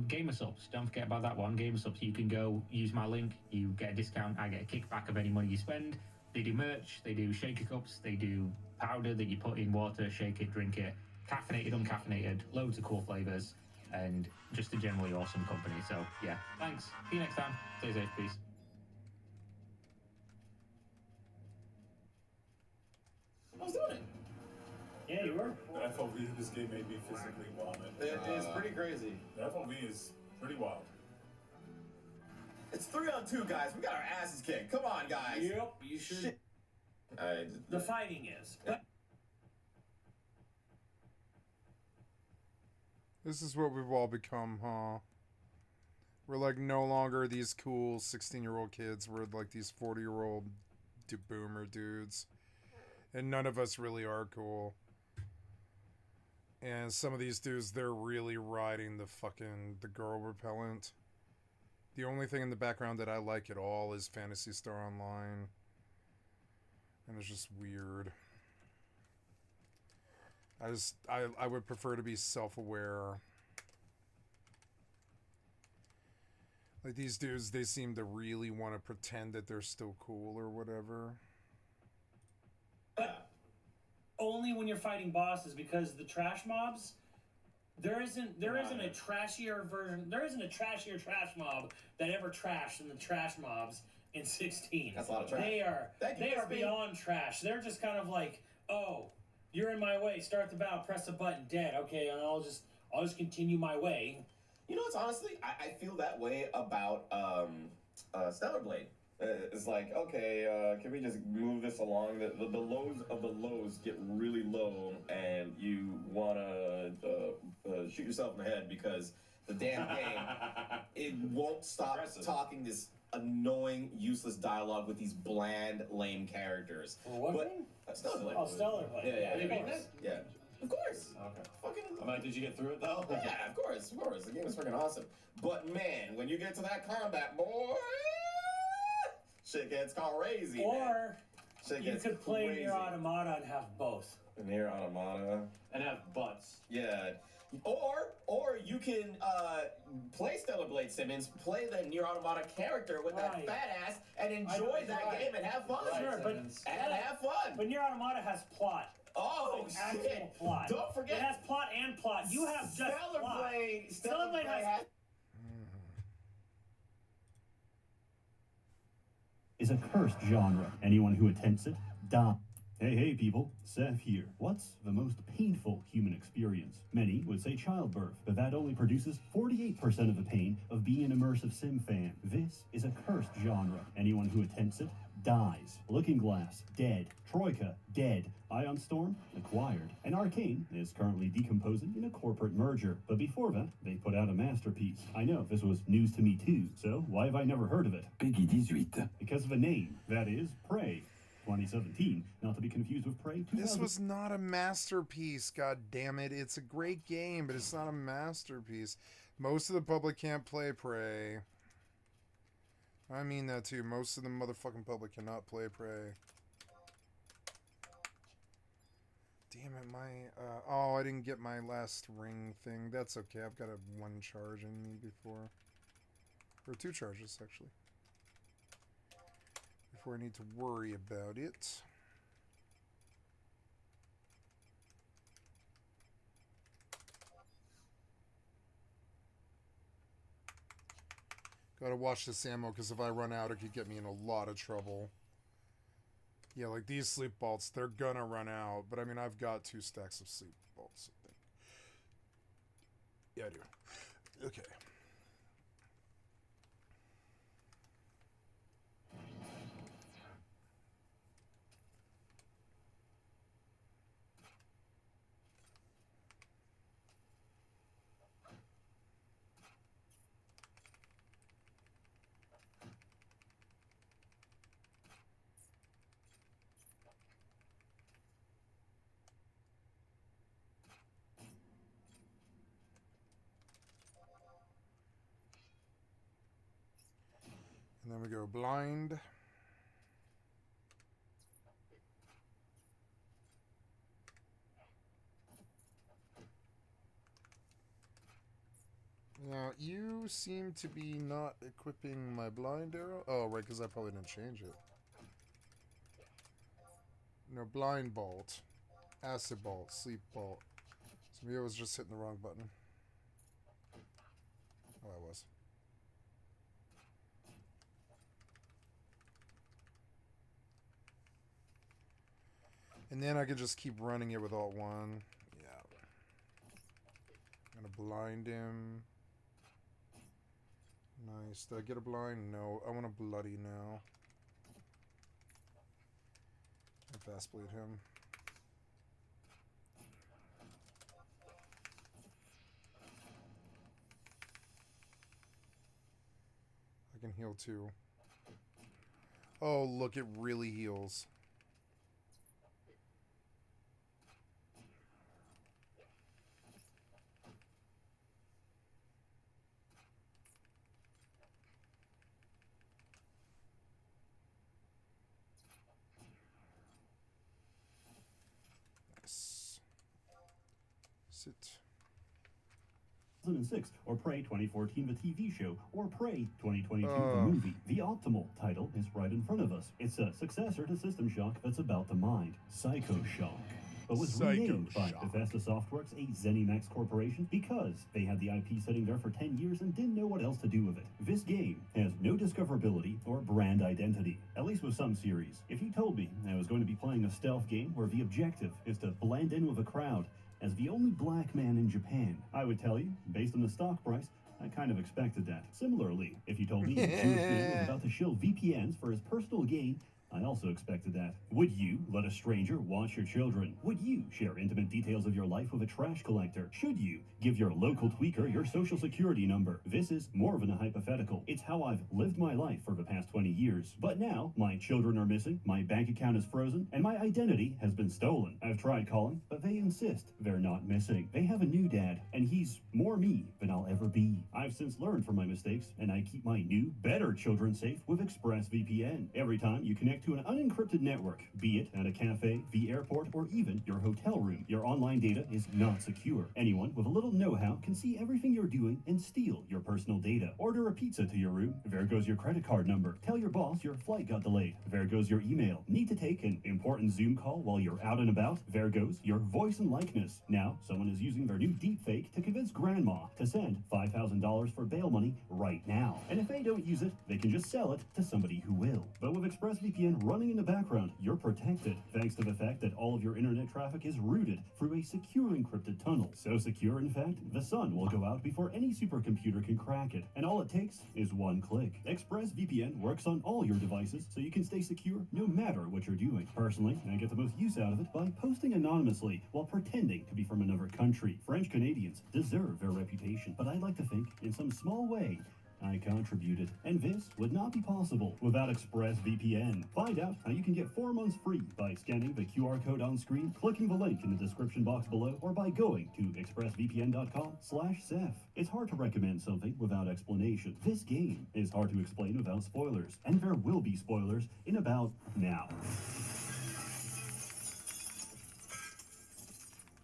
Gamer Subs, don't forget about that one. Gamer Subs, you can go use my link, you get a discount, I get a kickback of any money you spend. They do merch, they do shaker cups, they do powder that you put in water, shake it, drink it, caffeinated, uncaffeinated, loads of cool flavors, and just a generally awesome company. So yeah, thanks. See you next time. Stay safe, peace. I was doing it. Yeah, you were. The FOV of this game made me physically vomit. It is pretty crazy. The FOV is pretty wild. It's 3-on-2, guys. We got our asses kicked. Come on, guys. Yep, you should. Shit. The fighting is. But This is what we've all become, huh? We're like no longer these cool 16-year-old kids. We're like these 40-year-old boomer dudes. And none of us really are cool. And some of these dudes, they're really riding the girl repellent. The only thing in the background that I like at all is Phantasy Star Online. And it's just weird. I would prefer to be self-aware. Like these dudes, they seem to really want to pretend that they're still cool or whatever. But only when you're fighting bosses, because the trash mobs, there isn't a trashier version. There isn't a trashier trash mob that ever trashed than the trash mobs in 16. That's a lot of trash. They are beyond trash. They're just kind of like, oh, you're in my way. Start the battle. Press the button. Dead. Okay, and I'll just continue my way. You know, it's honestly, I feel that way about Stellar Blade. It's like, okay, can we just move this along? The lows of the lows get really low, and you want to shoot yourself in the head because the damn game, it won't stop talking this annoying, useless dialogue with these bland, lame characters. For what game? Stellar Blade. Oh, Stellar Blade. Yeah. Of course. Yeah. Of course. Okay. Fucking. Did you get through it though? Yeah, of course. The game is freaking awesome. But man, when you get to that combat, boy, shit gets crazy. Or shit you gets could play crazy. Nier Automata and have both. Nier Automata. And have butts. Yeah. Or you can play Stellar Blade Simmons, play the Nier Automata character with that fat ass, and enjoy that game and have fun. Sure, but have fun. But Nier Automata has plot. Oh, actual shit. plot. Don't forget. It has plot and plot. You have just Stellar plot. Blade. Stellar Blade has. Is a cursed genre. Anyone who attempts it, die. Hey people, Seth here. What's the most painful human experience? Many would say childbirth, but that only produces 48% of the pain of being an immersive sim fan. This is a cursed genre. Anyone who attempts it, dies. Looking Glass, dead. Troika, dead. Ion Storm, acquired. And Arcane is currently decomposing in a corporate merger. But before that, they put out a masterpiece. I know, this was news to me too, so why have I never heard of it? Peggy 18. Because of a name, that is, Prey. 2017, not to be confused with Prey 2000. This was not a masterpiece, god damn it. It's a great game, but it's not a masterpiece. Most of the public can't play Prey. I mean that too. Most of the motherfucking public cannot play Prey. Damn it, oh, I didn't get my last ring thing. That's okay. I've got a 1 charge in me before. Or 2 charges, actually. Before I need to worry about it. Go Gotta watch this ammo, because if I run out, it could get me in a lot of trouble. Yeah, like these sleep bolts, they're gonna run out. But I mean, I've got 2 stacks of sleep bolts, I think. Yeah, I do. Okay. And then we go blind. Now, you seem to be not equipping my blind arrow. Oh, right, because I probably didn't change it. No, blind bolt. Acid bolt. Sleep bolt. So maybe I was just hitting the wrong button. Oh, I was. And then I could just keep running it with Alt 1. Yeah. I'm gonna blind him. Nice. Did I get a blind? No. I want to bloody now. I fast bleed him. I can heal too. Oh, look, it really heals. Nice. Sit. 2006, or Prey 2014, the TV show, or Prey 2022, the movie. The optimal title is right in front of us. It's a successor to System Shock that's about the mind, Psycho Shock. But was renamed by Bethesda Softworks, a ZeniMax corporation, because they had the IP sitting there for 10 years and didn't know what else to do with it. This game has no discoverability or brand identity, at least with some series. If you told me I was going to be playing a stealth game where the objective is to blend in with a crowd as the only black man in Japan, I would tell you, based on the stock price, I kind of expected that. Similarly, if you told me a Jewish man was about to shill VPNs for his personal gain, I also expected that. Would you let a stranger watch your children? Would you share intimate details of your life with a trash collector? Should you give your local tweaker your social security number? This is more than a hypothetical. It's how I've lived my life for the past 20 years. But now, my children are missing, my bank account is frozen, and my identity has been stolen. I've tried calling, but they insist they're not missing. They have a new dad, and he's more me than I'll ever be. I've since learned from my mistakes, and I keep my new, better children safe with ExpressVPN. Every time you connect to an unencrypted network, be it at a cafe, the airport, or even your hotel room, your online data is not secure. Anyone with a little know-how can see everything you're doing and steal your personal data. Order a pizza to your room, there goes your credit card number. Tell your boss your flight got delayed, there goes your email. Need to take an important Zoom call while you're out and about, there goes your voice and likeness. Now, someone is using their new deepfake to convince grandma to send $5,000 for bail money right now. And if they don't use it, they can just sell it to somebody who will. But with ExpressVPN running in the background, you're protected, thanks to the fact that all of your internet traffic is routed through a secure encrypted tunnel. So secure, in fact, the sun will go out before any supercomputer can crack it. And all it takes is one click. ExpressVPN works on all your devices, so you can stay secure no matter what you're doing. Personally, I get the most use out of it by posting anonymously while pretending to be from another country. French Canadians deserve their reputation, but I'd like to think, in some small way, I contributed, and this would not be possible without ExpressVPN. Find out how you can get 4 months free by scanning the QR code on screen, clicking the link in the description box below, or by going to expressvpn.com/Seth. It's hard to recommend something without explanation. This game is hard to explain without spoilers, and there will be spoilers in about now.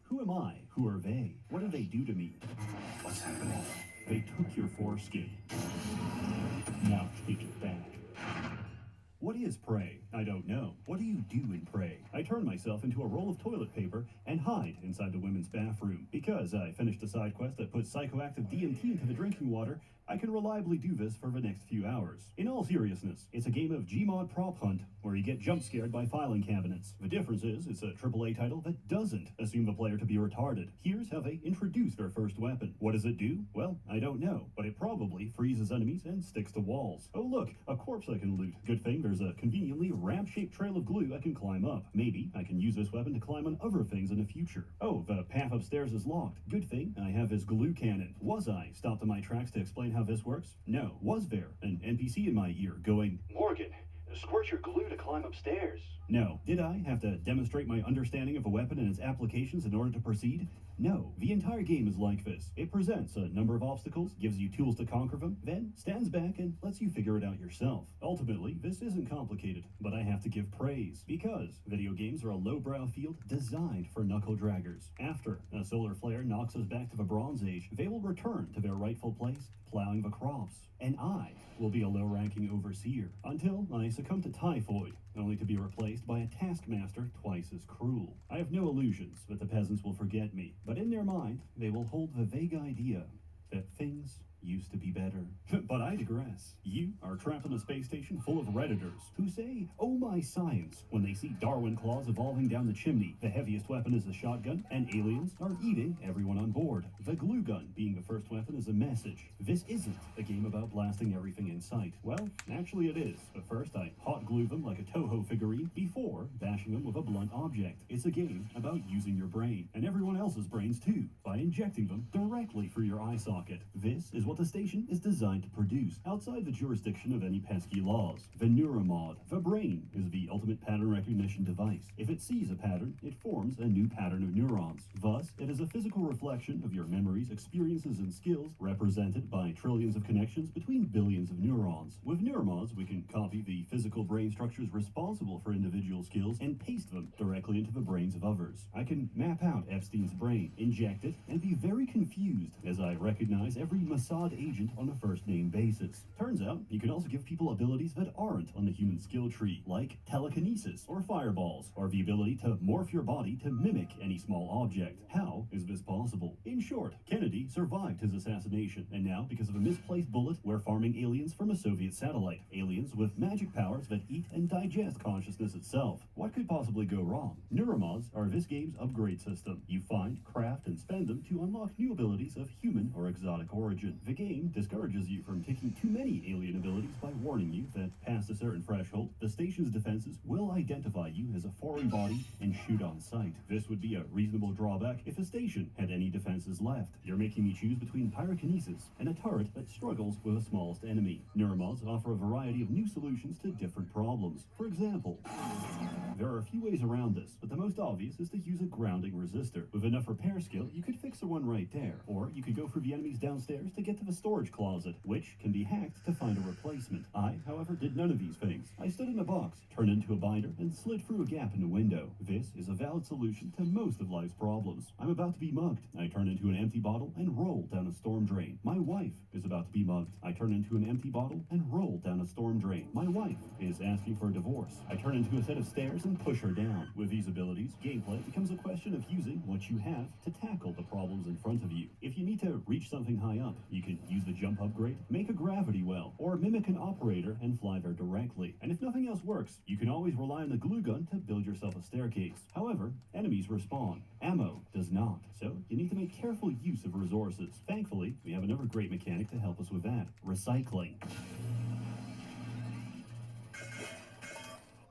Who am I? Who are they? What did they do to me? What's happening? They took your foreskin. Now take it back. What is Prey? I don't know. What do you do in Prey? I turn myself into a roll of toilet paper and hide inside the women's bathroom. Because I finished a side quest that puts psychoactive DMT into the drinking water, I can reliably do this for the next few hours. In all seriousness, it's a game of Gmod prop hunt where you get jump scared by filing cabinets. The difference is it's a AAA title that doesn't assume the player to be retarded. Here's how they introduce their first weapon. What does it do? Well, I don't know, but it probably freezes enemies and sticks to walls. Oh look, a corpse I can loot. Good thing there's a conveniently ramp-shaped trail of glue I can climb up. Maybe I can use this weapon to climb on other things in the future. Oh, the path upstairs is locked. Good thing I have this glue cannon. Was I stopped in my tracks to explain how this works? No. Was there an NPC in my ear going, Morgan, squirt your glue to climb upstairs? No. Did I have to demonstrate my understanding of a weapon and its applications in order to proceed? No. The entire game is like this. It presents a number of obstacles, gives you tools to conquer them, then stands back and lets you figure it out yourself. Ultimately, this isn't complicated, but I have to give praise, because video games are a lowbrow field designed for knuckle draggers. After a solar flare knocks us back to the Bronze Age, they will return to their rightful place, plowing the crops. And I will be a low-ranking overseer until I succumb to typhoid, only to be replaced by a taskmaster twice as cruel. I have no illusions that the peasants will forget me, but in their mind, they will hold the vague idea that things used to be better. But I digress. You are trapped on a space station full of Redditors who say, oh my science, when they see Darwin claws evolving down the chimney, the heaviest weapon is a shotgun, and aliens are eating everyone on board. The glue gun being the first weapon is a message. This isn't a game about blasting everything in sight. Well, actually it is, but first I hot glue them like a Toho figurine before bashing them with a blunt object. It's a game about using your brain, and everyone else's brains too, by injecting them directly through your eye socket. This is what the station is designed to produce, outside the jurisdiction of any pesky laws. The neuromod. The brain is the ultimate pattern recognition device. If it sees a pattern, it forms a new pattern of neurons. Thus, it is a physical reflection of your memories, experiences, and skills, represented by trillions of connections between billions of neurons. With neuromods, we can copy the physical brain structures responsible for individual skills and paste them directly into the brains of others. I can map out Epstein's brain, inject it, and be very confused as I recognize every Mossad agent on a first-name basis. Turns out, you can also give people abilities that aren't on the human skill tree, like telekinesis, or fireballs, or the ability to morph your body to mimic any small object. How is this possible? In short, Kennedy survived his assassination, and now, because of a misplaced bullet, we're farming aliens from a Soviet satellite. Aliens with magic powers that eat and digest consciousness itself. What could possibly go wrong? Neuromods are this game's upgrade system. You find, craft, and spend them to unlock new abilities of human or exotic origin. The game discourages you from taking too many alien abilities by warning you that past a certain threshold, the station's defenses will identify you as a foreign body and shoot on sight. This would be a reasonable drawback if the station had any defenses left. You're making me choose between pyrokinesis and a turret that struggles with the smallest enemy. Neuromods offer a variety of new solutions to different problems. For example, there are a few ways around this, but the most obvious is to use a grounding resistor. With enough repair skill, you could fix the one right there. Or you could go through the enemies downstairs to get to the storage closet, which can be hacked to find a replacement. I, however, did none of these things. I stood in a box, turned into a binder, and slid through a gap in the window. This is a valid solution to most of life's problems. I'm about to be mugged. I turn into an empty bottle and roll down a storm drain. My wife is about to be mugged. I turn into an empty bottle and roll down a storm drain. My wife is asking for a divorce. I turn into a set of stairs and push her down. With these abilities, gameplay becomes a question of using what you have to tackle the problems in front of you. If you need to reach something high up, you can use the jump upgrade, make a gravity well, or mimic an operator and fly there directly. And if nothing else works, you can always rely on the glue gun to build yourself a staircase. However, enemies respawn. Ammo does not, so you need to make careful use of resources. Thankfully, we have another great mechanic to help us with that: recycling.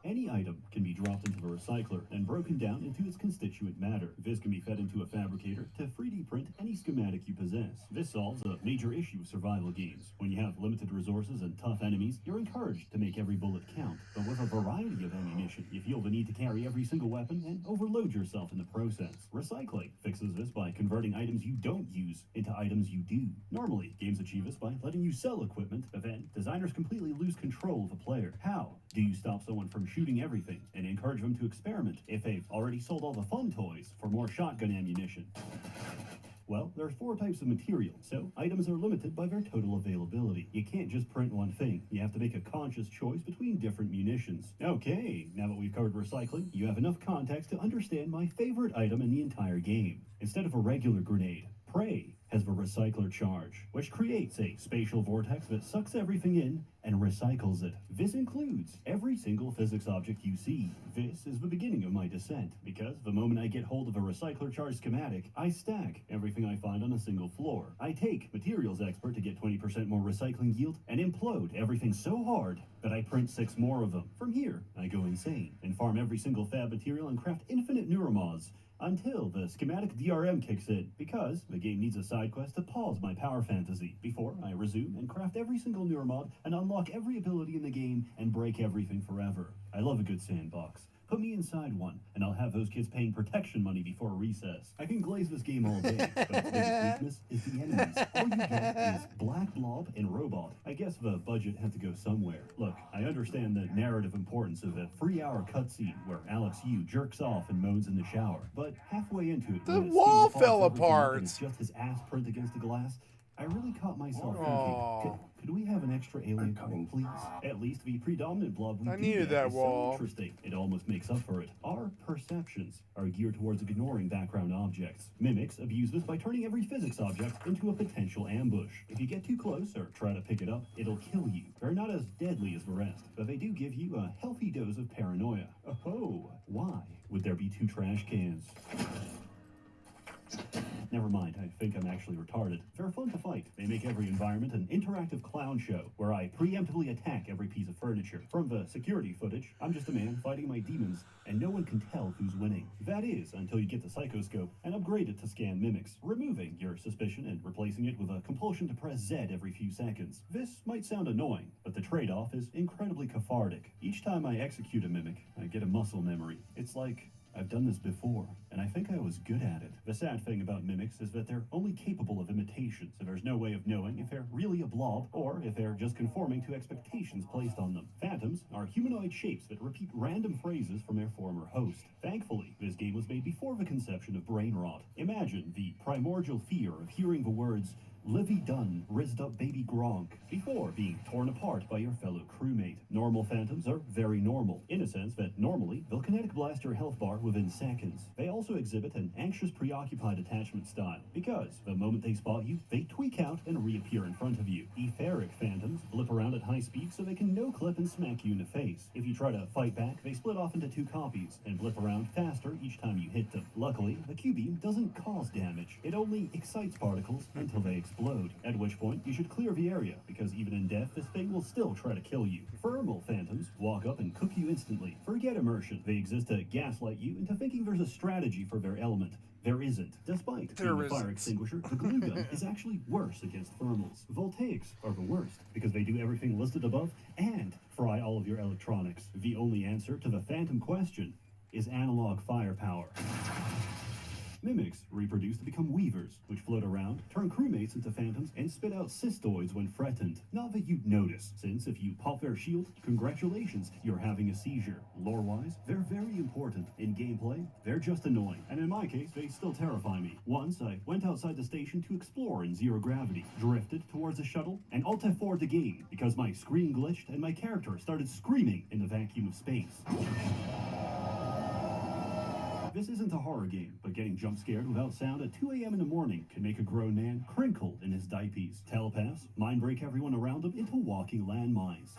Any item can be dropped into the recycler and broken down into its constituent matter. This can be fed into a fabricator to 3D print any schematic you possess. This solves a major issue of survival games. When you have limited resources and tough enemies, you're encouraged to make every bullet count. But with a variety of ammunition, you feel the need to carry every single weapon and overload yourself in the process. Recycling fixes this by converting items you don't use into items you do. Normally, games achieve this by letting you sell equipment, but then designers completely lose control of a player. How do you stop someone from shooting everything and encourage them to experiment if they've already sold all the fun toys for more shotgun ammunition? Well, there are 4 types of material, so items are limited by their total availability. You can't just print one thing. You have to make a conscious choice between different munitions. Okay, now that we've covered recycling, you have enough context to understand my favorite item in the entire game. Instead of a regular grenade, Prey has the recycler charge, which creates a spatial vortex that sucks everything in and recycles it. This includes every single physics object you see. This is the beginning of my descent, because the moment I get hold of a recycler charge schematic, I stack everything I find on a single floor. I take Materials Expert to get 20% more recycling yield, and implode everything so hard that I print 6 more of them. From here, I go insane, and farm every single fab material and craft infinite neuromoths, until the schematic DRM kicks in, because the game needs a side quest to pause my power fantasy before I resume and craft every single neuromod and unlock every ability in the game and break everything forever. I love a good sandbox. Put me inside one, and I'll have those kids paying protection money before recess. I can glaze this game all day, but its biggest weakness is the enemies. All you get is Black Blob and Robot. I guess the budget had to go somewhere. Look, I understand the narrative importance of a 3-hour cutscene where Alex Yu jerks off and moans in the shower, but halfway into it, The when a wall scene fell falls everything up apart. and it's just his ass print against the glass, I really caught myself Aw. thinking, could we have an extra alien coming, please? At least the predominant blob we I do needed get that is wall. so interesting, it almost makes up for it. Our perceptions are geared towards ignoring background objects. Mimics abuse this by turning every physics object into a potential ambush. If you get too close or try to pick it up, it'll kill you. They're not as deadly as the rest, but they do give you a healthy dose of paranoia. Oh, why would there be 2 trash cans? Never mind, I think I'm actually retarded. They're fun to fight. They make every environment an interactive clown show, where I preemptively attack every piece of furniture. From the security footage, I'm just a man fighting my demons, and no one can tell who's winning. That is, until you get the psychoscope and upgrade it to scan mimics, removing your suspicion and replacing it with a compulsion to press Z every few seconds. This might sound annoying, but the trade-off is incredibly cathartic. Each time I execute a mimic, I get a muscle memory. It's like I've done this before, and I think I was good at it. The sad thing about mimics is that they're only capable of imitation, so there's no way of knowing if they're really a blob or if they're just conforming to expectations placed on them. Phantoms are humanoid shapes that repeat random phrases from their former host. Thankfully, this game was made before the conception of brain rot. Imagine the primordial fear of hearing the words, "Livy Dunn, rizzed up baby Gronk," before being torn apart by your fellow crewmate. Normal phantoms are very normal, in a sense that normally they'll kinetic blast your health bar within seconds. They also exhibit an anxious, preoccupied attachment style, because the moment they spot you, they tweak out and reappear in front of you. Etheric phantoms blip around at high speed so they can no-clip and smack you in the face. If you try to fight back, they split off into 2 copies and blip around faster each time you hit them. Luckily, the Q-beam doesn't cause damage. It only excites particles until they explode, at which point you should clear the area, because even in death, this thing will still try to kill you. Thermal phantoms walk up and cook you instantly. Forget immersion. They exist to gaslight you into thinking there's a strategy for their element. There isn't. Despite being a fire extinguisher, the glue gun is actually worse against thermals. Voltaics are the worst, because they do everything listed above and fry all of your electronics. The only answer to the phantom question is analog firepower. Mimics reproduce to become weavers, which float around, turn crewmates into phantoms, and spit out cystoids when threatened. Not that you'd notice, since if you pop their shield, congratulations, you're having a seizure. Lore-wise, they're very important. In gameplay, they're just annoying, and in my case, they still terrify me. Once, I went outside the station to explore in zero gravity, drifted towards a shuttle, and alt-F4'd the game, because my screen glitched and my character started screaming in the vacuum of space. This isn't a horror game, but getting jump scared without sound at 2 a.m. in the morning can make a grown man crinkle in his diapers. Telepaths mind break everyone around them into walking landmines.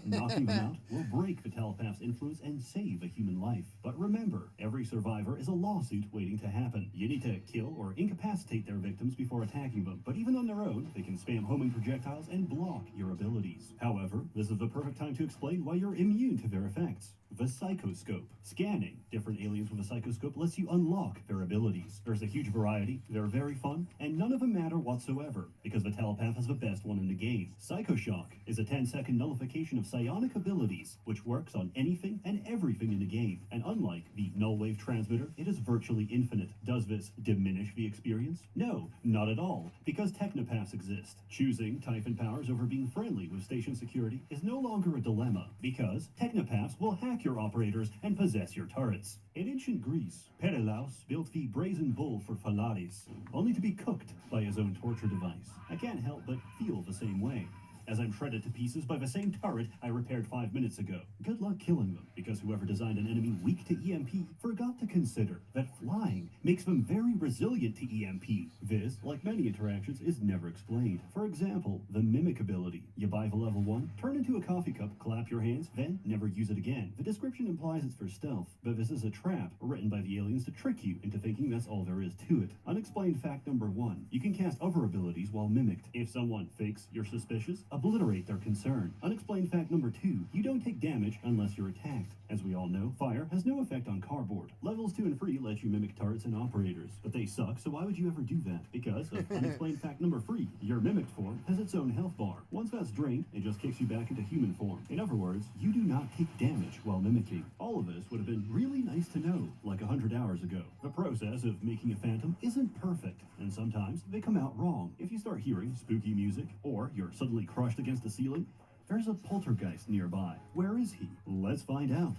Knocking them out will break the telepath's influence and save a human life. But remember, every survivor is a lawsuit waiting to happen. You need to kill or incapacitate their victims before attacking them, but even on their own, they can spam homing projectiles and block your abilities. However, this is the perfect time to explain why you're immune to their effects. The Psychoscope. Scanning different aliens with a Psychoscope lets you unlock their abilities. There's a huge variety, they're very fun, and none of them matter whatsoever, because the telepath is the best one in the game. Psychoshock is a 10-second nullification of psionic abilities, which works on anything and everything in the game, and unlike the null wave transmitter, it is virtually infinite. Does this diminish the experience? No, not at all, because technopaths exist. Choosing Typhon powers over being friendly with station security is no longer a dilemma, because technopaths will hack your operators and possess your turrets. In ancient Greece, Perelaus built the brazen bull for Phalaris, only to be cooked by his own torture device. I can't help but feel the same way. as I'm shredded to pieces by the same turret I repaired 5 minutes ago. Good luck killing them, because whoever designed an enemy weak to EMP forgot to consider that flying makes them very resilient to EMP. This, like many interactions, is never explained. For example, the mimic ability. You buy the level 1, turn into a coffee cup, clap your hands, then never use it again. The description implies it's for stealth, but this is a trap written by the aliens to trick you into thinking that's all there is to it. Unexplained fact number 1. You can cast other abilities while mimicked. If someone fakes you're suspicious, obliterate their concern. Unexplained fact number 2. You don't take damage unless you're attacked. As we all know, fire has no effect on cardboard. Levels 2 and 3 let you mimic turrets and operators, but they suck, so why would you ever do that? Because of unexplained fact number 3. Your mimicked form has its own health bar. Once that's drained, it just kicks you back into human form. In other words, you do not take damage while mimicking. All of this would have been really nice to know, like 100 hours ago. The process of making a phantom isn't perfect, and sometimes they come out wrong. If you start hearing spooky music, or you're suddenly crushed against the ceiling, there's a poltergeist nearby. Where is he? Let's find out.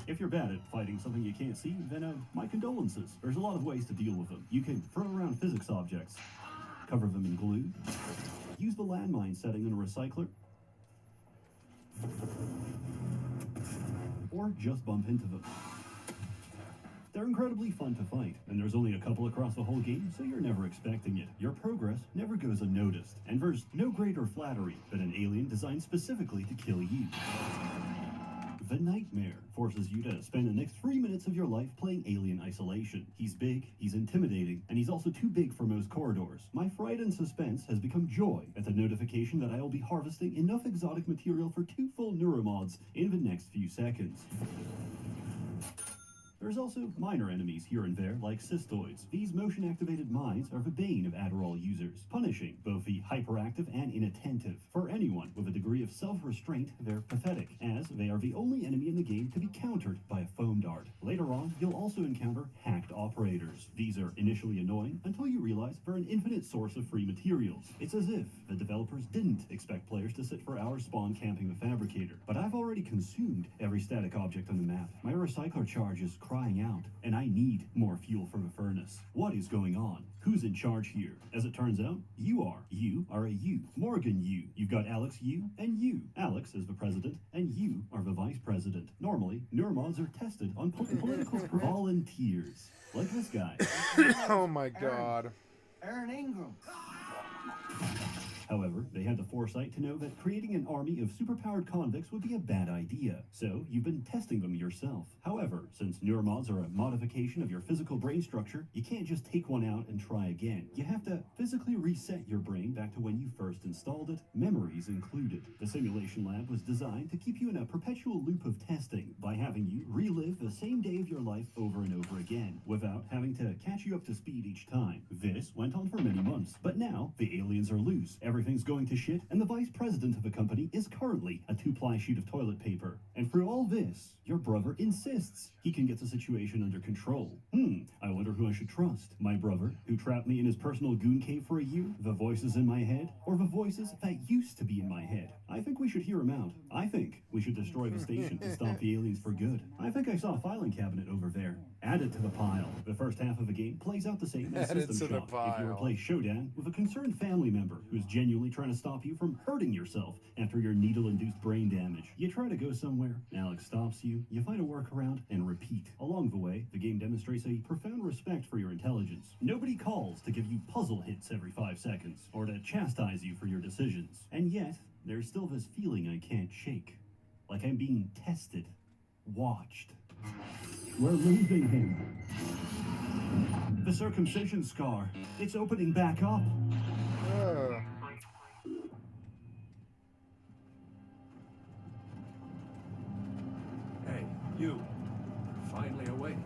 If you're bad at fighting something you can't see, then my condolences. There's a lot of ways to deal with them. You can throw around physics objects, cover them in glue, use the landmine setting on a recycler, or just bump into them. They're incredibly fun to fight, and there's only a couple across the whole game, so you're never expecting it. Your progress never goes unnoticed, and there's no greater flattery than an alien designed specifically to kill you. The Nightmare forces you to spend the next 3 minutes of your life playing Alien Isolation. He's big, he's intimidating, and he's also too big for most corridors. My fright and suspense has become joy at the notification that I will be harvesting enough exotic material for 2 full neuromods in the next few seconds. There's also minor enemies here and there, like cystoids. These motion-activated mines are the bane of Adderall users, punishing both the hyperactive and inattentive. For anyone with a degree of self-restraint, they're pathetic, as they are the only enemy in the game to be countered by a foam dart. Later on, you'll also encounter hacked operators. These are initially annoying until you realize they're an infinite source of free materials. It's as if the developers didn't expect players to sit for hours spawn camping the fabricator. But I've already consumed every static object on the map. My recycler charge is crying out, and I need more fuel for the furnace. What is going on? Who's in charge here? As it turns out, you are. You are a you. Morgan you. You've got Alex you and you. Alex is the president, and you are the vice president. Normally, neuromods are tested on political volunteers, like this guy. Oh my god. Aaron Ingram. However, they had the foresight to know that creating an army of superpowered convicts would be a bad idea, so you've been testing them yourself. However, since neuromods are a modification of your physical brain structure, you can't just take one out and try again. You have to physically reset your brain back to when you first installed it, memories included. The simulation lab was designed to keep you in a perpetual loop of testing by having you relive the same day of your life over and over again, without having to catch you up to speed each time. This went on for many months, but now the aliens are loose. Everything's going to shit, and the vice president of the company is currently a 2-ply sheet of toilet paper. And through all this, your brother insists he can get the situation under control. I wonder who I should trust. My brother, who trapped me in his personal goon cave for a year, the voices in my head, or the voices that used to be in my head. I think we should hear him out. I think we should destroy the station to stop the aliens for good. I think I saw a filing cabinet over there. Add it to the pile. The first half of the game plays out the same as Add it System to the Shock. If you pile. replace Showdown with a concerned family member who's genuinely trying to stop you from hurting yourself after your needle-induced brain damage. You try to go somewhere, Alex stops you, you find a workaround, and repeat. Along the way, the game demonstrates a profound respect for your intelligence. Nobody calls to give you puzzle hits every 5 seconds, or to chastise you for your decisions. And yet, there's still this feeling I can't shake. Like I'm being tested. Watched. We're losing him. The circumcision scar. It's opening back up. Hey, you. Finally awake.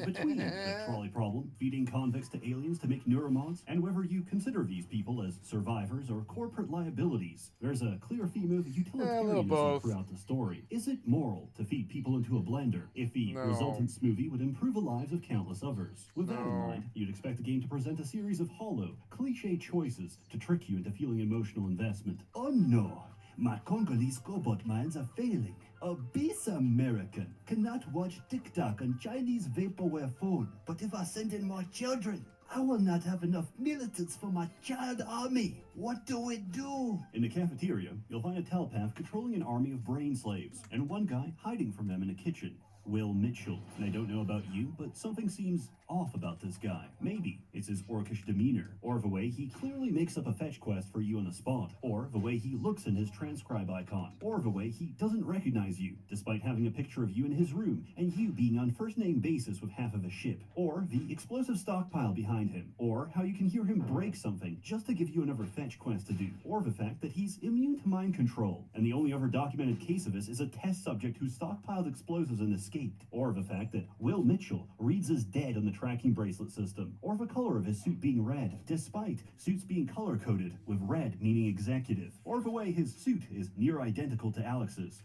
Between the trolley problem, feeding convicts to aliens to make neuromods, and whether you consider these people as survivors or corporate liabilities, there's a clear theme of utilitarianism both. throughout the story. Is it moral to feed people into a blender if the No. resultant smoothie would improve the lives of countless others? With that in No. mind, you'd expect the game to present a series of hollow, cliche choices to trick you into feeling emotional investment. Oh no! My Congolese cobalt mines are failing. A base American cannot watch TikTok on Chinese vaporware phone. But if I send in more children, I will not have enough militants for my child army. What do we do? In the cafeteria, you'll find a telepath controlling an army of brain slaves, and one guy hiding from them in a kitchen. Will Mitchell. And I don't know about you, but something seems off about this guy. Maybe it's his orcish demeanor, or the way he clearly makes up a fetch quest for you on the spot, or the way he looks in his transcribe icon, or the way he doesn't recognize you, despite having a picture of you in his room, and you being on first-name basis with half of a ship, or the explosive stockpile behind him, or how you can hear him break something just to give you another fetch quest to do, or the fact that he's immune to mind control, and the only other documented case of this is a test subject who stockpiled explosives and escaped, or the fact that Will Mitchell reads as dead on the tracking bracelet system, or the color of his suit being red, despite suits being color-coded with red meaning executive, or the way his suit is near identical to Alex's,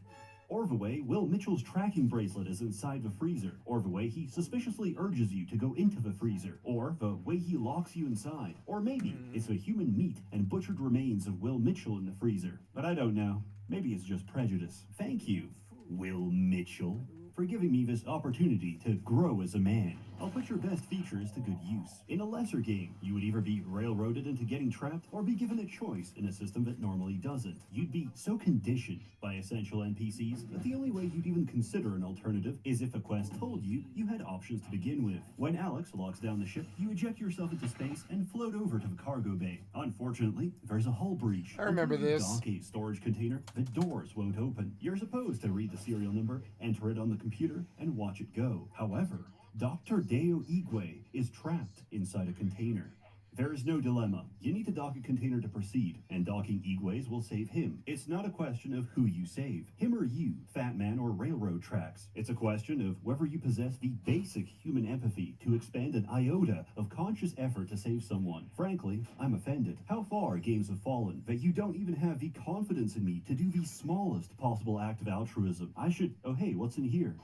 or the way Will Mitchell's tracking bracelet is inside the freezer, or the way he suspiciously urges you to go into the freezer, or the way he locks you inside, or maybe it's the human meat and butchered remains of Will Mitchell in the freezer. But I don't know. Maybe it's just prejudice. Thank you, Will Mitchell, for giving me this opportunity to grow as a man. I'll put your best features to good use. In a lesser game, you would either be railroaded into getting trapped or be given a choice in a system that normally doesn't. You'd be so conditioned by essential NPCs that the only way you'd even consider an alternative is if a quest told you you had options to begin with. When Alex locks down the ship, you eject yourself into space and float over to the cargo bay. Unfortunately, there's a hull breach. I remember Until you this. dock a storage container, the doors won't open. You're supposed to read the serial number, enter it on the computer, and watch it go. However, Dr. Deo Igwe is trapped inside a container. There is no dilemma. You need to dock a container to proceed, and docking Igwe's will save him. It's not a question of who you save, him or you, Fat Man or railroad tracks. It's a question of whether you possess the basic human empathy to expend an iota of conscious effort to save someone. Frankly, I'm offended. How far games have fallen that you don't even have the confidence in me to do the smallest possible act of altruism. I should... Oh hey, what's in here?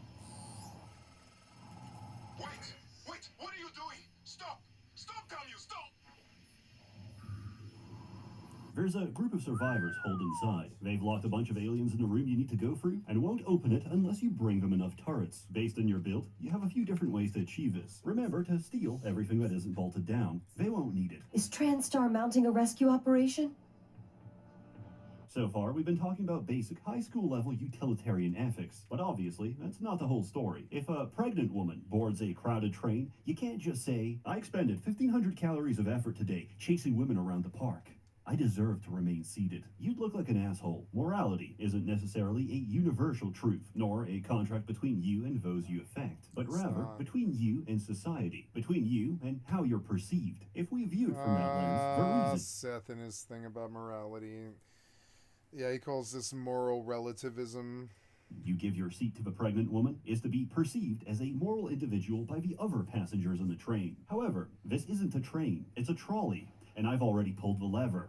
Wait, what are you doing? Stop! Stop, damn you, stop! There's a group of survivors holed inside. They've locked a bunch of aliens in a room you need to go through, and won't open it unless you bring them enough turrets. Based on your build, you have a few different ways to achieve this. Remember to steal everything that isn't bolted down. They won't need it. Is TranStar mounting a rescue operation? So far, we've been talking about basic high school level utilitarian ethics, but obviously, that's not the whole story. If a pregnant woman boards a crowded train, you can't just say, I expended 1,500 calories of effort today chasing women around the park. I deserve to remain seated. You'd look like an asshole. Morality isn't necessarily a universal truth, nor a contract between you and those you affect, but rather between you and society, between you and how you're perceived. If we view it from that lens, the reason... Seth and his thing about morality. Yeah, he calls this moral relativism. You give your seat to the pregnant woman is to be perceived as a moral individual by the other passengers on the train. However, this isn't a train, it's a trolley, and I've already pulled the lever.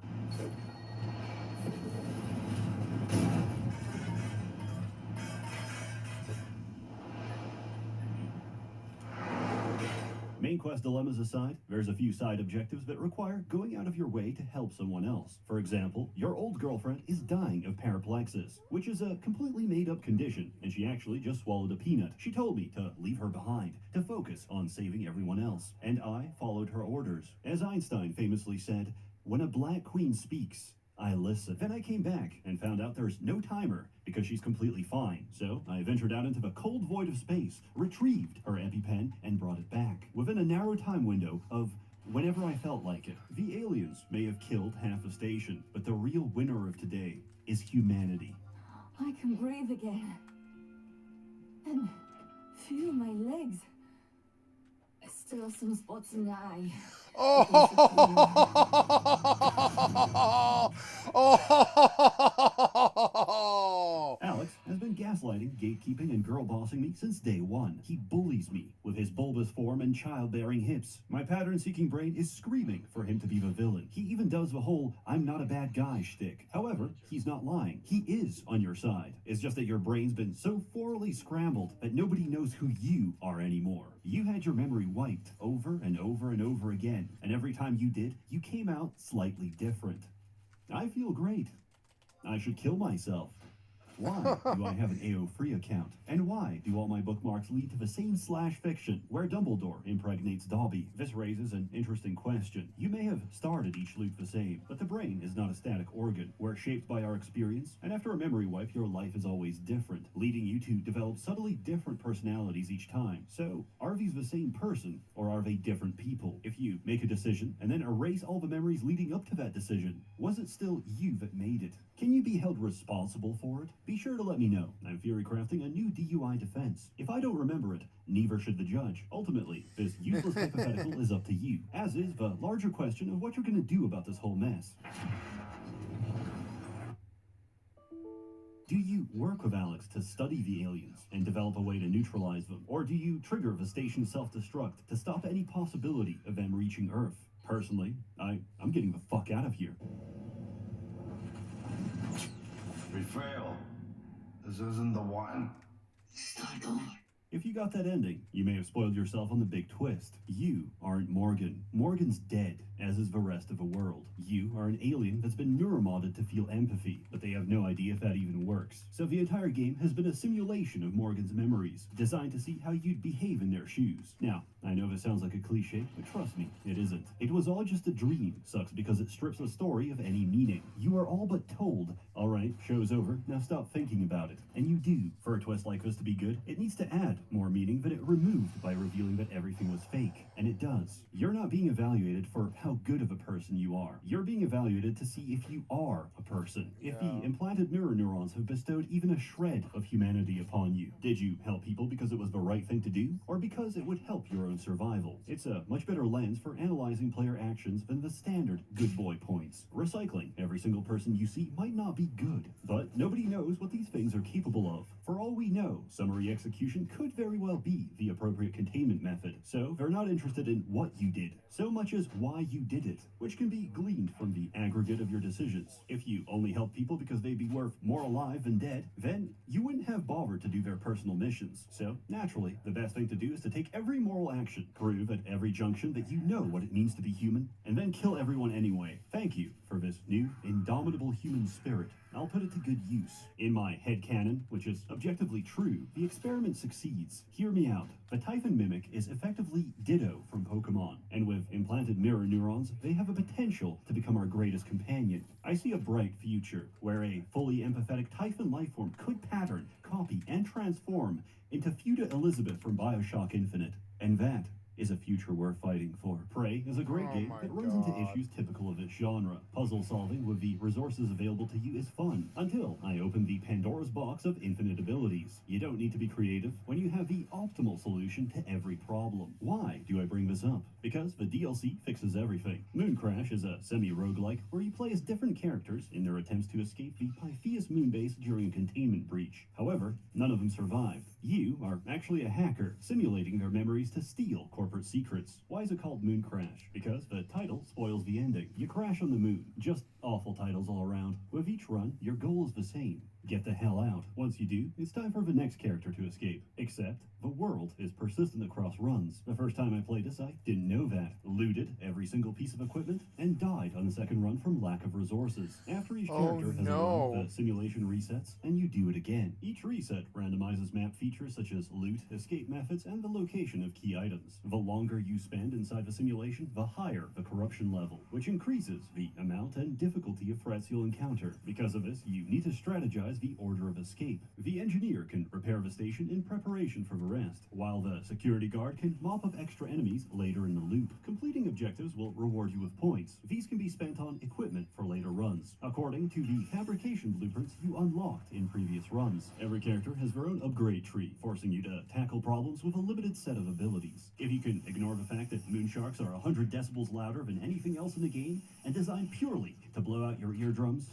Main quest dilemmas aside, there's a few side objectives that require going out of your way to help someone else. For example, your old girlfriend is dying of paraplexis, which is a completely made-up condition, and she actually just swallowed a peanut. She told me to leave her behind, to focus on saving everyone else, and I followed her orders. As Einstein famously said, when a black queen speaks, I listen. Then I came back and found out there's no timer because she's completely fine. So I ventured out into the cold void of space, retrieved her EpiPen, and brought it back. Within a narrow time window of whenever I felt like it. The aliens may have killed half the station, but the real winner of today is humanity. I can breathe again. And feel my legs. Still some spots in the eye. Alex has been gaslighting, gatekeeping, and girl bossing me since day one. He bullies me with his bulbous form and childbearing hips. My pattern-seeking brain is screaming for him to be the villain. He even does the whole "I'm not a bad guy" shtick. However, he's not lying. He is on your side. It's just that your brain's been so thoroughly scrambled that nobody knows who you are anymore. You had your memory wiped over and over and over again, and every time you did, you came out slightly different. I feel great. I should kill myself. Why do I have an AO free account? And why do all my bookmarks lead to the same slash fiction where Dumbledore impregnates Dobby? This raises an interesting question. You may have started each loop the same, but the brain is not a static organ. We're shaped by our experience, and after a memory wipe, your life is always different, leading you to develop subtly different personalities each time. So, are these the same person, or are they different people? If you make a decision and then erase all the memories leading up to that decision, was it still you that made it? Can you be held responsible for it? Be sure to let me know. I'm theory crafting a new DUI defense. If I don't remember it, neither should the judge. Ultimately, this useless hypothetical is up to you, as is the larger question of what you're going to do about this whole mess. Do you work with Alex to study the aliens and develop a way to neutralize them? Or do you trigger the station's self-destruct to stop any possibility of them reaching Earth? Personally, I'm getting the fuck out of here. We fail. This isn't the one. Start over. If you got that ending, you may have spoiled yourself on the big twist. You aren't Morgan. Morgan's dead, as is the rest of the world. You are an alien that's been neuromodded to feel empathy, but they have no idea if that even works. So the entire game has been a simulation of Morgan's memories, designed to see how you'd behave in their shoes. Now, I know this sounds like a cliche, but trust me, it isn't. It was all just a dream. Sucks because it strips the story of any meaning. You are all but told, alright, show's over, now stop thinking about it. And you do. For a twist like this to be good, it needs to add more meaning than it removed by revealing that everything was fake. And it does. You're not being evaluated for how good of a person you are. You're being evaluated to see if you are a person. If the implanted mirror neurons have bestowed even a shred of humanity upon you. Did you help people because it was the right thing to do? Or because it would help your own survival? It's a much better lens for analyzing player actions than the standard good boy points. Recycling. Every single person you see might not be good, but nobody knows what these things are capable of. For all we know, summary execution could very well be the appropriate containment method. So they're not interested in what you did, so much as why you did it, which can be gleaned from the aggregate of your decisions. If you only help people because they'd be worth more alive than dead, then you wouldn't have bothered to do their personal missions. So, naturally, the best thing to do is to take every moral action, prove at every junction that you know what it means to be human, and then kill everyone anyway. Thank you for this new, indomitable human spirit. I'll put it to good use. In my headcanon, which is objectively true, the experiment succeeds. Hear me out. The Typhon Mimic is effectively Ditto from Pokemon, and with implanted mirror neurons, they have a potential to become our greatest companion. I see a bright future, where a fully empathetic Typhon lifeform could pattern, copy, and transform into Fuda Elizabeth from Bioshock Infinite. And that is a future worth fighting for. Prey is a great game that runs into issues typical of its genre. Puzzle solving with the resources available to you is fun, until I open the Pandora's box of infinite abilities. You don't need to be creative when you have the optimal solution to every problem. Why do I bring this up? Because the DLC fixes everything. Moon Crash is a semi-roguelike where you play as different characters in their attempts to escape the Pythias moonbase during a containment breach. However, none of them survived. You are actually a hacker, simulating their memories to steal corporate secrets. Why is it called Moon Crash? Because the title spoils the ending. You crash on the moon. Just awful titles all around. With each run, your goal is the same. Get the hell out. Once you do, it's time for the next character to escape. Except, the world is persistent across runs. The first time I played this, I didn't know that. Looted every single piece of equipment, and died on the second run from lack of resources. After each character has a run, the simulation resets, and you do it again. Each reset randomizes map features such as loot, escape methods, and the location of key items. The longer you spend inside the simulation, the higher the corruption level, which increases the amount and difficulty of threats you'll encounter. Because of this, you need to strategize the order of escape. The engineer can repair the station in preparation for the rest, while the security guard can mop up extra enemies later in the loop. Completing objectives will reward you with points. These can be spent on equipment for later runs, according to the fabrication blueprints you unlocked in previous runs. Every character has their own upgrade tree, forcing you to tackle problems with a limited set of abilities. If you can ignore the fact that moonsharks are 100 decibels louder than anything else in the game, and designed purely to blow out your eardrums,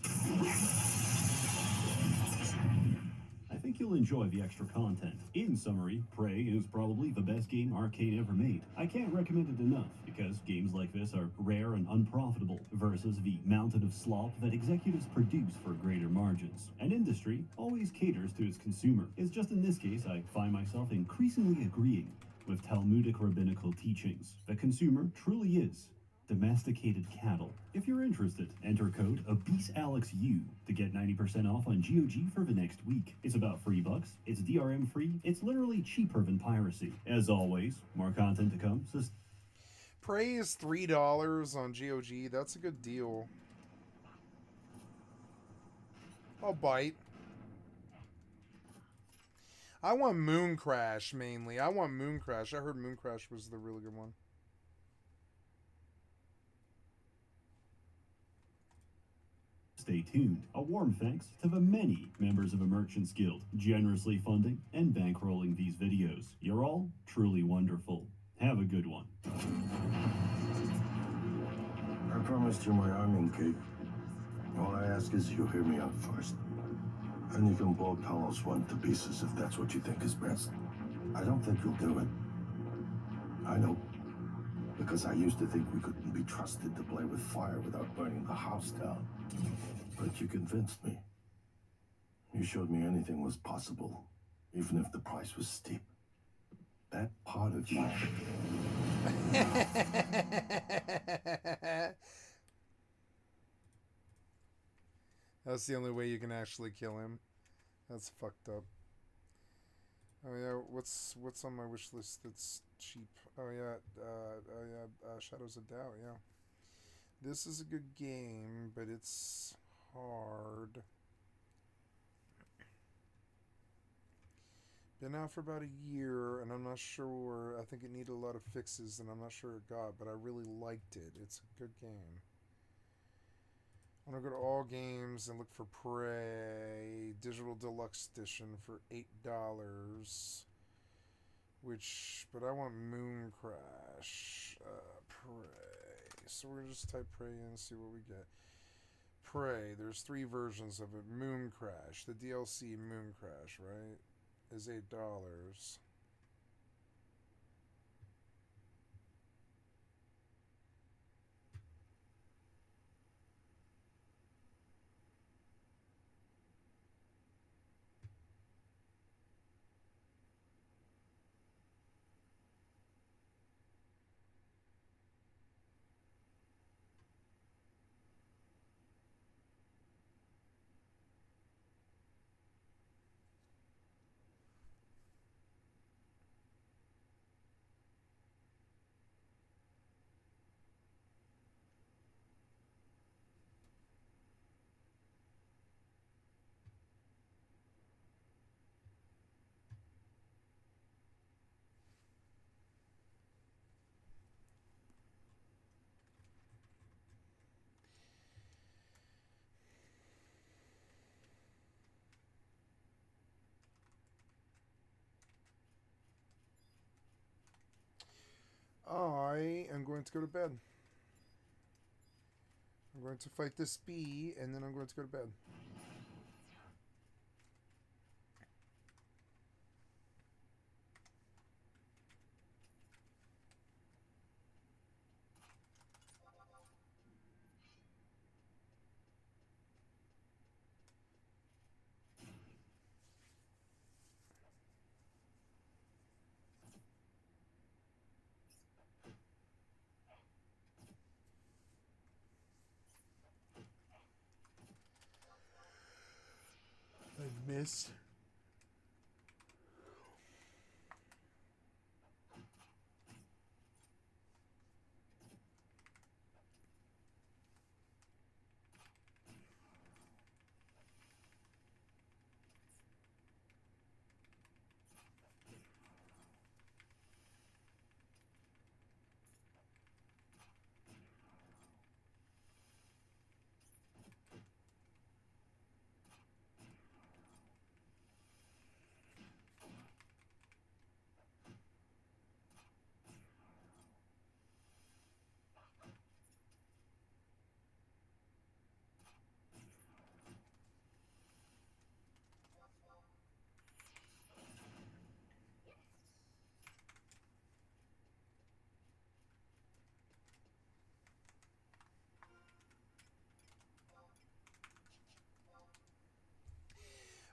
I think you'll enjoy the extra content. In summary, Prey is probably the best game Arcane ever made. I can't recommend it enough, because games like this are rare and unprofitable, versus the mountain of slop that executives produce for greater margins. An industry always caters to its consumer. It's just in this case I find myself increasingly agreeing with Talmudic rabbinical teachings. The consumer truly is domesticated cattle. If you're interested, enter code ABYSSALEXU to get 90% off on GOG for the next week. It's about $3, it's DRM free, it's literally cheaper than piracy. As always, more content to come, so Prey is $3 on GOG. That's a good deal. I'll bite. I want Moon Crash mainly. I want Moon Crash. I heard Moon Crash was the really good one. stay tuned. A warm thanks to the many members of the Merchants Guild generously funding and bankrolling these videos. You're all truly wonderful. Have a good one. I promised you my arming cape. All I ask is you hear me out first. And you can blow Talos one to pieces if that's what you think is best. I don't think you'll do it. I know. Because I used to think we couldn't be trusted to play with fire without burning the house down. But you convinced me. You showed me anything was possible, even if the price was steep. That part of you. That's the only way you can actually kill him. That's fucked up. Oh yeah, what's on my wish list that's cheap? Oh yeah, Shadows of Doubt, yeah. This is a good game, but it's hard. Been out for about a year, and I'm not sure. I think it needed a lot of fixes, and I'm not sure it got, but I really liked it. It's a good game. I'm gonna go to all games and look for Prey Digital Deluxe Edition for $8. But I want Moon Crash. Prey. So we're gonna just type Prey in and see what we get. Prey. There's 3 versions of it. Moon Crash. The DLC Moon Crash, right? Is $8. I am going to go to bed. I'm going to fight this bee, and then I'm going to go to bed. I missed.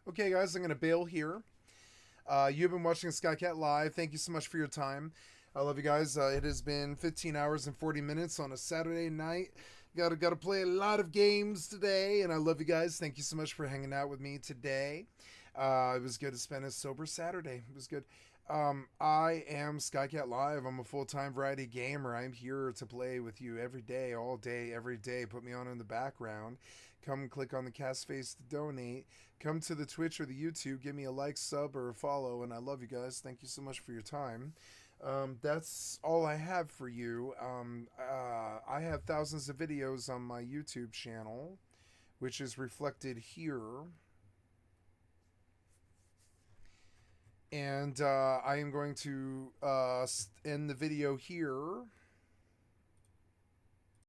Okay, guys, I'm going to bail here. You've been watching Skycat Live. Thank you so much for your time. I love you guys. It has been 15 hours and 40 minutes on a Saturday night. Gotta play a lot of games today, and I love you guys. Thank you so much for hanging out with me today. It was good to spend a sober Saturday. It was good. I am Skycatlive. I'm a full-time variety gamer. I'm here to play with you every day, all day, every day. Put me on in the background. Come click on the cast face to donate. Come to the Twitch or the YouTube. Give me a like, sub, or a follow, and I love you guys. Thank you so much for your time. That's all I have for you. I have thousands of videos on my YouTube channel, which is reflected here. And I am going to end the video here.